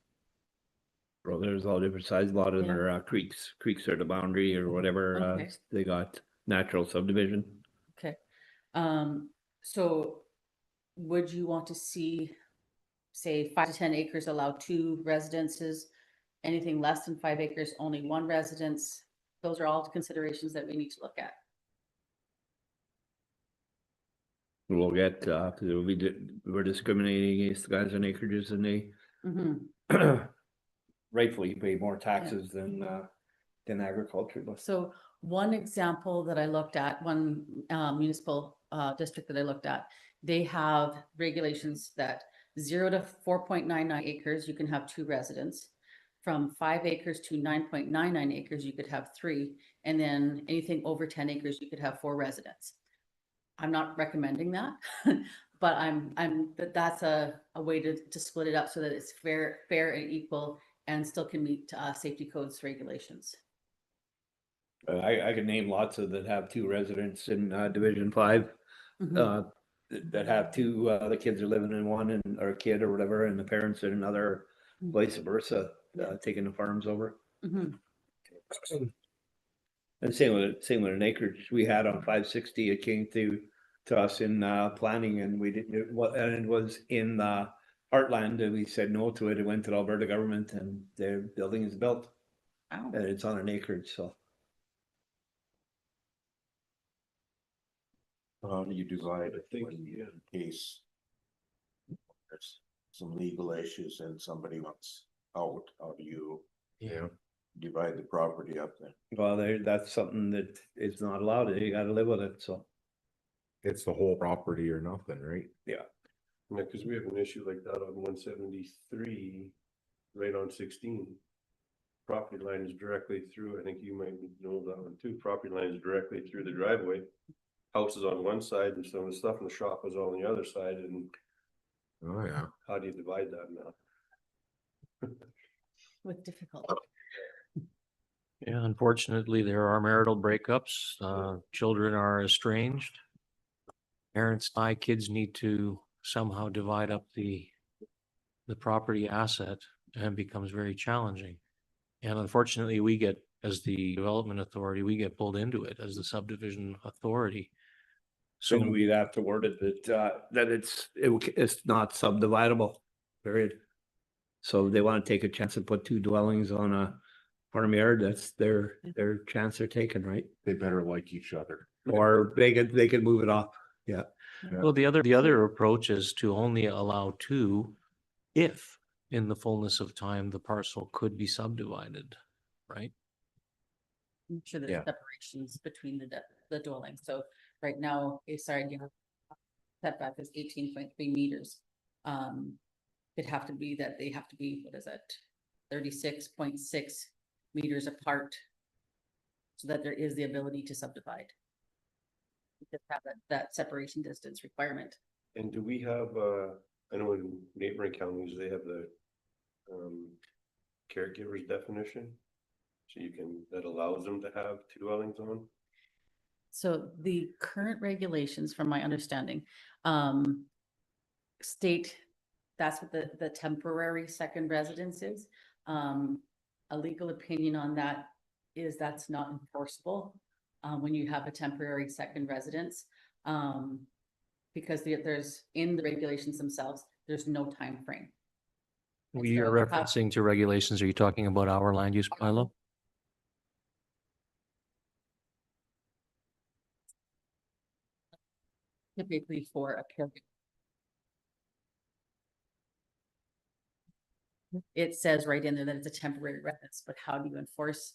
Well, there's all different sizes. A lot of them Yeah. are creeks. Creeks are the boundary or whatever. Okay. They got natural subdivision. Okay. So would you want to see, say, 5 to 10 acres allow 2 residences? Anything less than 5 acres, only 1 residence? Those are all considerations that we need to look at. We'll get, because we're discriminating against the guys on acreages and they rightfully pay more taxes than agriculture. But So one example that I looked at, one municipal district that I looked at, they have regulations that 0 to 4.99 acres, you can have 2 residents. From 5 acres to 9.99 acres, you could have 3. And then anything over 10 acres, you could have 4 residents. I'm not recommending that, but that's a way to split it up so that it's fair and equal and still can meet safety codes regulations. I could name lots of that have 2 residents in Division 5. That have 2, the kids are living in one and or a kid or whatever, and the parents in another, vice versa, taking the farms over. And same with an acreage we had on 560. It came to us in planning, and we didn't. And it was in the heartland, and we said no to it. It went to the Alberta government, and their building is built, and it's on an acreage. So, how do you divide it in case there's some legal issues and somebody wants out? How do you divide the property up then? well, that's something that is not allowed. You got to live with it. So. It's the whole property or nothing, right? Yeah, because we have an issue like that on 173, right on 16. Property line is directly through, I think you might know that one too, property line is directly through the driveway. House is on one side and some of the stuff in the shop is on the other side, and Oh, yeah. how do you divide that now? With difficulty. Yeah, unfortunately, there are marital breakups. Children are estranged. Parents die, kids need to somehow divide up the property asset, and it becomes very challenging. And unfortunately, we get, as the development authority, we get pulled into it as the subdivision authority. So we'd have to word it that it's not subdividable, period. So they want to take a chance and put 2 dwellings on a farmyard. That's their chance they're taking, right? They better like each other. Or they could move it off. Yeah. Well, the other approach is to only allow 2 if in the fullness of time, the parcel could be subdivided, right? I'm sure there's separations between the dwellings. So right now, setback is 18.3 meters. It'd have to be that they have to be, 36.6 meters apart, so that there is the ability to subdivide. Just have that separation distance requirement. And do we have, I know in neighboring counties, they have the caregiver's definition. So that allows them to have 2 dwellings on? So the current regulations, from my understanding, state that's what the temporary second residence is. a legal opinion on that is that's not enforceable when you have a temporary second residence. Because there's, in the regulations themselves, there's no time frame. We are referencing to regulations. Are you talking about our land use bylaw? Typically for a period. It says right in there that it's a temporary residence, but how do you enforce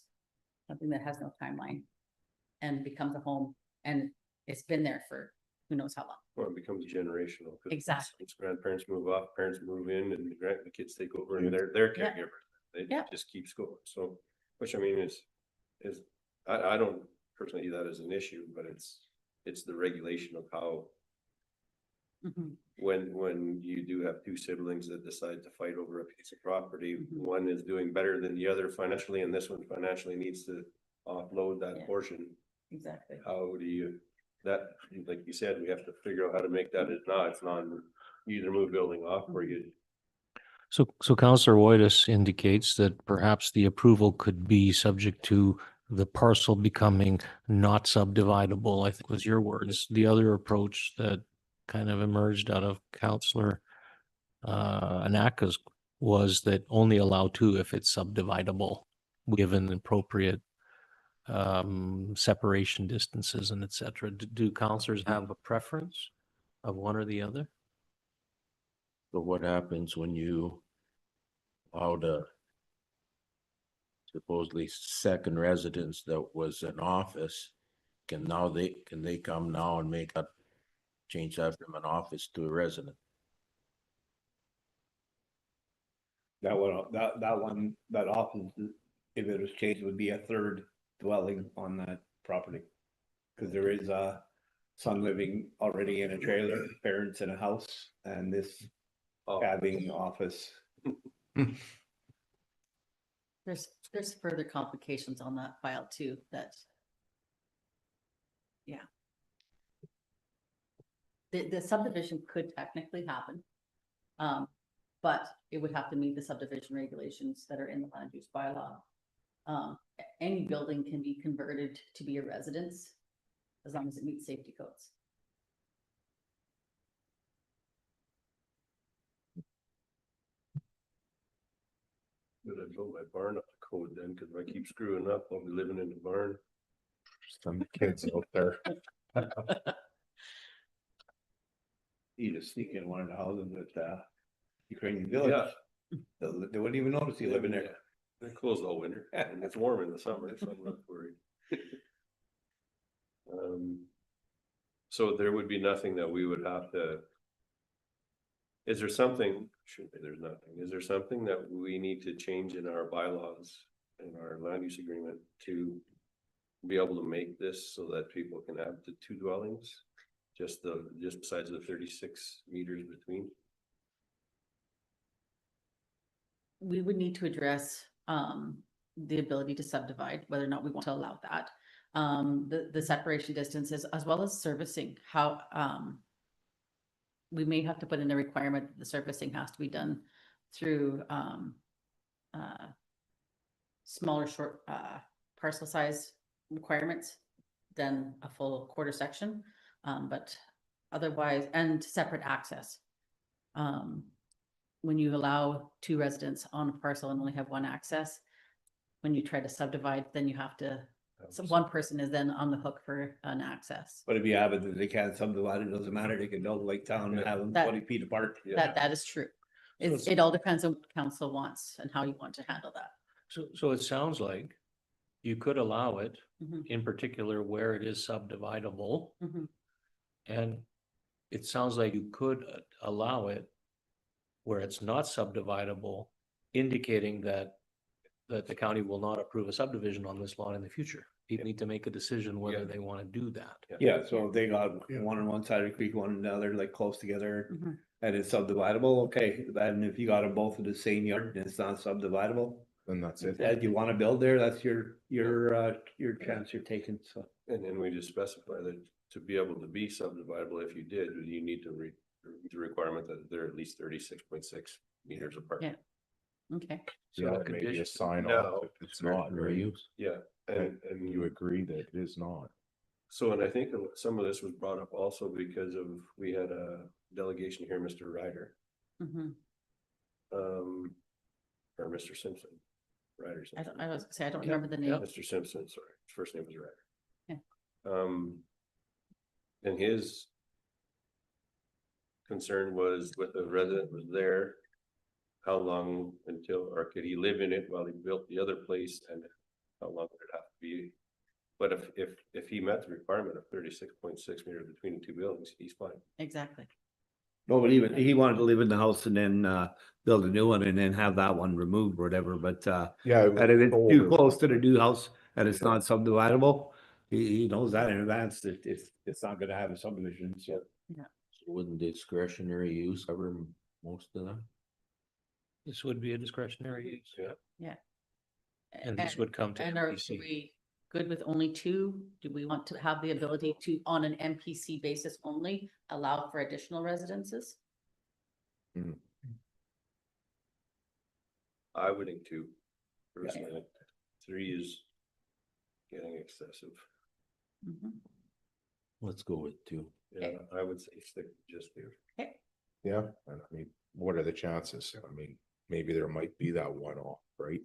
something that has no timeline and becomes a home and it's been there for who knows how long? Well, it becomes generational. 'Cause Exactly. once grandparents move off, parents move in, and the kids take over, and they're Yeah. caregivers. It Yeah. just keeps going. So, which I mean is I don't personally see that as an issue, but it's the regulation of how Mhm. when you do have two siblings that decide to fight over a piece of property, Mhm. one is doing better than the other financially, and this one financially needs to offload that Yeah. portion. Exactly. How do you, that, like you said, we have to figure out how to make that, it's not, you either move building off or you. So Councillor Woitus indicates that perhaps the approval could be subject to the parcel becoming not subdividable, I think was your words. The other approach that kind of emerged out of Councillor Anaka's was that only allow two if it's subdividable, given appropriate separation distances and et cetera. Do councillors have a preference of one or the other? So what happens when you allow the supposedly second residence that was an office? Can they come now and change that from an office to a resident? That one, that office, if it was changed, would be a third dwelling on that property. Cause there is a son living already in a trailer, parents in a house, and this having office. There's further complications on that file too, that. Yeah. The subdivision could technically happen. But it would have to meet the subdivision regulations that are in the land use bylaw. Any building can be converted to be a residence as long as it meets safety codes. But I built my barn up to code then, cause if I keep screwing up, I'll be living in the barn. Some kids out there. You just sneak in one of the houses at Ukrainian Village. They wouldn't even notice you living there. They're closed all winter, and it's warm in the summer, so I'm not worried. So there would be nothing that we would have to. Is there something, shouldn't be, there's nothing, is there something that we need to change in our bylaws, in our land use agreement to be able to make this so that people can have the two dwellings? Just besides the 36 meters between? We would need to address the ability to subdivide, whether or not we want to allow that. The separation distances as well as servicing, how we may have to put in a requirement that the servicing has to be done through smaller short parcel size requirements than a full quarter section, but otherwise, and separate access. When you allow two residents on a parcel and only have one access, when you try to subdivide, then you have to, so one person is then on the hook for an access. But if you have it, they can't subdivide, it doesn't matter, they can build Lake Town and have them 20 feet apart. That is true. It all depends on what council wants and how you want to handle that. So it sounds like you could allow it, Mhm. in particular where it is subdividable. Mhm. And it sounds like you could allow it where it's not subdividable, indicating that the county will not approve a subdivision on this lot in the future. People need to make a decision whether they want to do that. Yeah, so if they got one on one side of the creek, one on the other, like close together, Mhm. and it's subdividable, okay, and if you got them both in the same yard and it's not subdividable. Then that's it. If you wanna build there, that's your chance you're taking, so. And then we just specify that to be able to be subdividable, if you did, you need to the requirement that they're at least 36.6 meters apart. Yeah. Okay, Yeah, So maybe a condition- sign no, off if it's not, right? Yeah, and You agree that it is not. so, and I think some of this was brought up also because of, we had a delegation here, Mr. Ryder, mm-hmm. or Mr. Simpson. Ryder I Simpson. was gonna say, I don't Yeah, remember the name. Mr. Simpson, sorry, his first name was Ryder. Yeah. And his concern was with the resident was there, how long until, or could he live in it while he built the other place, and how long would it have to be? But if he met the requirement of 36.6 meters between the two buildings, he's fine. Exactly. No, but even, he wanted to live in the house and then, build a new one and then have that one removed or whatever, but, Yeah. and if it's too close to the new house and it's not subdividable, he knows that in advance that it's not gonna have a subdivision, so. Wouldn't discretionary use cover most of them? This would be a discretionary use. Yeah. And this would come to And are MPC. we good with only two? Do we want to have the ability to, on an MPC basis only, allow for additional residences? I would think two. Personally, three is getting excessive. Mhm. Let's go with two. Yeah, I would say stick just there. Okay, Yeah, and I mean, what are the chances? I mean, maybe there might be that one off, right?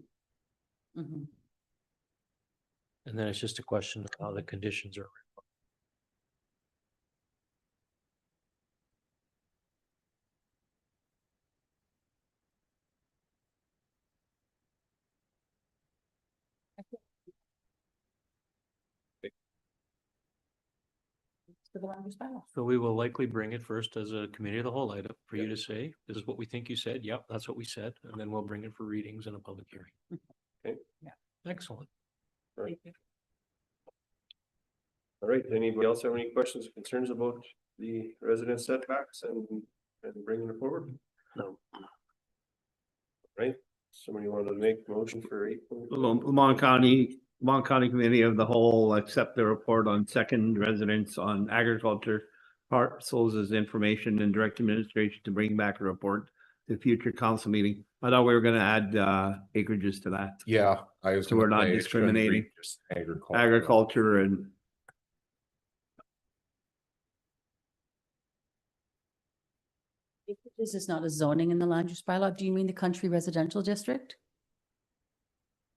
mhm. And then it's just a question of how the conditions are. To the land use bylaw. So we will likely bring it first as a committee of the whole item for you to say, this is what we think you said. Yep, that's what we said. And then we'll bring it for readings and a public hearing. Okay. Yeah. Excellent. Thank you. All right, anybody else have any questions or concerns about the resident setbacks and bringing it forward? No. Right, somebody wanted to make a motion for 8. Lamont County Committee of the Whole accept the report on second residence on agriculture parcels as information and direct administration to bring back a report to future council meeting. I thought we were gonna add acreages to that. Yeah, I was. So we're gonna not say it shouldn't be discriminating. just Agriculture. Agriculture and This is not a zoning in the land use bylaw. Do you mean the country residential district?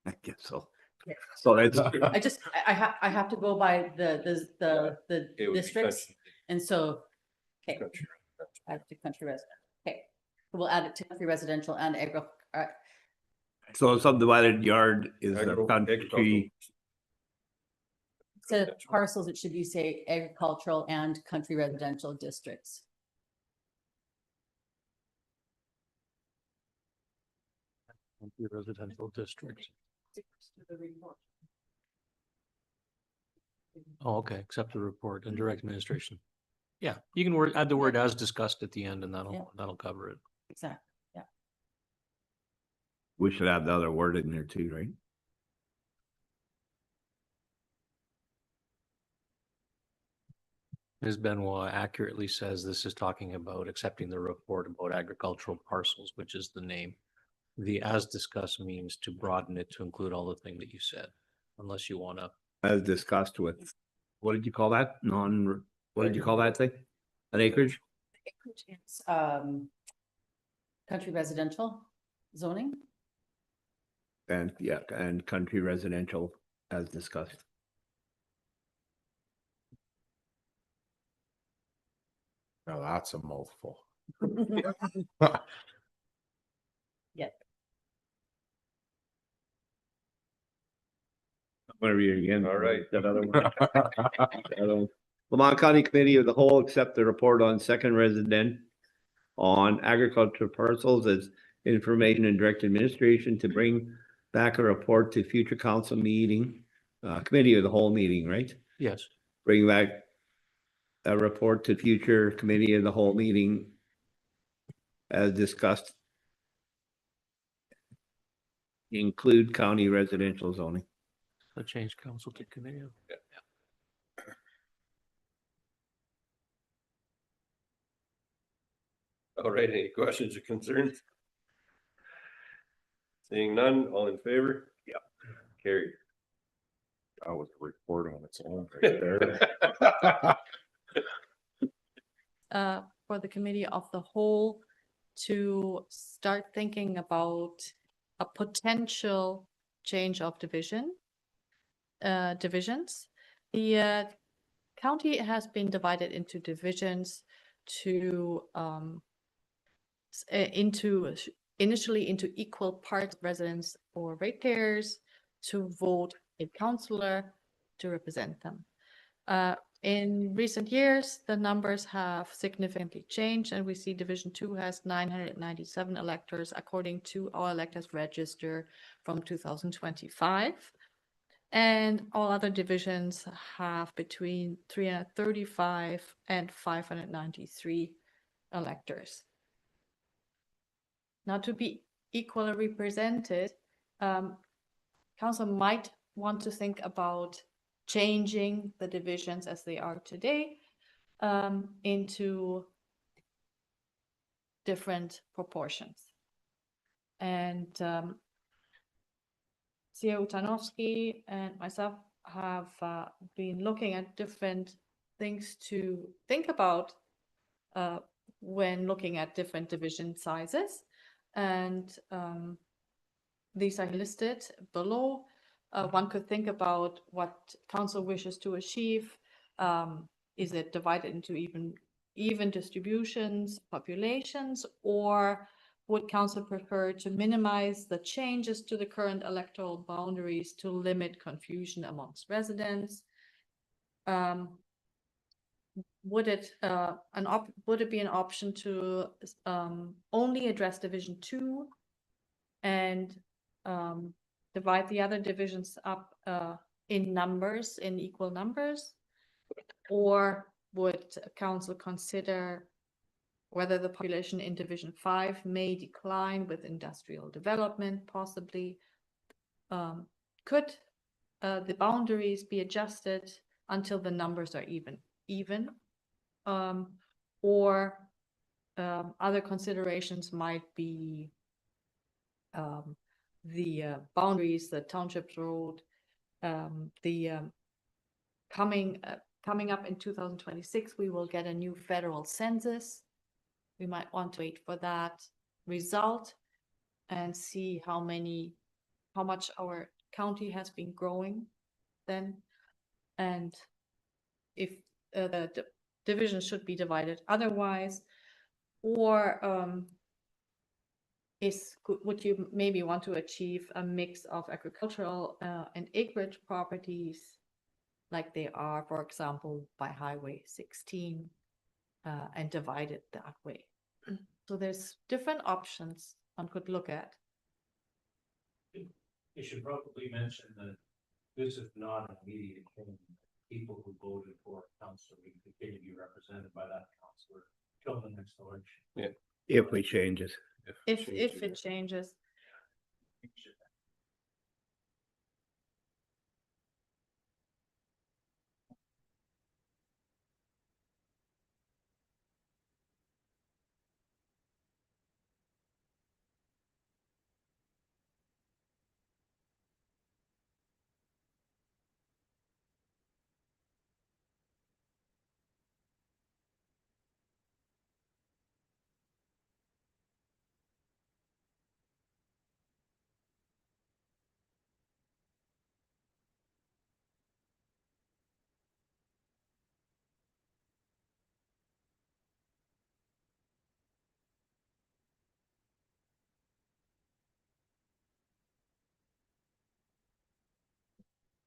I guess so. Yeah. So that's, I have to go by the It would be districts, country- and so, okay, country. add to country resident, okay. So we'll add it to country residential and so subdivided yard is a Agricultural. country, instead of parcels, it should be say agricultural and country residential districts. Residential districts. Oh, okay, accept the report and direct administration. Yeah, you can add the word as discussed at the end and Yeah. that'll cover it. Exactly. we should have the other word in there too, right? Ms. Benoit accurately says this is talking about accepting the report about agricultural parcels, which is the name. The as discussed means to broaden it to include all the thing that you said, unless you want to. As discussed with, what did you call that? What did you call that thing? An acreage? Acreage is, country residential zoning. And yeah, and country residential as discussed. Now that's a mouthful. Yeah. I'm gonna read it again. All right. That other one. That other one. Lamont County Committee of the Whole accept the report on second resident on agricultural parcels as information and direct administration to bring back a report to future council meeting, committee of the whole meeting, right? Yes. Bring back a report to future committee of the whole meeting as discussed. Include county residential zoning. So change council to committee. All right, any questions or concerns? Seeing none, all in favor? Yeah. Carried. That was a report on its own right there. For the committee of the whole to start thinking about a potential change of divisions. The county has been divided into divisions to initially into equal parts residents or ratepayers to vote a councillor to represent them. In recent years, the numbers have significantly changed, and we see Division 2 has 997 electors according to our electors register from 2025. And all other divisions have between 335 and 593 electors. Now, to be equally represented, council might want to think about changing the divisions as they are today into different proportions. And CEO Tarnowski and myself have been looking at different things to think about when looking at different division sizes. And these are listed below. One could think about what council wishes to achieve. Is it divided into even distributions, populations, or would council prefer to minimize the changes to the current electoral boundaries to limit confusion amongst residents? Would it be an option to only address Division 2 and divide the other divisions up in numbers, in equal numbers? Or would council consider whether the population in Division 5 may decline with industrial development, possibly? Could the boundaries be adjusted until the numbers are even? Or other considerations might be the boundaries, the township road, coming up in 2026, we will get a new federal census. We might want to wait for that result and see how much our county has been growing then, and if the division should be divided otherwise, or would you maybe want to achieve a mix of agricultural and acreage properties like they are, for example, by Highway 16, and divide it that way? So there's different options one could look at. You should probably mention that this is not an immediate change. People who voted for a councillor will continue to be represented by that councillor till the next election. Yeah. If we change it. If it changes.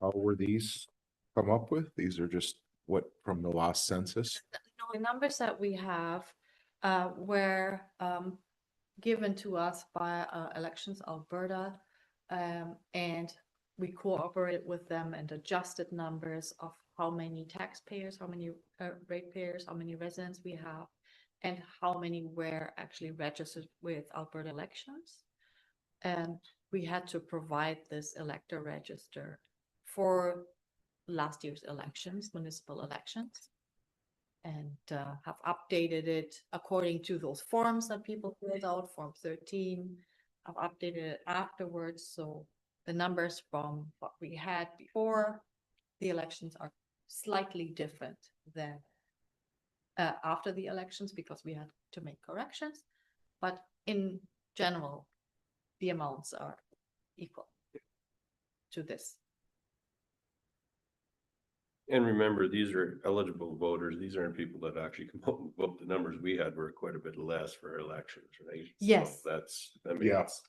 How were these come up with? These are just what from the last census? The numbers that we have were given to us by Elections Alberta, and we cooperated with them and adjusted numbers of how many taxpayers, how many ratepayers, how many residents we have, and how many were actually registered with Alberta Elections. And we had to provide this elector register for last year's elections, municipal elections, and have updated it according to those forms that people filled out, Form 13, I've updated it afterwards, so the numbers from what we had before the elections are slightly different than after the elections because we had to make corrections, but in general, the amounts are equal to this. And remember, these are eligible voters. These aren't people that actually come out and vote. The numbers we had were quite a bit less for our elections, right? Yes. So that means. Yes.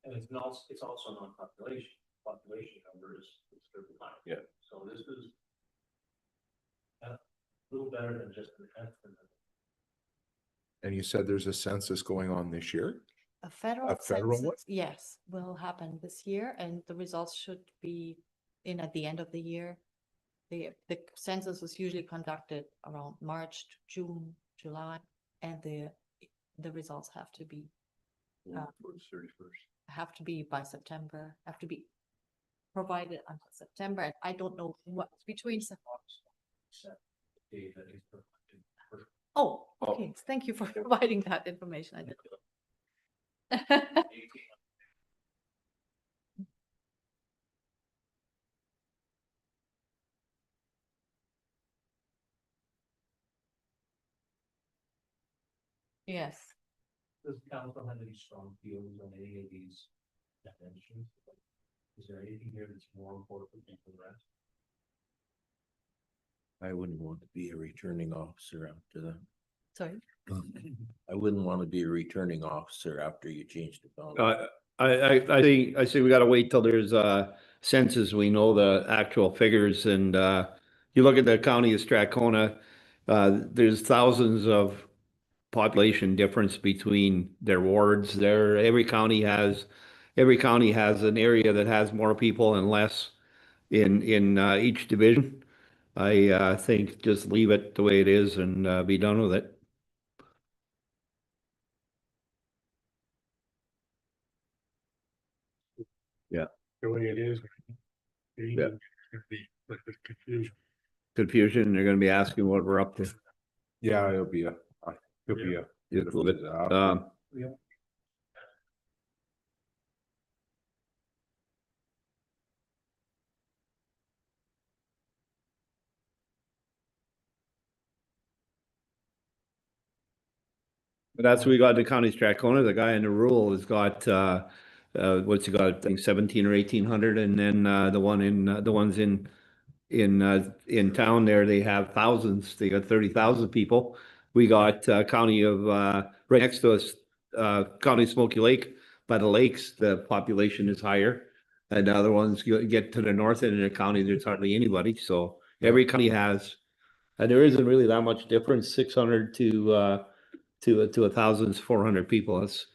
And it's also non-population, population numbers, it's 35. Yeah. So this is a little better than just an estimate. And you said there's a census going on this year? A federal A federal one? census, yes, will happen this year, and the results should be in at the end of the year. The census is usually conducted around March, to June, July, and the results have to be Towards 31st. have to be by September, have to be provided until September. And I don't know what's between. Oh, okay. Thank you for providing that information. I did. Yes. Does council have any strong feelings on any of these dimensions? Is there anything here that's more important than the rest? I wouldn't want to be a returning officer after that. Sorry. I wouldn't want to be a returning officer after you change the boundary. I say we gotta wait till there's a census, we know the actual figures, and you look at the county of Strathcona, there's thousands of population difference between their wards there. Every county has an area that has more people and less in each division. I think just leave it the way it is and be done with it. The way it is. Yeah. With the confusion. Confusion, they're gonna be asking what we're up to. Yeah, it'll be a. Just a little bit. But that's, we got the county Strathcona, the guy in the rural has got, what's he got, I think 17 or 1800, and then, the ones in town there, they have thousands, they got 30,000 people. We got, county of, right next to us, County of Smoky Lake, by the lakes, the population is higher. And the other ones get to the north end of the county, there's hardly anybody, so every county has, and there isn't really that much difference, 600 to 1,400 people. That's,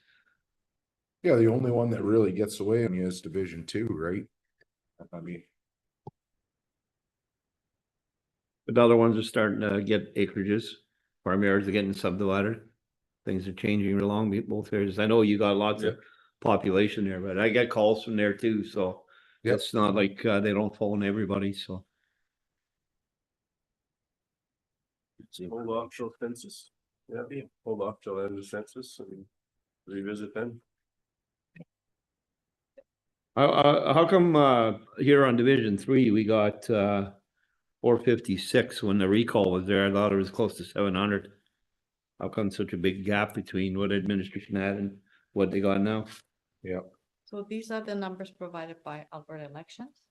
Yeah, the only one that really gets away on you is Division 2, right? I mean, but the other ones are starting to get acreages. Farm yards are getting subdivided. Things are changing along both areas. I know you got lots of population there, but I get calls from there too, so it's not like they don't phone everybody, so. Hold off till census. Yeah, hold off till end of census and revisit then. How come here on Division 3, we got 456 when the recall was there? I thought it was close to 700. How come such a big gap between what administration had and what they got now? yeah. So these are the numbers provided by Alberta Elections.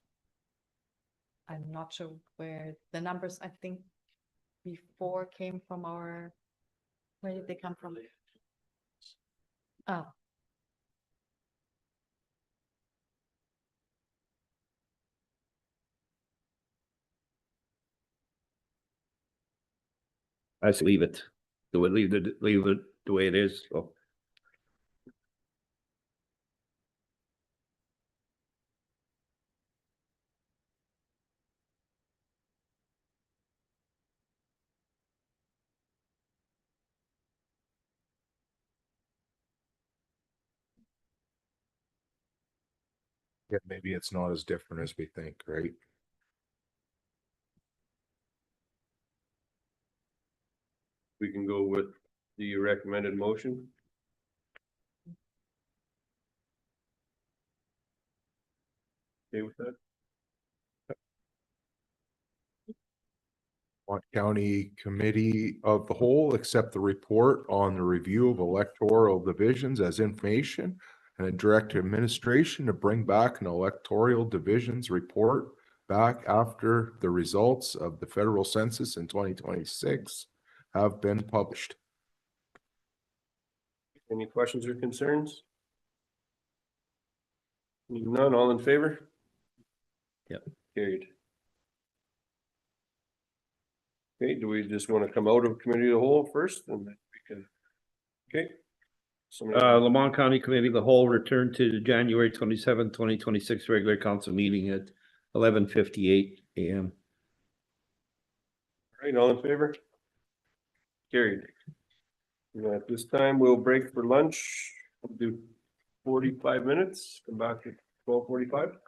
I'm not sure where the numbers, I think, before came from where did they come from? Oh. I say leave it. Leave it the way it is, so. Yeah, maybe it's not as different as we think, right? We can go with the recommended motion. Okay with that? Lamont County Committee of the Whole accept the report on the review of electoral divisions as information and direct administration to bring back an electoral divisions report back after the results of the federal census in 2026 have been published. Any questions or concerns? None, all in favor? Yep. Carried. Okay, do we just want to come out of committee of the whole first and then we can? Okay. Somebody- Lamont County Committee of the Whole returned to the January 27, 2026 regular council meeting at 11:58 a.m. All right, all in favor? Carried. At this time, we'll break for lunch. We'll do 45 minutes, come back at 12:45.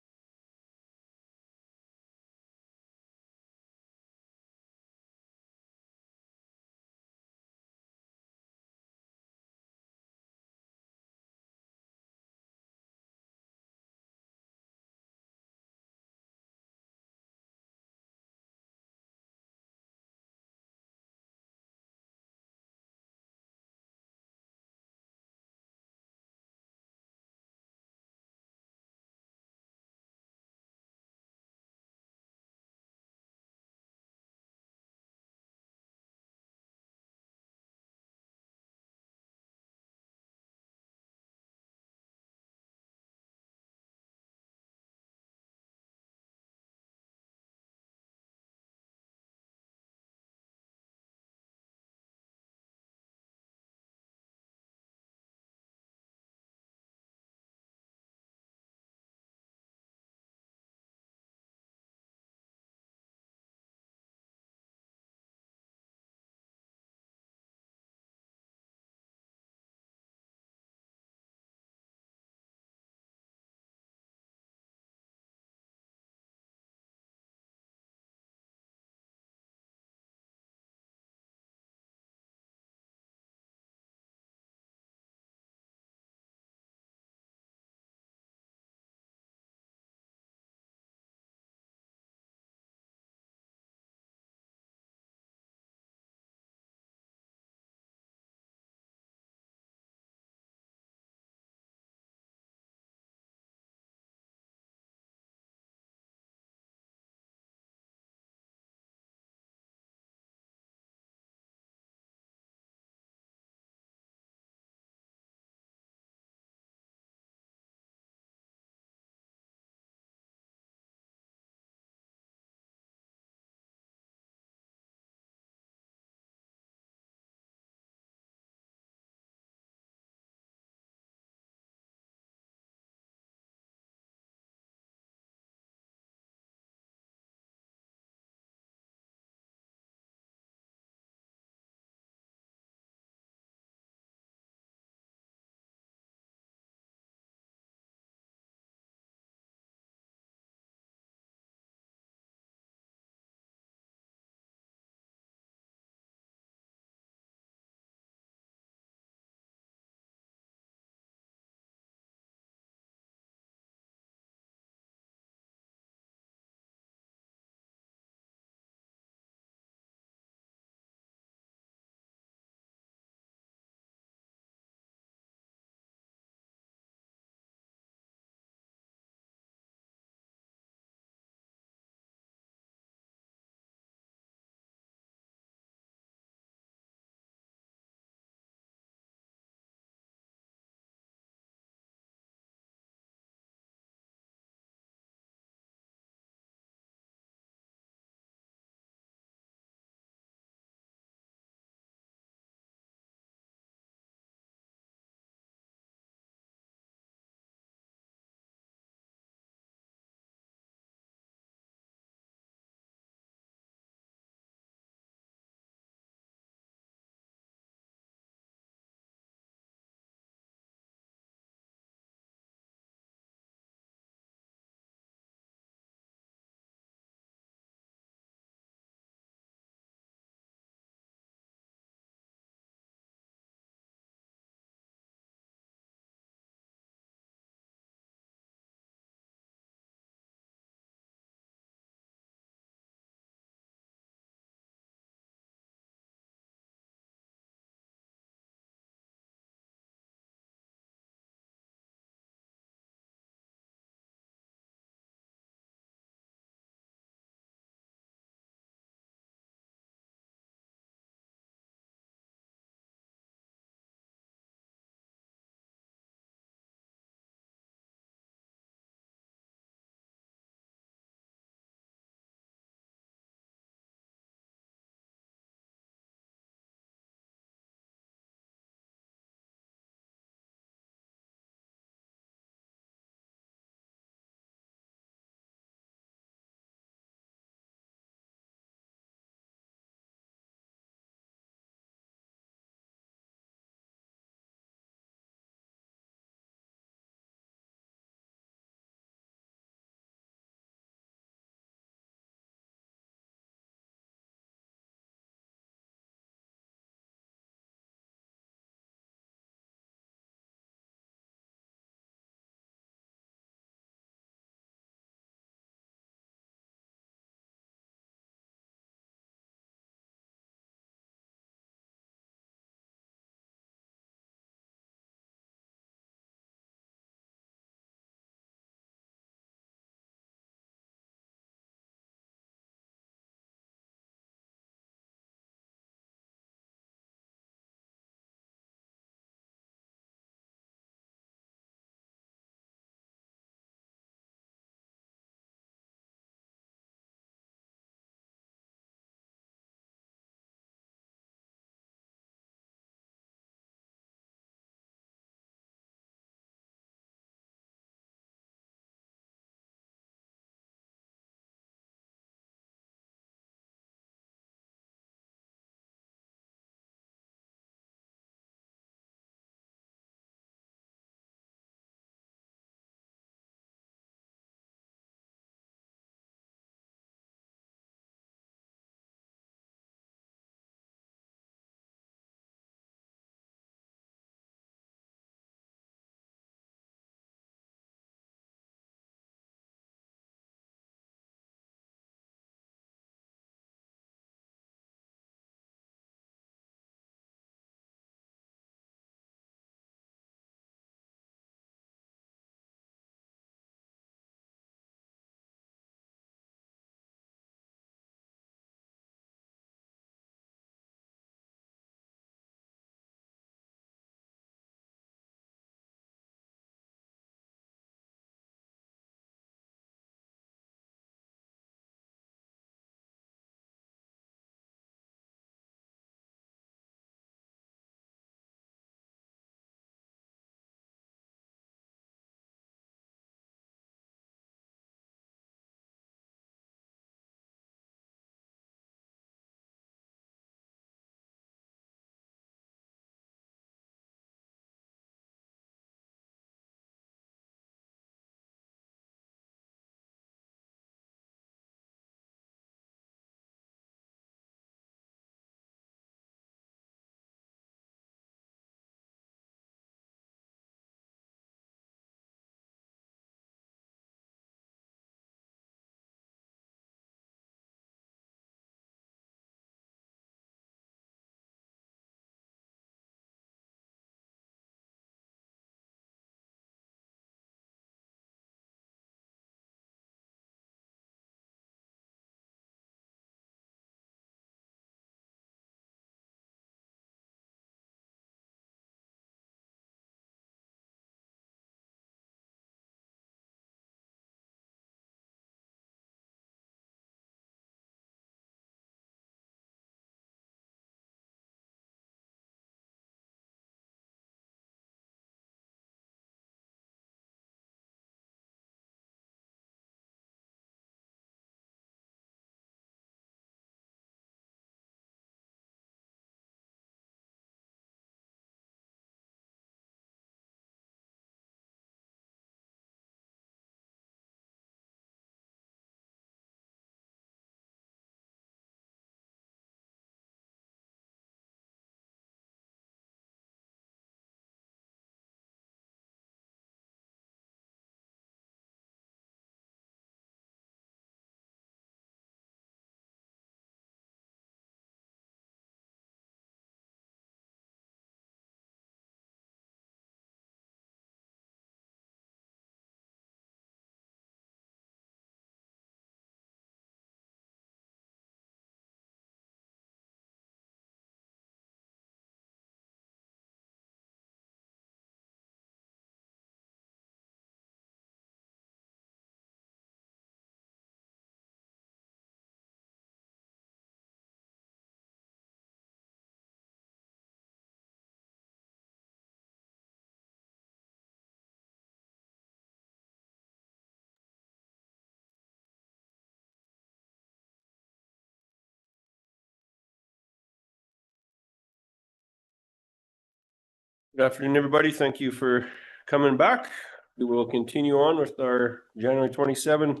Good afternoon, everybody. Thank you for coming back. We will continue on with our January 27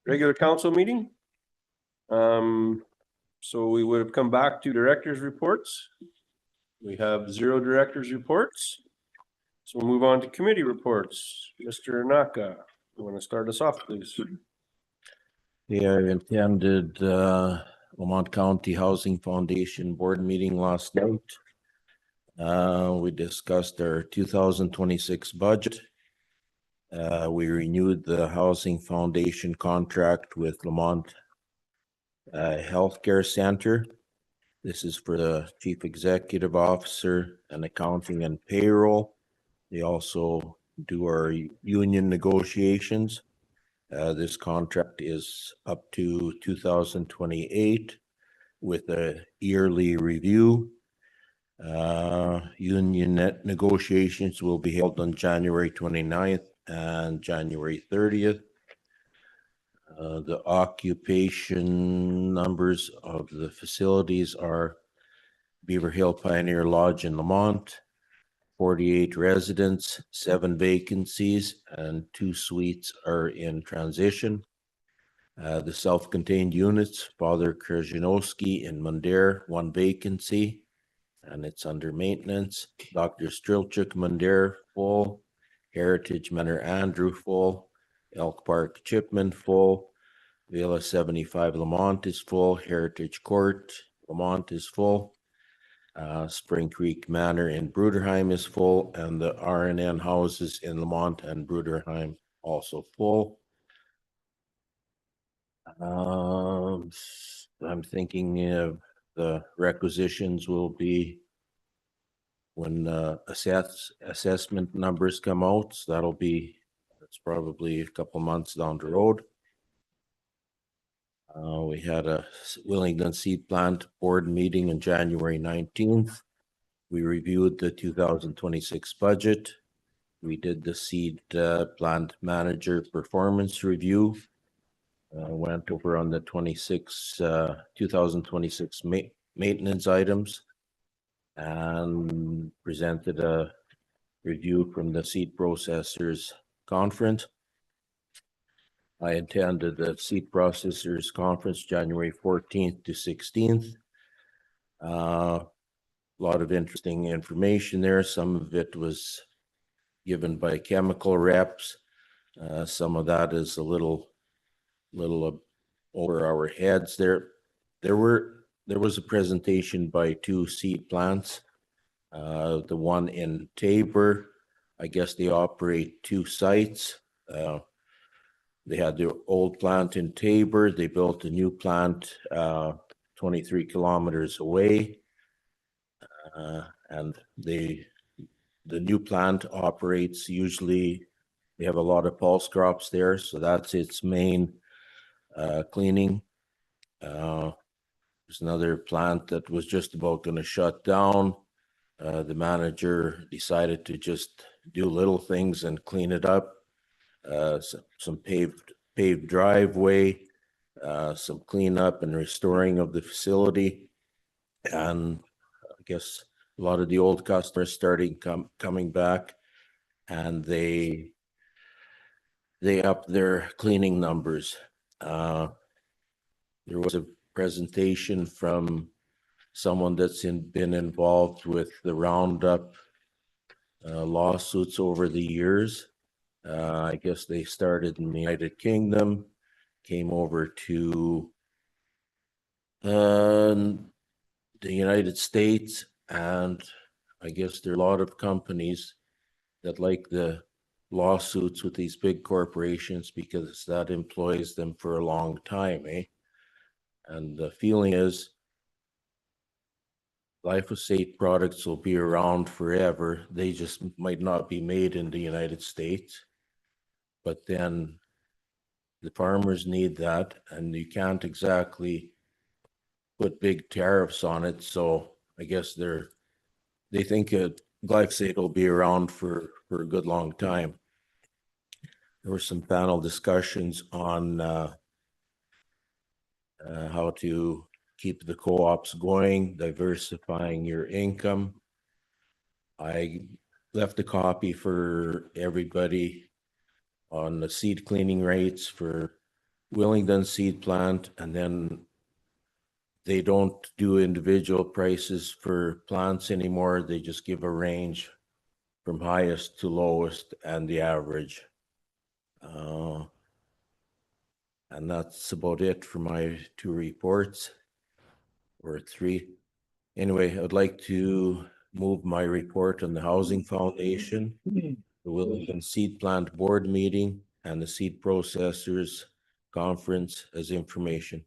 regular council meeting. So we would have come back to directors' reports. We have 0 directors' reports. So we'll move on to committee reports. Mr. Naka, you want to start us off, please? Yeah, I attended Lamont County Housing Foundation Board meeting last night. We discussed our 2026 budget. We renewed the Housing Foundation contract with Lamont Healthcare Center. This is for the Chief Executive Officer and accounting and payroll. They also do our union negotiations. This contract is up to 2028 with a yearly review. Union net negotiations will be held on January 29th and January 30th. The occupation numbers of the facilities are Beaver Hill Pioneer Lodge in Lamont, 48 residents, 7 vacancies, and 2 suites are in transition. The self-contained units, Father Krzyzanowski in Mundare, 1 vacancy, and it's under maintenance. Dr. Strilchuk, Mundare, full. Heritage Manor Andrew, full. Elk Park Chipman, full. Villa 75 Lamont is full. Heritage Court, Lamont is full. Spring Creek Manor in Bruderheim is full, and the RNN houses in Lamont and Bruderheim also full. I'm thinking of the requisitions will be when assessment numbers come out. So that's probably a couple months down the road. We had a Willingdon Seed Plant Board meeting on January 19th. We reviewed the 2026 budget. We did the seed plant manager performance review. Went over on the 2026 maintenance items and presented a review from the seed processors conference. I attended the seed processors conference January 14th to 16th. A lot of interesting information there. Some of it was given by chemical reps. Some of that is a little over our heads there. There was a presentation by 2 seed plants. The one in Tabor, I guess they operate 2 sites. They had their old plant in Tabor. They built a new plant 23 kilometers away. And the new plant operates usually, they have a lot of pulse crops there, so that's its main cleaning. There's another plant that was just about going to shut down. The manager decided to just do little things and clean it up. Some paved driveway, some cleanup and restoring of the facility, and I guess a lot of the old customers starting coming back, and they upped their cleaning numbers. There was a presentation from someone that's been involved with the Roundup lawsuits over the years. I guess they started in the United Kingdom, came over to the United States, and I guess there are a lot of companies that like the lawsuits with these big corporations because that employs them for a long time, eh? And the feeling is glyphosate products will be around forever. They just might not be made in the United States. But then the farmers need that, and you can't exactly put big tariffs on it. So I guess they think glyphosate will be around for a good long time. There were some panel discussions on how to keep the co-ops going, diversifying your income. I left a copy for everybody on the seed cleaning rates for Willingdon seed plant, and then they don't do individual prices for plants anymore. They just give a range from highest to lowest and the average. And that's about it for my 2 reports, or 3. Anyway, I'd like to move my report on the Housing Foundation, the Willingdon Seed Plant Board meeting, and the Seed Processors Conference as information.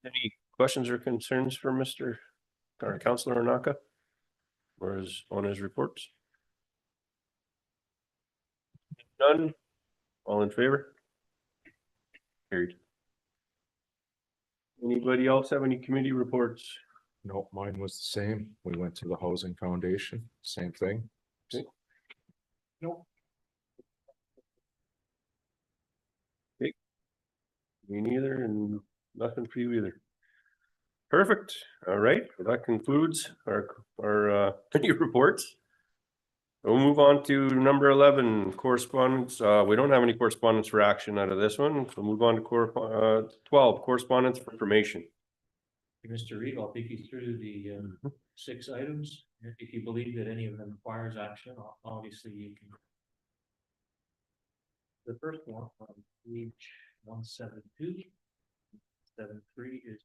Any questions or concerns for Mr. or Councillor Naka? Or is on his reports? None? All in favor? Carried. Anybody else have any committee reports? No, mine was the same. We went to the Housing Foundation, same thing. Okay. Nope. Me neither, and nothing for you either. Perfect. All right, well, that concludes our committee reports. We'll move on to number 11, correspondence. We don't have any correspondence for action out of this one. We'll move on to 12, correspondence for information. Mr. Reed, I'll take you through the 6 items. If you believe that any of them requires action, obviously you can. The first one on page 172, 73 is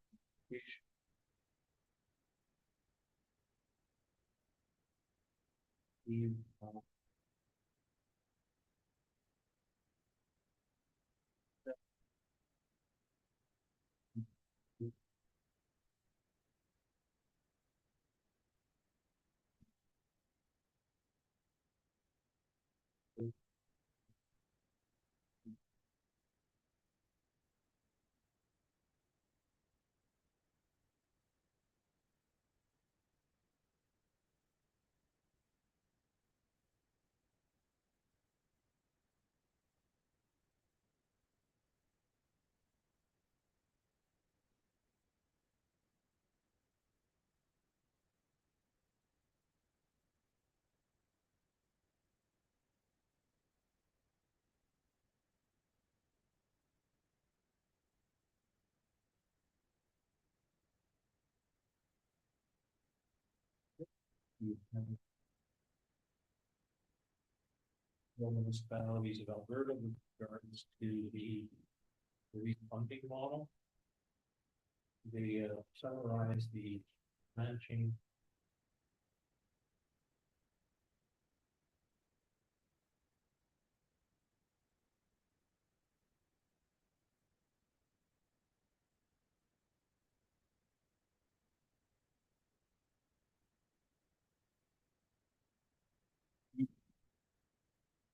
the municipalities of Alberta with regards to the funding model. They summarize the plan change.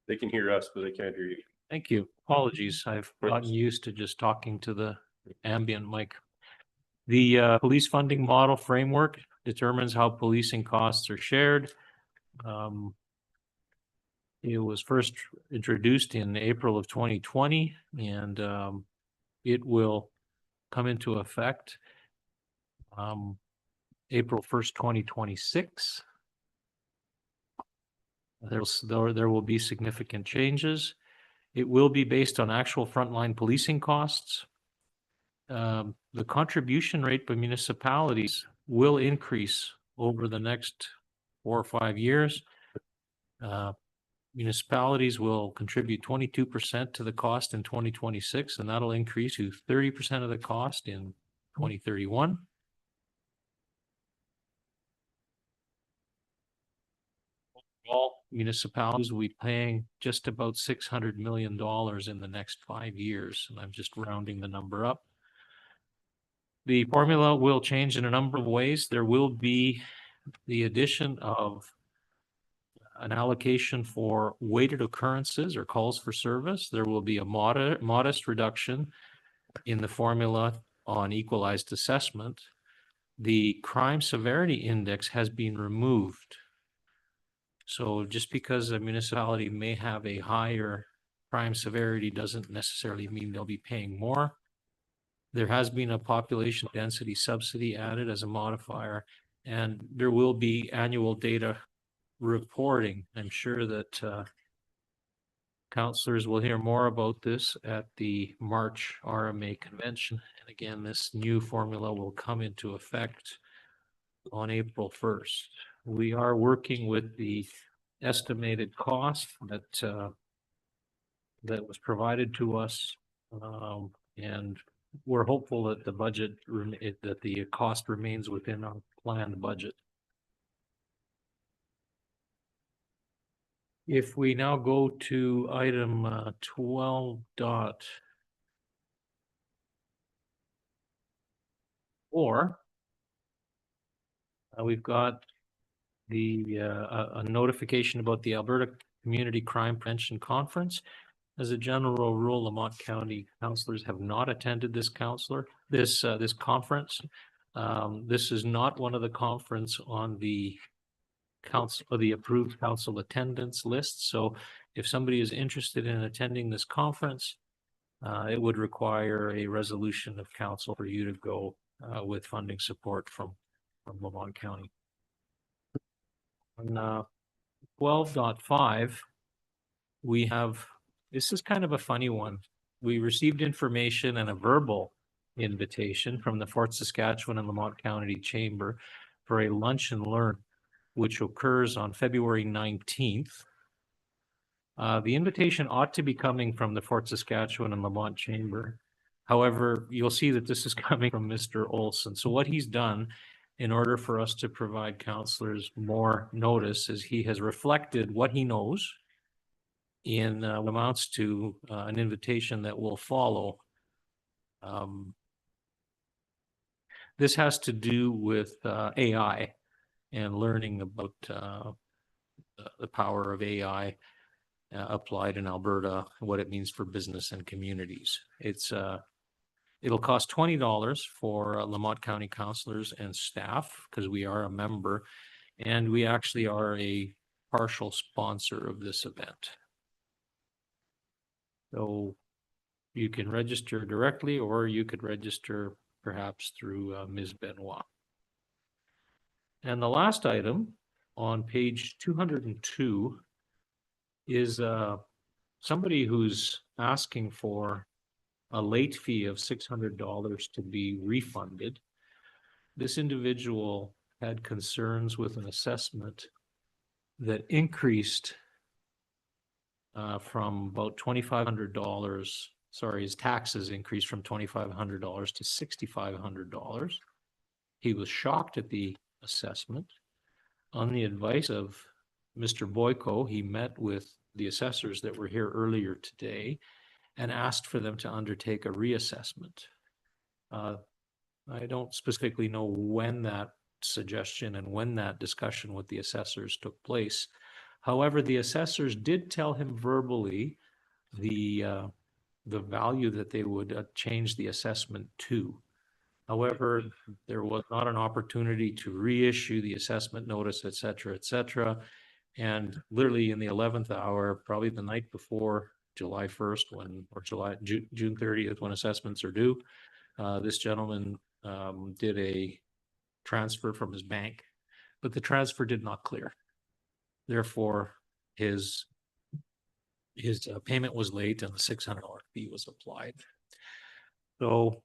They can hear us, but they can't hear you. Thank you. Apologies. I've gotten used to just talking to the ambient mic. The police funding model framework determines how policing costs are shared. It was first introduced in April of 2020, and it will come into effect April 1st, 2026. There will be significant changes. It will be based on actual frontline policing costs. The contribution rate by municipalities will increase over the next 4 or 5 years. Municipalities will contribute 22% to the cost in 2026, and that'll increase to 30% of the cost in 2031. All municipalities will be paying just about $600 million in the next 5 years, and I'm just rounding the number up. The formula will change in a number of ways. There will be the addition of an allocation for weighted occurrences or calls for service. There will be a modest reduction in the formula on equalized assessment. The crime severity index has been removed. So just because a municipality may have a higher crime severity doesn't necessarily mean they'll be paying more. There has been a population density subsidy added as a modifier, And there will be annual data reporting. I'm sure that councillors will hear more about this at the March RMA convention. And again, this new formula will come into effect on April 1st. We are working with the estimated cost that that was provided to us. And we're hopeful that the budget, that the cost remains within our planned budget. If we now go to item 12.4, we've got the a notification about the Alberta Community Crime Prevention Conference. As a general rule, Lamont County councillors have not attended this this conference. This is not one of the conference on the council or the approved council attendance list. So if somebody is interested in attending this conference, it would require a resolution of council for you to go with funding support from Lamont County. On 12.5, we have, this is kind of a funny one. We received information and a verbal invitation from the Fort Saskatchewan and Lamont County Chamber for a lunch and learn, which occurs on February 19th. The invitation ought to be coming from the Fort Saskatchewan and Lamont Chamber. However, you'll see that this is coming from Mr. Olson. So what he's done in order for us to provide councillors more notice is he has reflected what he knows in what amounts to an invitation that will follow. This has to do with AI and learning about the power of AI applied in Alberta, what it means for business and communities. It'll cost $20 for Lamont County councillors and staff because we are a member, and we actually are a partial sponsor of this event. So you can register directly, or you could register perhaps through Ms. Benoit. And the last item on page 202 is somebody who's asking for a late fee of $600 to be refunded. This individual had concerns with an assessment that increased from about $2,500. Sorry, his taxes increased from $2,500 to $6,500. He was shocked at the assessment. On the advice of Mr. Boyko, he met with the assessors that were here earlier today and asked for them to undertake a reassessment. I don't specifically know when that suggestion and when that discussion with the assessors took place. However, the assessors did tell him verbally the value that they would change the assessment to. However, there was not an opportunity to reissue the assessment notice, et cetera, and literally in the 11th hour, probably the night before July 1st, June 30th, when assessments are due, this gentleman did a transfer from his bank, but the transfer did not clear. Therefore, his payment was late and the $600 fee was applied. So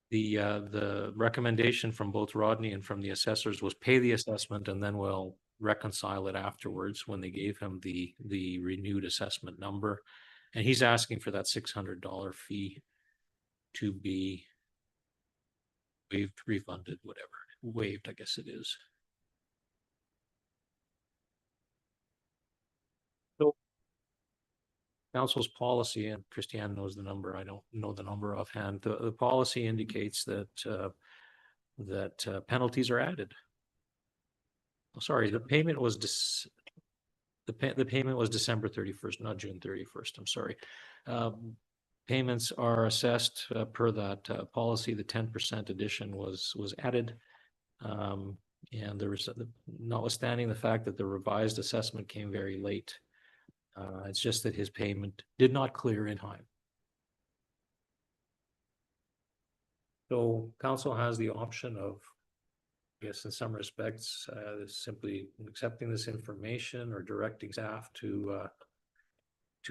the recommendation from both Rodney and from the assessors was pay the assessment and then we'll reconcile it afterwards when they gave him the renewed assessment number. And he's asking for that $600 fee to be waived, refunded, whatever. Waived, I guess it is. So council's policy, and Christiane knows the number, I don't know the number offhand. The policy indicates that penalties are added. Oh, sorry, the payment was the payment was December 31st, not June 31st. I'm sorry. Payments are assessed per that policy. The 10% addition was added. And there was, notwithstanding the fact that the revised assessment came very late, it's just that his payment did not clear in time. So council has the option of guess in some respects, simply accepting this information or directing staff to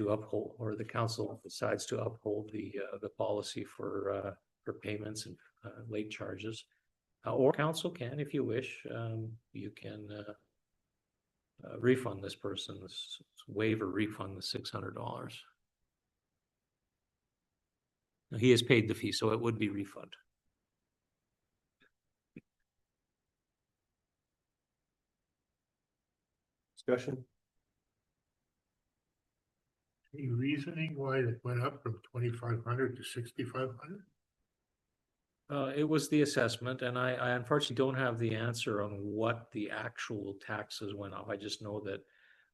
uphold, or the council decides to uphold the policy for payments and late charges. Or council can, if you wish, you can refund this person, this waive or refund the $600. He has paid the fee, so it would be refund. Discussion? Any reasoning why it went up from 2,500 to 6,500? It was the assessment, and I unfortunately don't have the answer on what the actual taxes went up. I just know that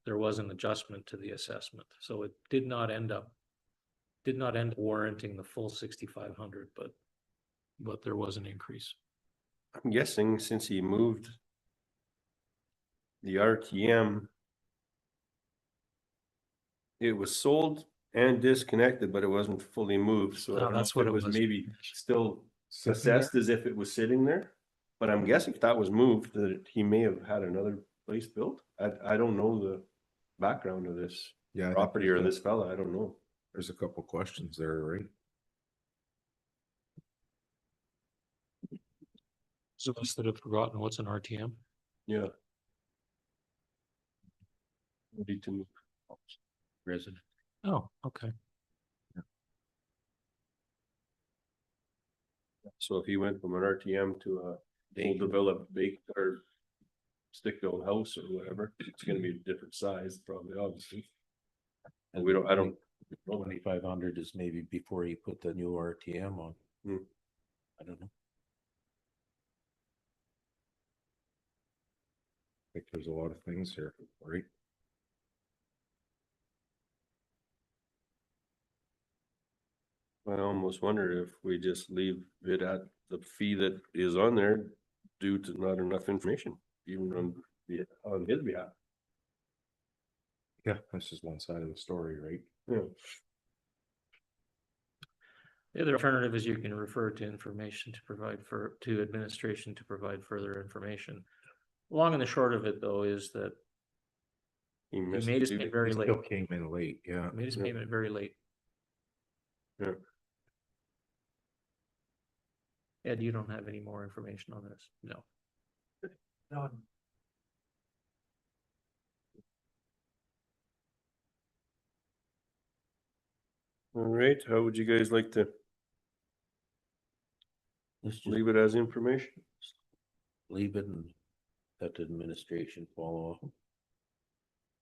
there was an adjustment to the assessment, so it did not end up warranting the full 6,500, but there was an increase. I'm guessing since he moved the RTM, it was sold and disconnected, but it wasn't fully moved, so I don't know That's if what it it was was. maybe still Sitting there? assessed as if it was sitting there. But I'm guessing if that was moved, that he may have had another place built. I don't know the background of this Yeah. I think property or there's this fella, I don't know. There's a couple questions there, right? So us that have forgotten what's an RTM. Yeah. Need to move. Resident. Oh, okay. So if he went from an RTM to a full developed baked or stick-built house or whatever, it's gonna be a different size, probably, obviously. And we don't, I don't. 2,500 is maybe before you put the new RTM on. I don't know. I think there's a lot of things here, right? I almost wonder if we just leave it at the fee that is on there due to not enough information, even on his behalf. Yeah, this is one side of the story, right? Yeah. The other alternative is you can refer to information to administration to provide further information. Long and the short of it, though, is that He he missed made his it. payment very late. Still came in late, yeah. Made his payment very late. Yeah. Ed, you don't have any more information on this? No. No, All right, how would you guys like to Let's just leave it as information? leave it and let the administration follow up.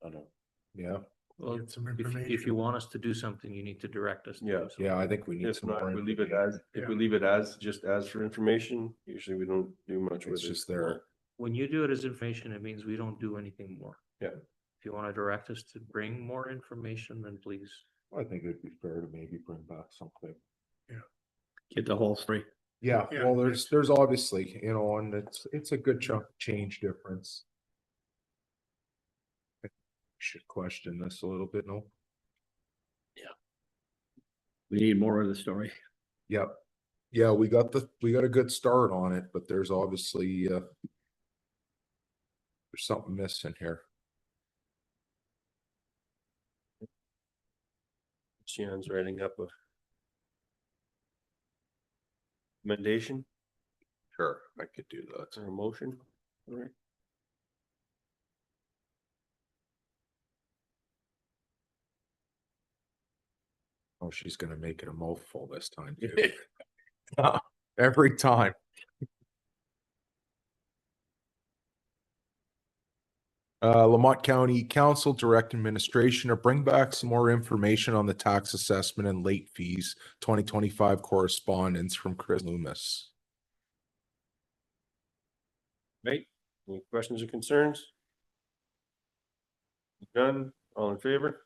I don't. Yeah, Well, Get some if information. you want us to do something, you need to direct us. to Yeah. do something. yeah, I think we need If some not, more. we leave it information. as, if we Yeah. leave it as, just as for information, usually we don't do much with It's it. just there. When you do it as information, it means we don't do anything more. Yeah. If you want to direct us to bring more information, then please. I think it'd be fair to maybe bring back something. Get the whole story. Yeah, Yeah. well, there's obviously, you know, and it's a good chunk of change difference. I should question this a little bit, no? We need more of the story. Yep. Yeah, we got a good start on it, but there's obviously, there's something missing here. Shannon's writing up a recommendation Sure, I could do that. or a motion. All right. Oh, she's gonna make it a mouthful this time too. Every time. Lamont County Council direct administration to bring back some more information on the tax assessment and late fees, 2025 correspondence from Chris Loomis. Right, any questions or concerns? None, all in favor?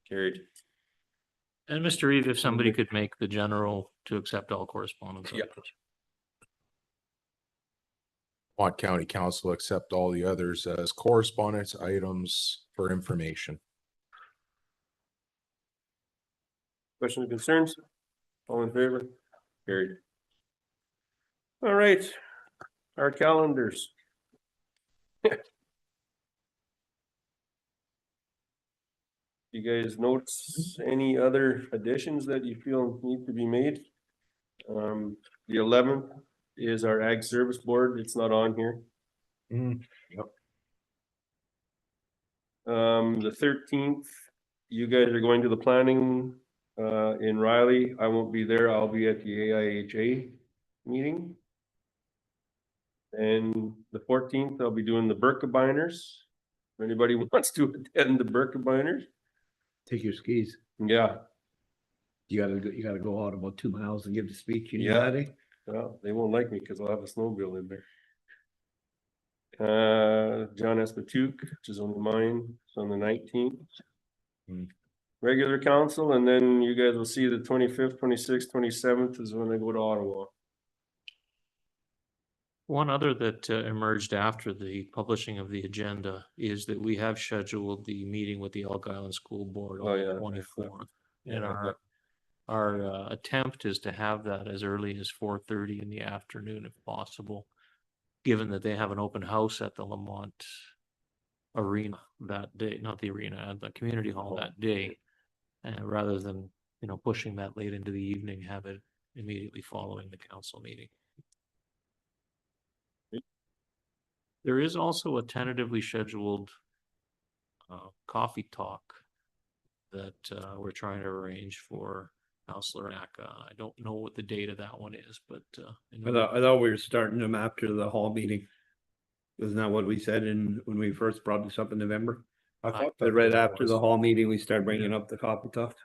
Carried. And Mr. Reeve, if somebody could make the general to accept all correspondence. Yeah. Lamont County Council accept all the others as correspondence items for information. Questions or concerns? All in favor? Carried. All right. our calendars. You guys notice any other additions that you feel need to be made? The 11th is our Ag Service Board. It's not on here. The 13th, you guys are going to the planning in Riley. I won't be there. I'll be at the AIHA meeting. And the 14th, I'll be doing the Birkebiners. If anybody wants to attend the Birkebiners. Take your skis. Yeah, You gotta go out about 2 miles and give the speech. You know Yeah. that, eh? well, they won't like me because I'll have a snowmobile in there. John Espatuke, which is on mine, it's on the 19th. Regular council, and then you guys will see the 25th, 26th, 27th is when I go to Ottawa. One other that emerged after the publishing of the agenda is that we have scheduled the meeting with the Elk Island School Board Oh, on yeah. the 24th. And Yeah. our attempt is to have that as early as 4:30 in the afternoon if possible, given that they have an open house at the Lamont arena that day, not the arena, at the community hall that day. Rather than, pushing that late into the evening, have it immediately following the council meeting. There is also a tentatively scheduled coffee talk that we're trying to arrange for Councillor Aka. I don't know what the date of that one is, but I thought we were starting them after the hall meeting. Isn't that what we said when we first brought this up in November? I thought That right after the hall meeting, we started bringing up the coffee talk.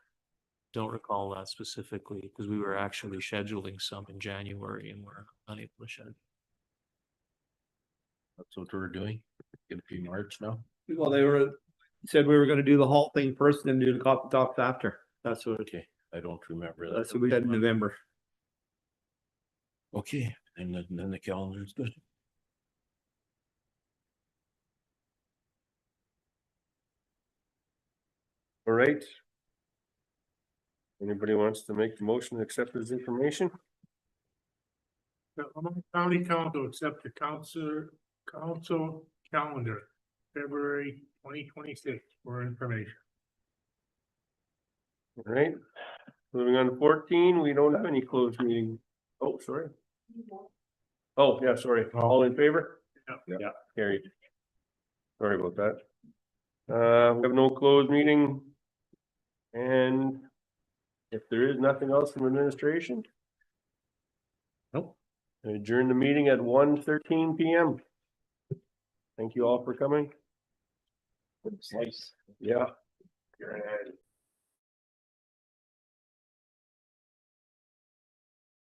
don't recall that specifically because we were actually scheduling some in January and we're unable to schedule. That's what we're doing. Gonna be March now. Well, said we were gonna do the hall thing first and then do the coffee talks after. That's what, Okay, I don't remember that. that's what we said in November. Okay, and then the calendar's good. All right. Anybody wants to make the motion to accept this information? The Lamont County Council accept the council calendar, February 2026 for information. All right, moving on to 14, we don't have any closed meeting. Oh, sorry. Oh, yeah, sorry. All in favor? Yeah. Carried. Sorry about that. We have no closed meeting. And if there is nothing else from administration. Nope. Adjourn the meeting at 1:13 PM. Thank you all for coming. Nice. Yeah.